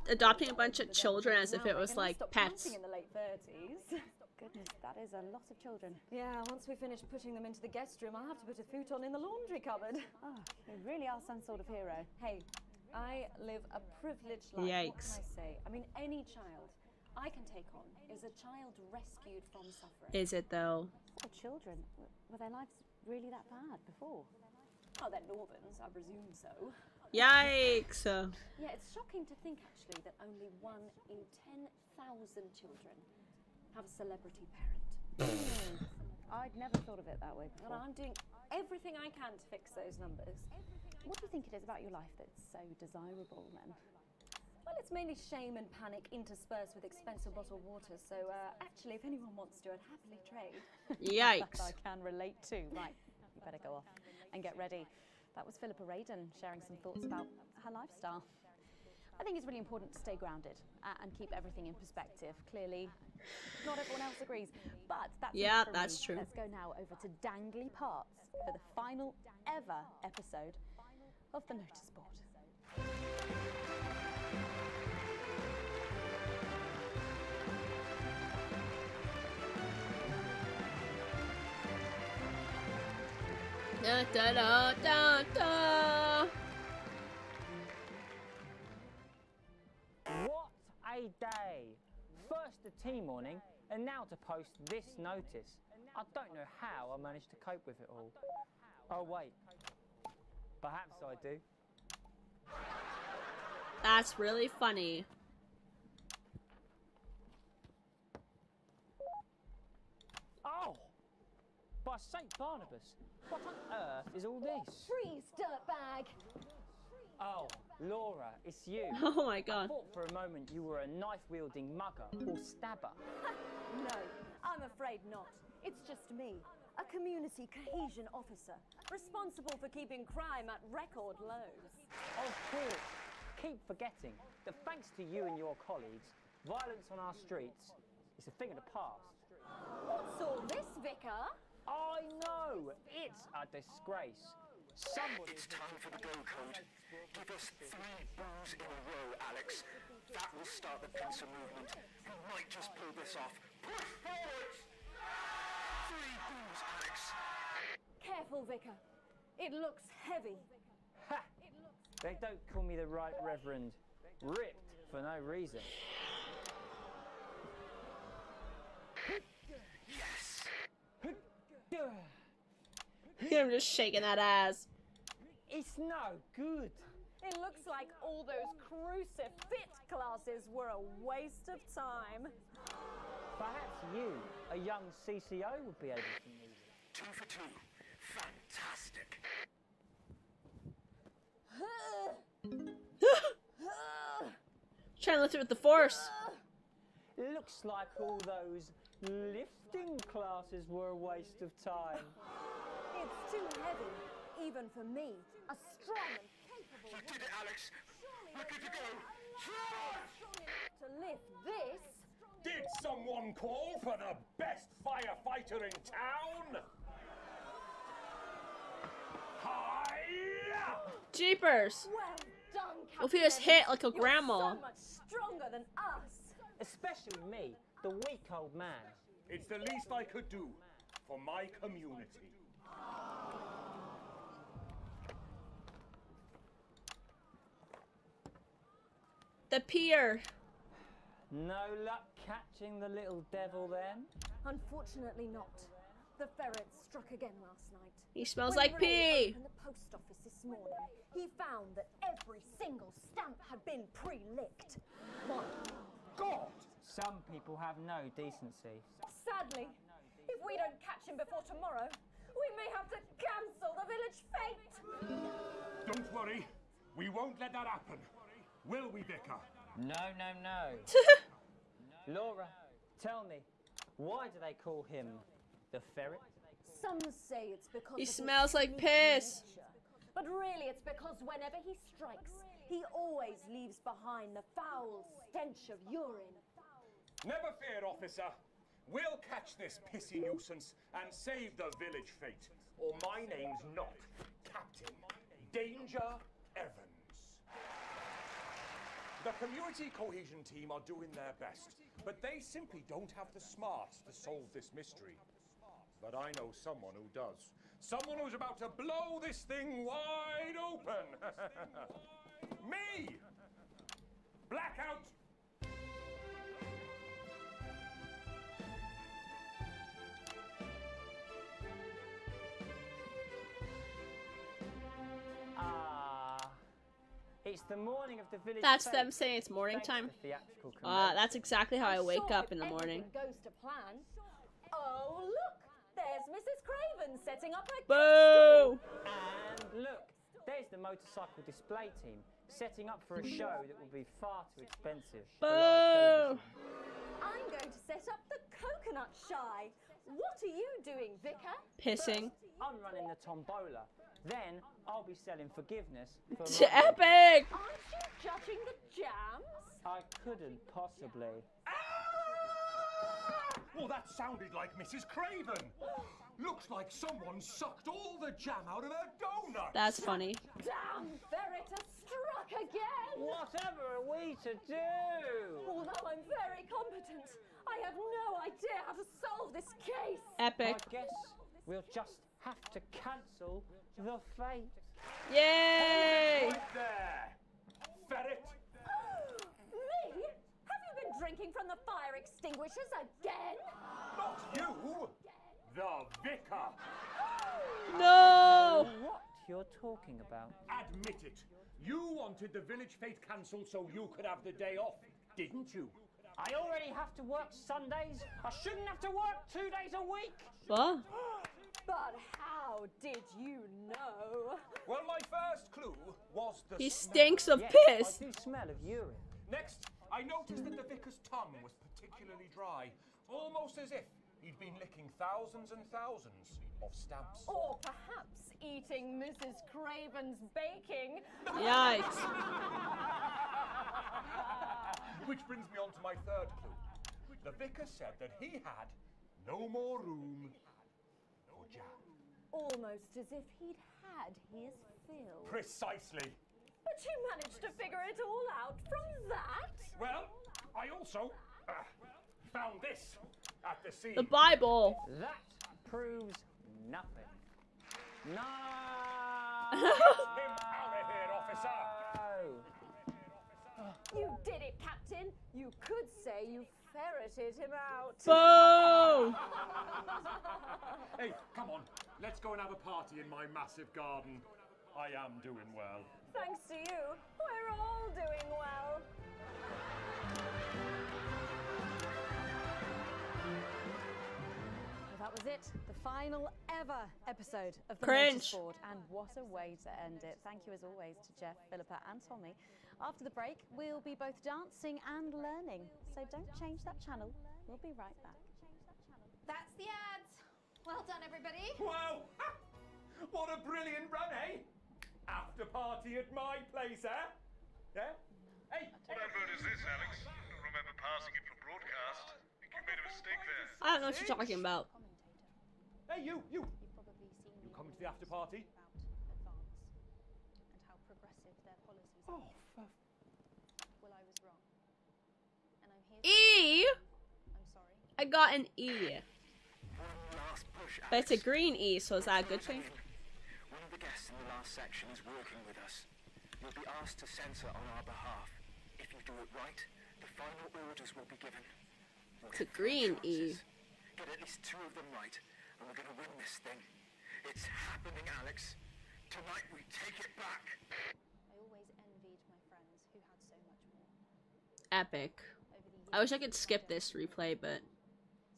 S3: adopting a bunch of children as if it was like pets.
S2: In the late 30s.
S1: Goodness, that is a lot of children.
S2: Yeah, once we finish putting them into the guest room, I'll have to put a futon in the laundry cupboard.
S1: Oh, you really are some sort of hero.
S2: Hey, I live a privileged life.
S3: Yikes.
S2: What can I say? I mean, any child I can take on is a child rescued from suffering.
S3: Is it though?
S1: Poor children. Were their lives really that bad before?
S2: Oh, they're Northerns, I presume so.
S3: Yikes.
S2: Yeah, it's shocking to think actually that only 1 in 10,000 children have a celebrity parent.
S1: I'd never thought of it that way
S2: And
S1: before.
S2: I'm doing everything I can to fix those numbers.
S1: What do you think it is about your life that's so desirable then?
S2: Well, it's mainly shame and panic interspersed with expensive bottled water, so actually, if anyone wants to, I'd happily trade.
S3: Yikes.
S1: That I can relate to. Right, you better go off and get ready. That was Philippa Radin sharing some thoughts about her lifestyle. I think it's really important to stay grounded and keep everything in perspective. Clearly, not everyone else agrees, but that's
S3: Yeah,
S1: enough from
S3: that's
S1: me.
S3: true.
S1: Let's go now over to Dangly Parts for the final ever episode of the Notice Board.
S3: Da, da, da, da, da.
S12: What a day! First the tea morning, and now to post this notice. I don't know how I managed to cope with it all. Oh wait, perhaps I do.
S3: That's really funny.
S12: Oh! By St. Barnabas, what on earth is all this?
S2: Freeze, dirtbag!
S12: Oh, Laura, it's you.
S3: Oh my god.
S12: I thought for a moment you were a knife-wielding mugger or stabber.
S6: No, I'm afraid not. It's just me, a community cohesion officer, responsible for keeping crime at record lows.
S12: Of course. Keep forgetting that thanks to you and your colleagues, violence on our streets is a thing of the past.
S6: What's all this, Vicar?
S12: I know! It's a disgrace. Somebody...
S15: It's time for the go code. Give us 3 boos in a row, Alex. That will start the pincer movement. We might just pull this off. Push forwards! 3 boos, Alex.
S6: Careful, Vicar. It looks heavy.
S12: Ha! They don't call me the Right Reverend. Ripped for no reason.
S15: Yes!
S3: I'm just shaking that ass.
S12: It's no good.
S6: It looks like all those crucifix classes were a waste of time.
S12: Perhaps you, a young CCO, would be able to move it.
S15: 2 for 2. Fantastic.
S3: Trying to lift it with the force.
S12: Looks like all those lifting classes were a waste of time.
S6: It's too heavy, even for me, a strong and capable
S15: You did it, Alex. We're good to go.
S6: strong enough to lift this.
S20: Did someone call for the best firefighter in town? Hi-ya!
S3: Jeepers.
S6: Well done, Captain.
S3: Well, if he was hit like a
S6: You're
S3: grandma.
S6: so much stronger than us.
S12: Especially me, the weak old man.
S20: It's the least I could do for my community.
S3: The pier.
S12: No luck catching the little devil then?
S6: Unfortunately not. The ferret struck again last night.
S3: He smells
S6: When
S3: like
S6: Ray
S3: pee.
S6: opened the post office this morning, he found that every single stamp had been pre-licked.
S12: My God! Some people have no decency.
S6: Sadly, if we don't catch him before tomorrow, we may have to cancel the village fete.
S20: Don't worry, we won't let that happen. Will we, Vicar?
S12: No, no, no. Laura, tell me, why do they call him the ferret?
S6: Some say it's because
S3: He
S6: of his
S3: smells like
S6: sneaky
S3: piss.
S6: nature. But really it's because whenever he strikes, he always leaves behind the foul stench of urine.
S20: Never fear, officer. We'll catch this pissy nuisance and save the village fate. Or my name's not Captain Danger Evans. The community cohesion team are doing their best, but they simply don't have the smarts to solve this mystery. But I know someone who does. Someone who's about to blow this thing wide open. Me! Blackout!
S12: It's the morning of the village.
S3: That's
S12: fete.
S3: them saying it's morning time.
S12: Theatrical convention.
S3: That's exactly how I wake up in the morning.
S6: Goes to plan. Oh look, there's Mrs. Craven setting up her
S3: Boo!
S12: And look, there's the motorcycle display team setting up for a show that will be far too expensive.
S3: Boo!
S6: I'm going to set up the coconut shy. What are you doing, Vicar?
S3: Pissing.
S12: First, I'm running the tombola. Then I'll be selling forgiveness for
S3: Epic!
S6: Aren't you judging the jams?
S12: I couldn't possibly.
S20: Well, that sounded like Mrs. Craven. Looks like someone sucked all the jam out of her donut.
S3: That's funny.
S6: Damn ferret has struck again!
S12: Whatever are we to do?
S6: Although I'm very competent, I have no idea how to solve this case.
S3: Epic.
S12: I guess we'll just have to cancel the fate.
S3: Yay!
S20: Right there. Ferret.
S6: Me? Have you been drinking from the fire extinguishers again?
S20: Not you. The Vicar.
S3: No!
S12: What you're talking about?
S20: Admit it. You wanted the village fete cancelled so you could have the day off, didn't you?
S12: I already have to work Sundays. I shouldn't have to work 2 days a week.
S3: What?
S6: But how did you know?
S20: Well, my first clue was the
S3: He
S20: smell.
S3: stinks of
S12: Yes,
S3: piss.
S12: I do smell of urine.
S20: Next, I noticed that the vicar's tongue was particularly dry, almost as if he'd been licking thousands and thousands of stamps.
S6: Or perhaps eating Mrs. Craven's baking.
S3: Yikes.
S20: Which brings me on to my third clue. The vicar said that he had no more room for jam.
S6: Almost as if he'd had his fill.
S20: Precisely.
S6: But you managed to figure it all out from that?
S20: Well, I also found this at the scene.
S3: The Bible.
S12: That proves nothing. No!
S20: Him out of here, officer!
S6: You did it, Captain. You could say you ferreted him out.
S3: Boo!
S20: Hey, come on. Let's go and have a party in my massive garden. I am doing well.
S6: Thanks to you, we're all doing well. Well, that was it. The final ever episode of the
S3: Cringe.
S6: Motorsport. And what a way to end it. Thank you as always to Jeff, Philippa and Tommy. After the break, we'll be both dancing and learning. So don't change that channel. We'll be right back.
S4: That's the ads. Well done, everybody.
S20: Wow! What a brilliant run, eh? After party at my place, eh? Yeah? Hey!
S10: What advert is this, Alex? I don't remember passing it for broadcast. I think you made a mistake there.
S3: I don't know what you're talking about.
S20: Hey, you! You coming to the after party?
S2: And how progressive their policies
S20: are.
S2: Oh, well, I was wrong. And I'm here.
S3: E!
S2: I'm sorry.
S3: I got an E. But it's a green E, so is that a good thing?
S15: One of the guests in the last section is working with us. You'll be asked to censor on our behalf. If you do it right, the final orders will be given.
S3: It's a green E.
S15: Get at least 2 of them right, and we're going to win this thing. It's happening, Alex. Tonight we take it back.
S2: I always envied my friends who had so much more.
S3: Epic. I wish I could skip this replay, but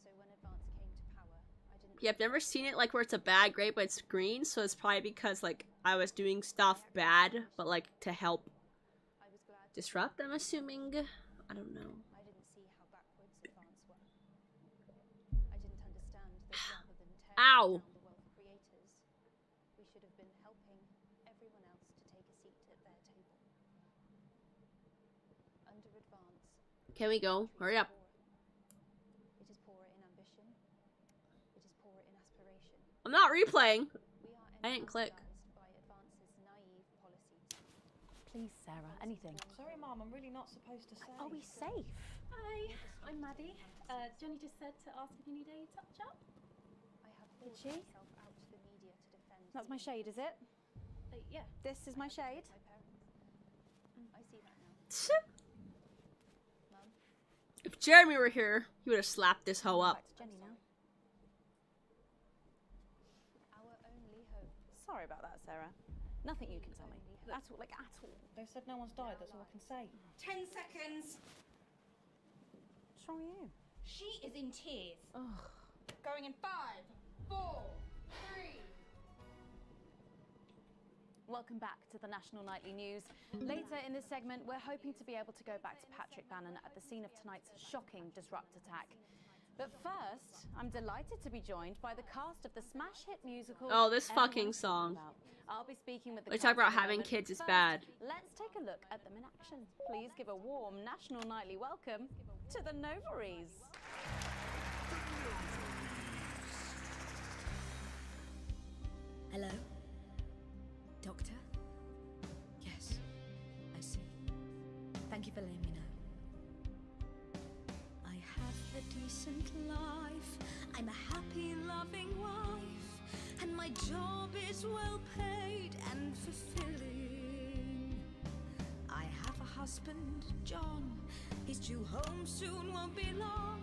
S2: So when Advance came to power, I didn't.
S3: yeah, I've never seen it like where it's a bad grade, but it's green, so it's probably because like I was doing stuff bad, but like to help disrupt. I'm assuming. I don't know.
S2: I didn't see how backwards Advance were. I didn't understand that rather than tearing
S3: Ow!
S2: down the wealth creators, we should have been helping everyone else to take a seat at their table. Under Advance,
S3: Can we go? Hurry up.
S2: it is poorer in ambition
S3: I'm not replaying. I didn't click.
S2: Please, Sarah, anything.
S7: Sorry, Mom, I'm really not supposed to say.
S2: Are we safe?
S17: Hi, I'm Maddie. Johnny just said to ask if you need a touch-up.
S2: Did she? That's my shade, is it?
S17: Yeah.
S2: This is my shade?
S17: I see that now.
S3: If Jeremy were here, he would have slapped this hoe up.
S2: Jenny now. Sorry about that, Sarah. Nothing you can tell me. At all, like at all.
S7: They said no one's died, that's all I can say.
S4: 10 seconds.
S2: What's wrong with you?
S4: She is in tears.
S2: Ugh.
S4: Going in 5, 4, 3.
S2: Welcome back to the National Nightly News. Later in this segment, we're hoping to be able to go back to Patrick Bannon at the scene of tonight's shocking Disrupt attack. But first, I'm delighted to be joined by the cast of the smash hit musical.
S3: Oh, this fucking song.
S2: I'll be speaking with the
S3: They talk
S2: cast
S3: about
S2: in a
S3: having
S2: moment.
S3: kids is
S2: First,
S3: bad.
S2: Let's take a look at them in action. Please give a warm National Nightly welcome to the Novaries.
S18: Hello? Doctor? Yes, I see. Thank you for letting me know. I have a decent life. I'm a happy, loving wife. And my job is well paid and fulfilling. I have a husband, John. He's due home soon, won't be long.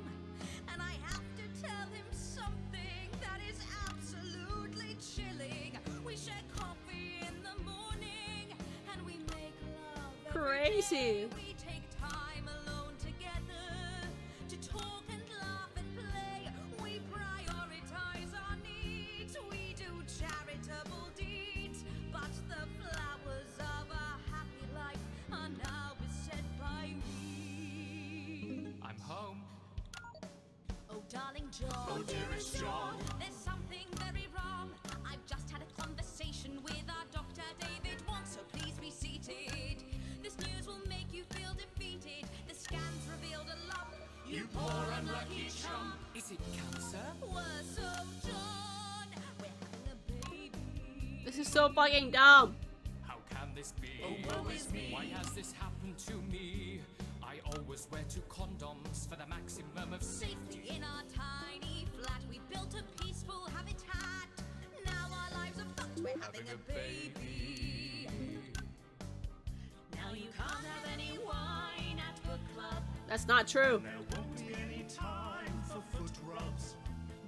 S18: And I have to tell him something that is absolutely chilling. We share coffee in the morning and we make love every
S3: Crazy.
S18: day. We take time alone together to talk and laugh and play. We prioritize our needs. We do charitable deeds. But the flowers of a happy life are now beset by weeds.
S24: I'm home.
S18: Oh, darling John.
S24: Oh, dearest John.
S18: There's something very wrong. I've just had a conversation with our doctor, David Wong, so please be seated. This news will make you feel defeated. The scans revealed a lump.
S24: You poor unlucky chump. Is it cancer?
S18: Worse, oh, John. We're having a baby.
S3: This is so fucking dumb.
S24: How can this be?
S18: Oh, woe is me.
S24: Why has this happened to me? I always wear 2 condoms for the maximum of
S18: Safety in our tiny flat. We built a peaceful habitat. Now our lives are fucked. We're having a baby. Now you can't have any wine at book club.
S3: That's not true.
S24: There won't be any time for foot rubs.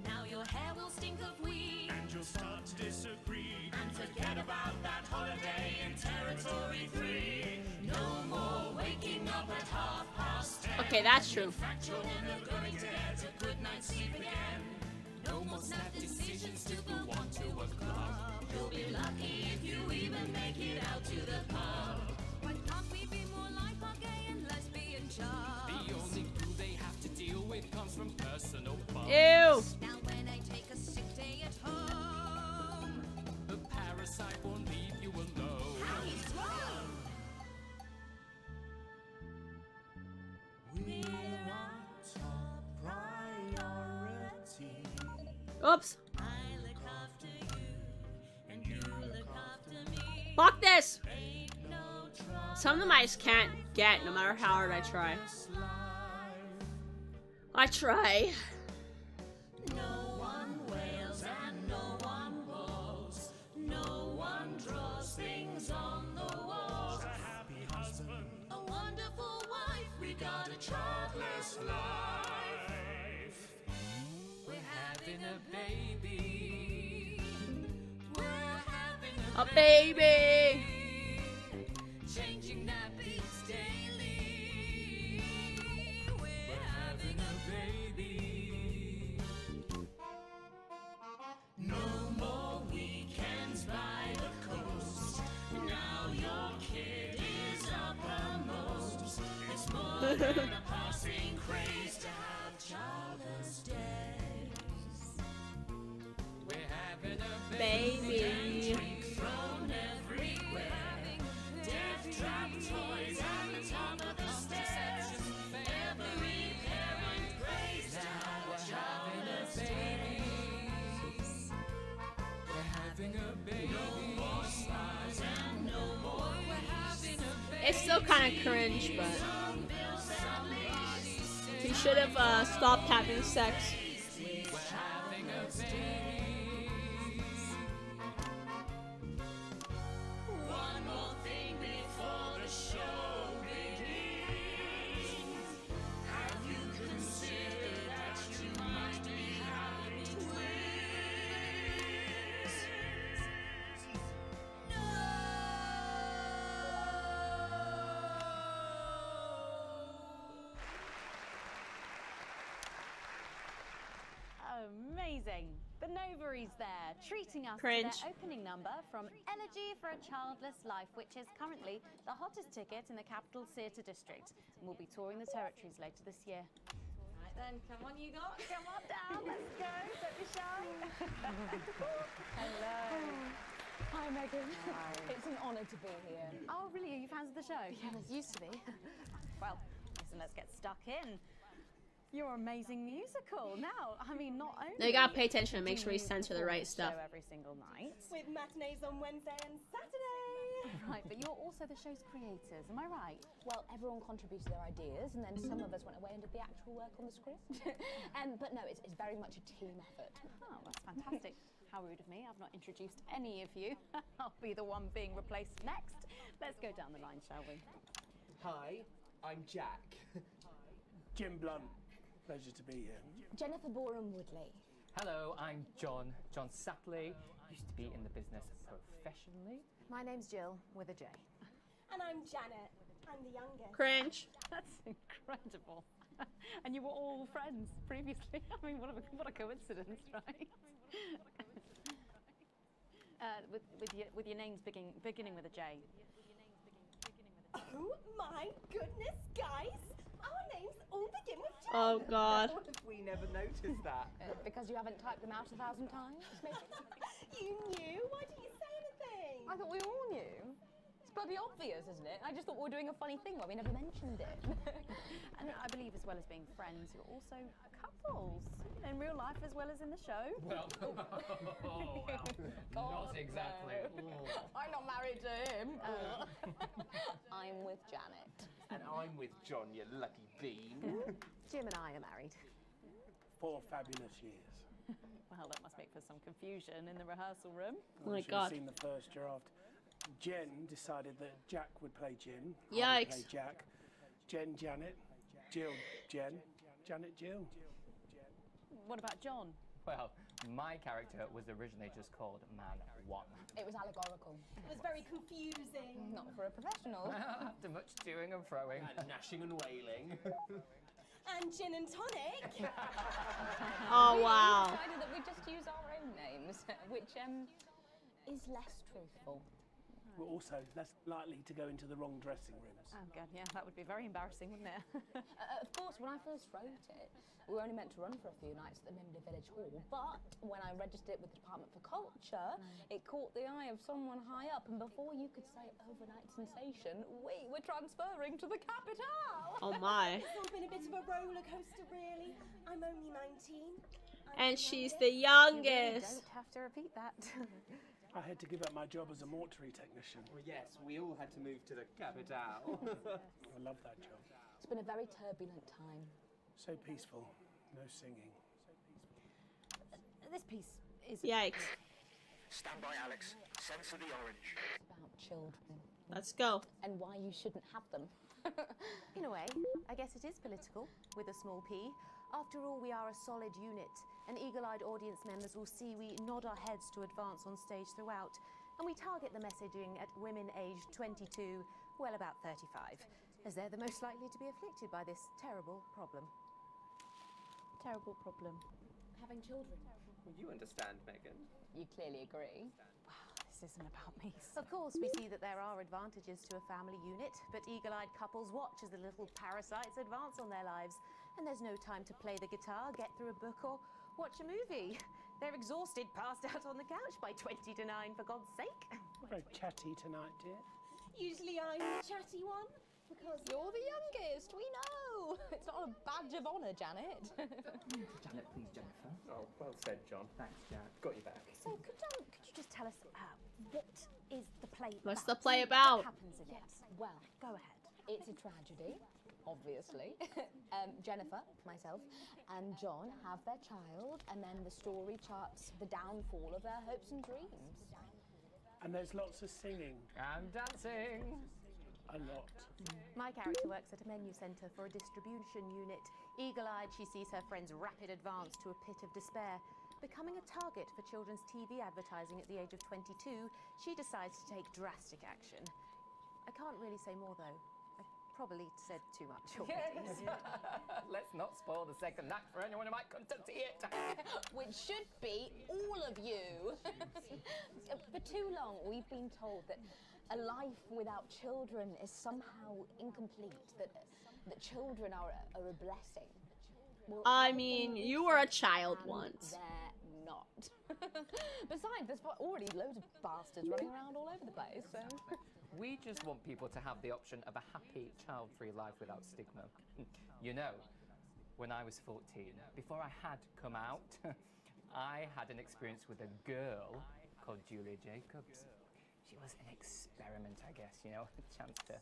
S18: Now your hair will stink of weed.
S24: And you'll start to disagree. And forget about that holiday in Territory 3. No more waking up at 10:30.
S3: Okay, that's true.
S24: In fact, you're never going to get a good night's sleep again. No more snap decisions to go on to a club.
S18: You'll be lucky if you even make it out to the pub. Why can't we be more like our gay and lesbian jobs?
S24: The only glue they have to deal with comes from personal bumps.
S3: Ew.
S18: Now when I take a sick day at home,
S24: The parasite won't leave you alone.
S18: how he's wrong.
S24: We're our top priority.
S3: Oops.
S18: I look after you, and you look after me.
S3: Fuck this.
S18: Ain't no trouble.
S3: Some of them I just can't get no matter how hard I try. I try.
S18: No one wails and no one walls. No one draws things on the walls.
S24: A happy husband.
S18: A wonderful wife.
S24: We got a childless life. We're having a baby.
S18: We're having
S3: A baby.
S18: changing nappies daily. We're having
S24: a baby. No more weekends by the coast. Now your kid is uppermost. It's more than a passing craze to have childless days. We're having a
S3: Baby.
S24: Drink thrown everywhere. Death trap toys at the top of the stairs. Every parent prays to have a childless baby.
S3: It's still kind of cringe, but he should have stopped having sex.
S24: One more thing before the show begins. Have you considered that you might be having twins?
S1: Amazing. The Novaries there, treating us
S3: Cringe.
S1: to their opening number from Elegy for a Childless Life, which is currently the hottest ticket in the Capital Theatre District. And we'll be touring the territories later this year.
S6: Right then, come on you lot.
S1: Come on down, let's go. Don't be shy. Hello.
S2: Hi, Megan.
S1: Hi.
S2: It's an honour to be here.
S1: Oh, really? Are you fans of the show?
S2: Yeah, it used to be.
S1: Well, listen, let's get stuck in. Your amazing musical. Now, I mean, not only...
S3: Now you gotta pay attention and make sure you
S1: do
S3: censor the right
S1: perform
S3: stuff.
S1: the show every single night.
S6: With matinees on Wednesday and Saturday.
S1: Right, but you're also the show's creators, am I right?
S8: Well, everyone contributed their ideas, and then some of us went away and did the actual work on the script. But no, it's very much a team effort.
S1: Oh, that's fantastic. How rude of me. I've not introduced any of you. I'll be the one being replaced next. Let's go down the line, shall we?
S9: Hi, I'm Jack.
S14: Jim Blunt. Pleasure to be here.
S8: Jennifer Boram Woodley.
S13: Hello, I'm John Satley. Used to be in the business professionally.
S1: My name's Jill, with a J.
S6: And I'm Janet. I'm the youngest.
S3: Cringe.
S1: That's incredible. And you were all friends previously. I mean, what a coincidence, right? with your names beginning with a J.
S6: Oh my goodness, guys! Our names all begin with J.
S3: Oh God.
S9: What if we never noticed that?
S8: Because you haven't typed them out 1,000 times?
S6: You knew? Why didn't you say anything?
S8: I thought we all knew. It's bloody obvious, isn't it? I just thought we were doing a funny thing where we never mentioned it.
S1: And I believe as well as being friends, you're also couples. In real life as well as in the show.
S13: Well, not exactly.
S8: I'm not married to him. I'm with Janet.
S9: And I'm with John, you lucky bean.
S1: Jim and I are married.
S14: 4 fabulous years.
S1: Well, that must make for some confusion in the rehearsal room.
S3: Oh my
S14: You should
S3: God.
S14: have seen the first draft. Jen decided that Jack would play Jim. I would
S3: Yikes.
S14: play Jack. Jen, Janet. Jill, Jen. Janet, Jill.
S1: What about John?
S13: Well, my character was originally just called Man 1.
S8: It was allegorical.
S6: It was very confusing.
S8: Not for a professional.
S13: After much toing and froing.
S9: And gnashing and wailing.
S6: And gin and tonic.
S3: Oh wow.
S8: We decided that we just use our own names, which is less truthful.
S14: We're also less likely to go into the wrong dressing rooms.
S1: Oh God, yeah, that would be very embarrassing, wouldn't it?
S8: Of course, when I first wrote it, we were only meant to run for a few nights at the Mimley Village Hall, but when I registered it with the Department for Culture, it caught the eye of someone high up, and before you could say overnight sensation, we were transferring to the capital.
S3: Oh my.
S6: It's all been a bit of a roller coaster, really. I'm only 19.
S3: And she's the
S1: You
S3: youngest.
S1: don't have to repeat that.
S14: I had to give up my job as a mortuary technician.
S9: Well, yes, we all had to move to the capital.
S14: I love that job.
S8: It's been a very turbulent time.
S14: So peaceful. No singing.
S1: This piece is...
S3: Yikes.
S15: Stand by, Alex. Censor the orange.
S8: It's about children.
S3: Let's go.
S8: And why you shouldn't have them.
S1: In a way, I guess it is political, with a small p. After all, we are a solid unit, and eagle-eyed audience members will see we nod our heads to advance on stage throughout, and we target the messaging at women aged 22, well about 35, as they're the most likely to be afflicted by this terrible problem. Terrible problem.
S8: Having children.
S9: Well, you understand, Megan.
S8: You clearly agree.
S1: This isn't about me. Of course, we see that there are advantages to a family unit, but eagle-eyed couples watch as the little parasites advance on their lives, and there's no time to play the guitar, get through a book, or watch a movie. They're exhausted, passed out on the couch by 20 to 9, for God's sake.
S14: We're very chatty tonight, dear.
S6: Usually I'm the chatty one. Because
S8: you're the youngest, we know. It's not a badge of honour, Janet.
S9: Janet, please, Jennifer. Oh, well said, John. Thanks, Janet. Got you back.
S1: So, could you just tell us what is the
S3: What's the play about?
S8: What happens in it? Well, go ahead. It's a tragedy, obviously. Jennifer, myself, and John have their child, and then the story charts the downfall of their hopes and dreams.
S16: And there's lots of singing.
S13: And dancing.
S16: A lot.
S1: My character works at a menu centre for a distribution unit. Eagle-eyed, she sees her friend's rapid advance to a pit of despair. Becoming a target for children's TV advertising at the age of 22, she decides to take drastic action. I can't really say more, though. I've probably said too much already.
S13: Let's not spoil the second act for anyone who might come to see it.
S8: Which should be all of you. For too long, we've been told that a life without children is somehow incomplete, that children are a blessing. Well,
S3: I mean, you were a child once.
S8: They're not. Besides, there's already loads of bastards running around all over the place, so...
S13: We just want people to have the option of a happy, child-free life without stigma. You know, when I was 14, before I had come out, I had an experience with a girl called Julia Jacobs. She was an experiment, I guess, you know, a chance to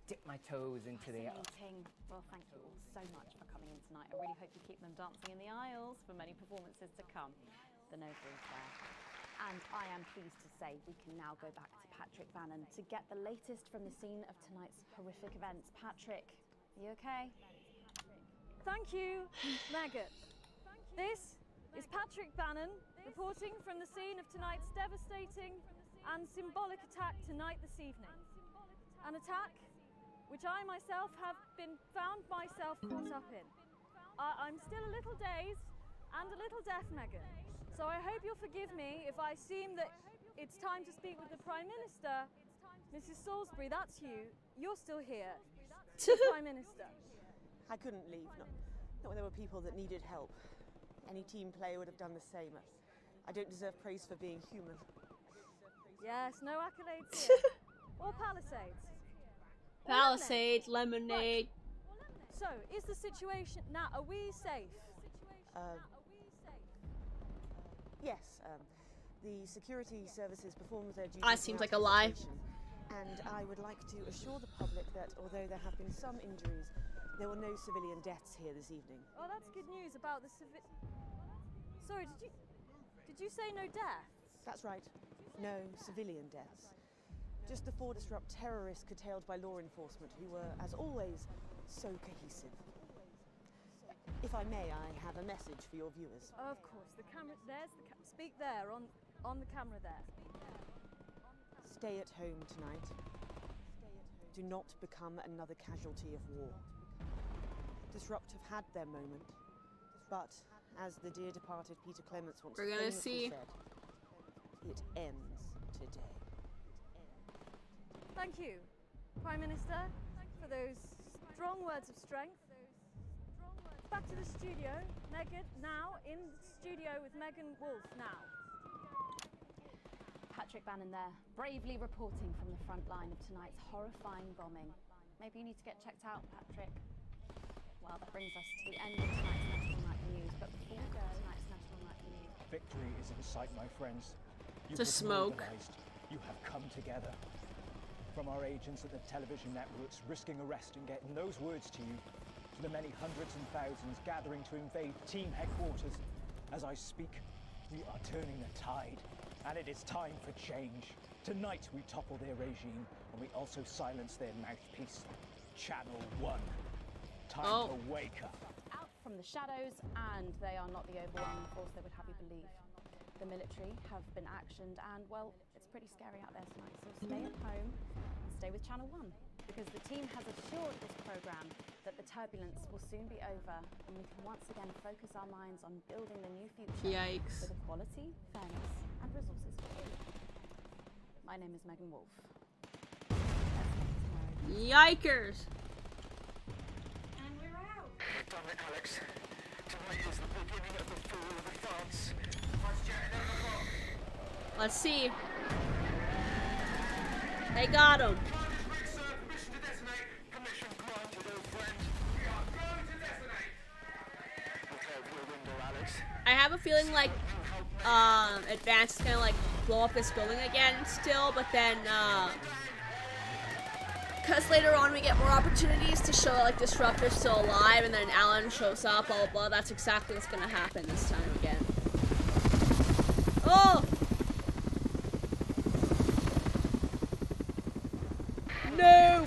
S13: dip my toes into the...
S1: Fascinating. Well, thank you all so much for coming in tonight. I really hope you keep them dancing in the aisles for many performances to come. The notary's there. And I am pleased to say we can now go back to Patrick Bannon to get the latest from the scene of tonight's horrific events. Patrick, are you okay?
S2: Thank you, Megan. This is Patrick Bannon reporting from the scene of tonight's devastating and symbolic attack tonight this evening. An attack which I myself have been found myself caught up in. I'm still a little dazed and a little deaf, Megan. So I hope you'll forgive me if I seem that it's time to speak with the Prime Minister. Mrs. Salisbury, that's you. You're still here. Prime Minister.
S21: I couldn't leave, not when there were people that needed help. Any team player would have done the same. I don't deserve praise for being human.
S2: Yes, no accolades here. Or Palisades.
S3: Palisades, lemonade.
S2: So, is the situation now, are we safe?
S21: Yes, the security services performed their duty.
S3: That seems like a lie.
S21: And I would like to assure the public that although there have been some injuries, there were no civilian deaths here this evening.
S2: Oh, that's good news about the Sorry, did you say no deaths?
S21: That's right. No civilian deaths. Just the 4 disrupt terrorists curtailed by law enforcement who were, as always, so cohesive. If I may, I have a message for your viewers.
S2: Of course. The camera, there's the speak there, on the camera there.
S21: Stay at home tonight. Do not become another casualty of war. Disrupt have had their moment, but as the dear departed Peter Clements once famously said, it ends today.
S2: Thank you, Prime Minister, for those strong words of strength. Back to the studio. Megan, now in the studio with Megan Wolf now.
S1: Patrick Bannon there, bravely reporting from the front line of tonight's horrifying bombing. Maybe you need to get checked out, Patrick. Well, that brings us to the end of tonight's National Night News, but before we go to tonight's National Night News...
S11: Victory is in sight, my friends. You
S3: to
S11: have
S3: smoke.
S11: mobilized. You have come together. From our agents at the television networks risking arrest and getting those words to you, to the many hundreds and thousands gathering to invade team headquarters. As I speak, we are turning the tide, and it is time for change. Tonight we topple their regime, and we also silence their mouthpiece. Channel 1. Time to wake up.
S1: Out from the shadows, and they are not the overwhelming force they would have you believe. The military have been actioned, and well, it's pretty scary out there tonight, so stay at home and stay with Channel 1, because the team has assured this programme that the turbulence will soon be over, and we can once again focus our minds on building the new future
S3: Yikes.
S1: with equality, fairness, and resources for all. My name is Megan Wolf.
S3: Yikers!
S15: And we're out. Damn it, Alex. Tonight is the beginning of the fall of France.
S3: Let's see. They got him. I have a feeling like Advance is gonna like blow up this building again still, but then, because later on we get more opportunities to show that, like, Disruptor's still alive, and then Alan shows up, blah, blah, blah. That's exactly what's gonna happen this time again. Oh! No!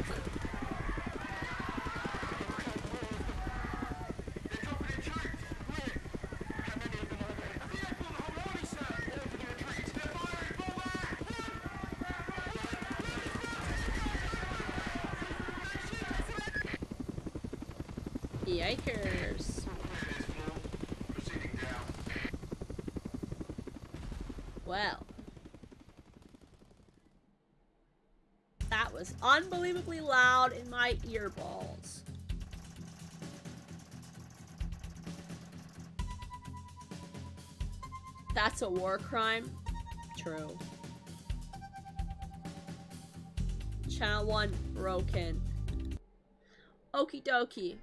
S3: Yikers. Well. That was unbelievably loud in my earballs. That's a war crime? True. Channel 1 broken. Okie dokie.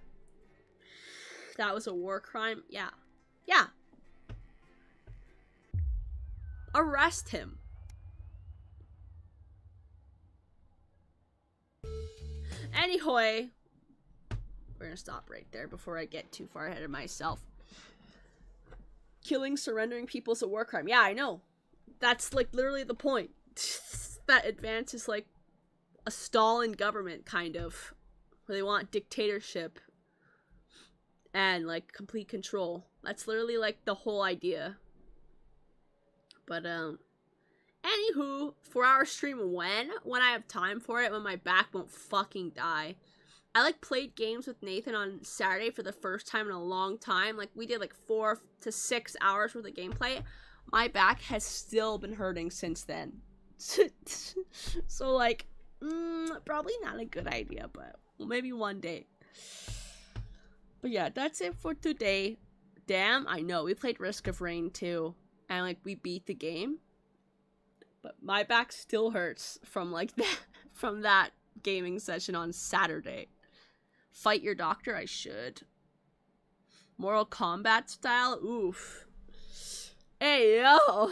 S3: That was a war crime? Yeah. Yeah. Arrest him. Anyway, we're gonna stop right there before I get too far ahead of myself. Killing, surrendering people is a war crime. Yeah, I know. That's, like, literally the point. That Advance is, like, a Stalin government, kind of. Where they want dictatorship and, like, complete control. That's literally, like, the whole idea. But, anywho, 4-hour stream when I have time for it, when my back won't fucking die. I, like, played games with Nathan on Saturday for the first time in a long time. Like, we did, like, 4 to 6 hours worth of gameplay. My back has still been hurting since then. So, like, probably not a good idea, but maybe one day. But yeah, that's it for today. Damn, I know, we played Risk of Rain too. And, like, we beat the game. But my back still hurts from, like, from that gaming session on Saturday. Fight your doctor? I should. Mortal Kombat style? Oof. Hey, yo!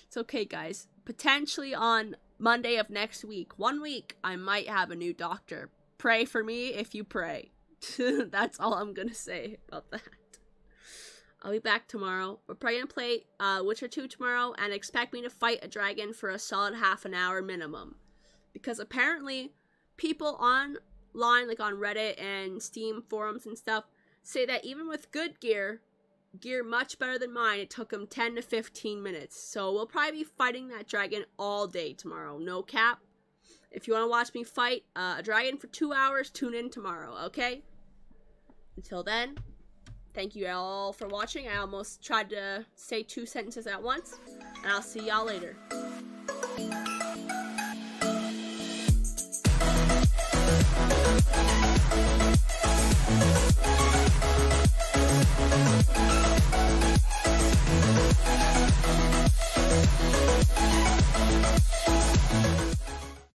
S3: It's okay, guys. Potentially on Monday of next week, 1 week, I might have a new doctor. Pray for me if you pray. That's all I'm gonna say about that. I'll be back tomorrow. We're probably gonna play Witcher 2 tomorrow, and expect me to fight a dragon for a solid half an hour minimum. Because apparently, people online, like on Reddit and Steam forums and stuff, say that even with good gear much better than mine, it took them 10 to 15 minutes. So we'll probably be fighting that dragon all day tomorrow. No cap. If you want to watch me fight a dragon for 2 hours, tune in tomorrow, okay? Until then, thank you all for watching. I almost tried to say 2 sentences at once. And I'll see y'all later.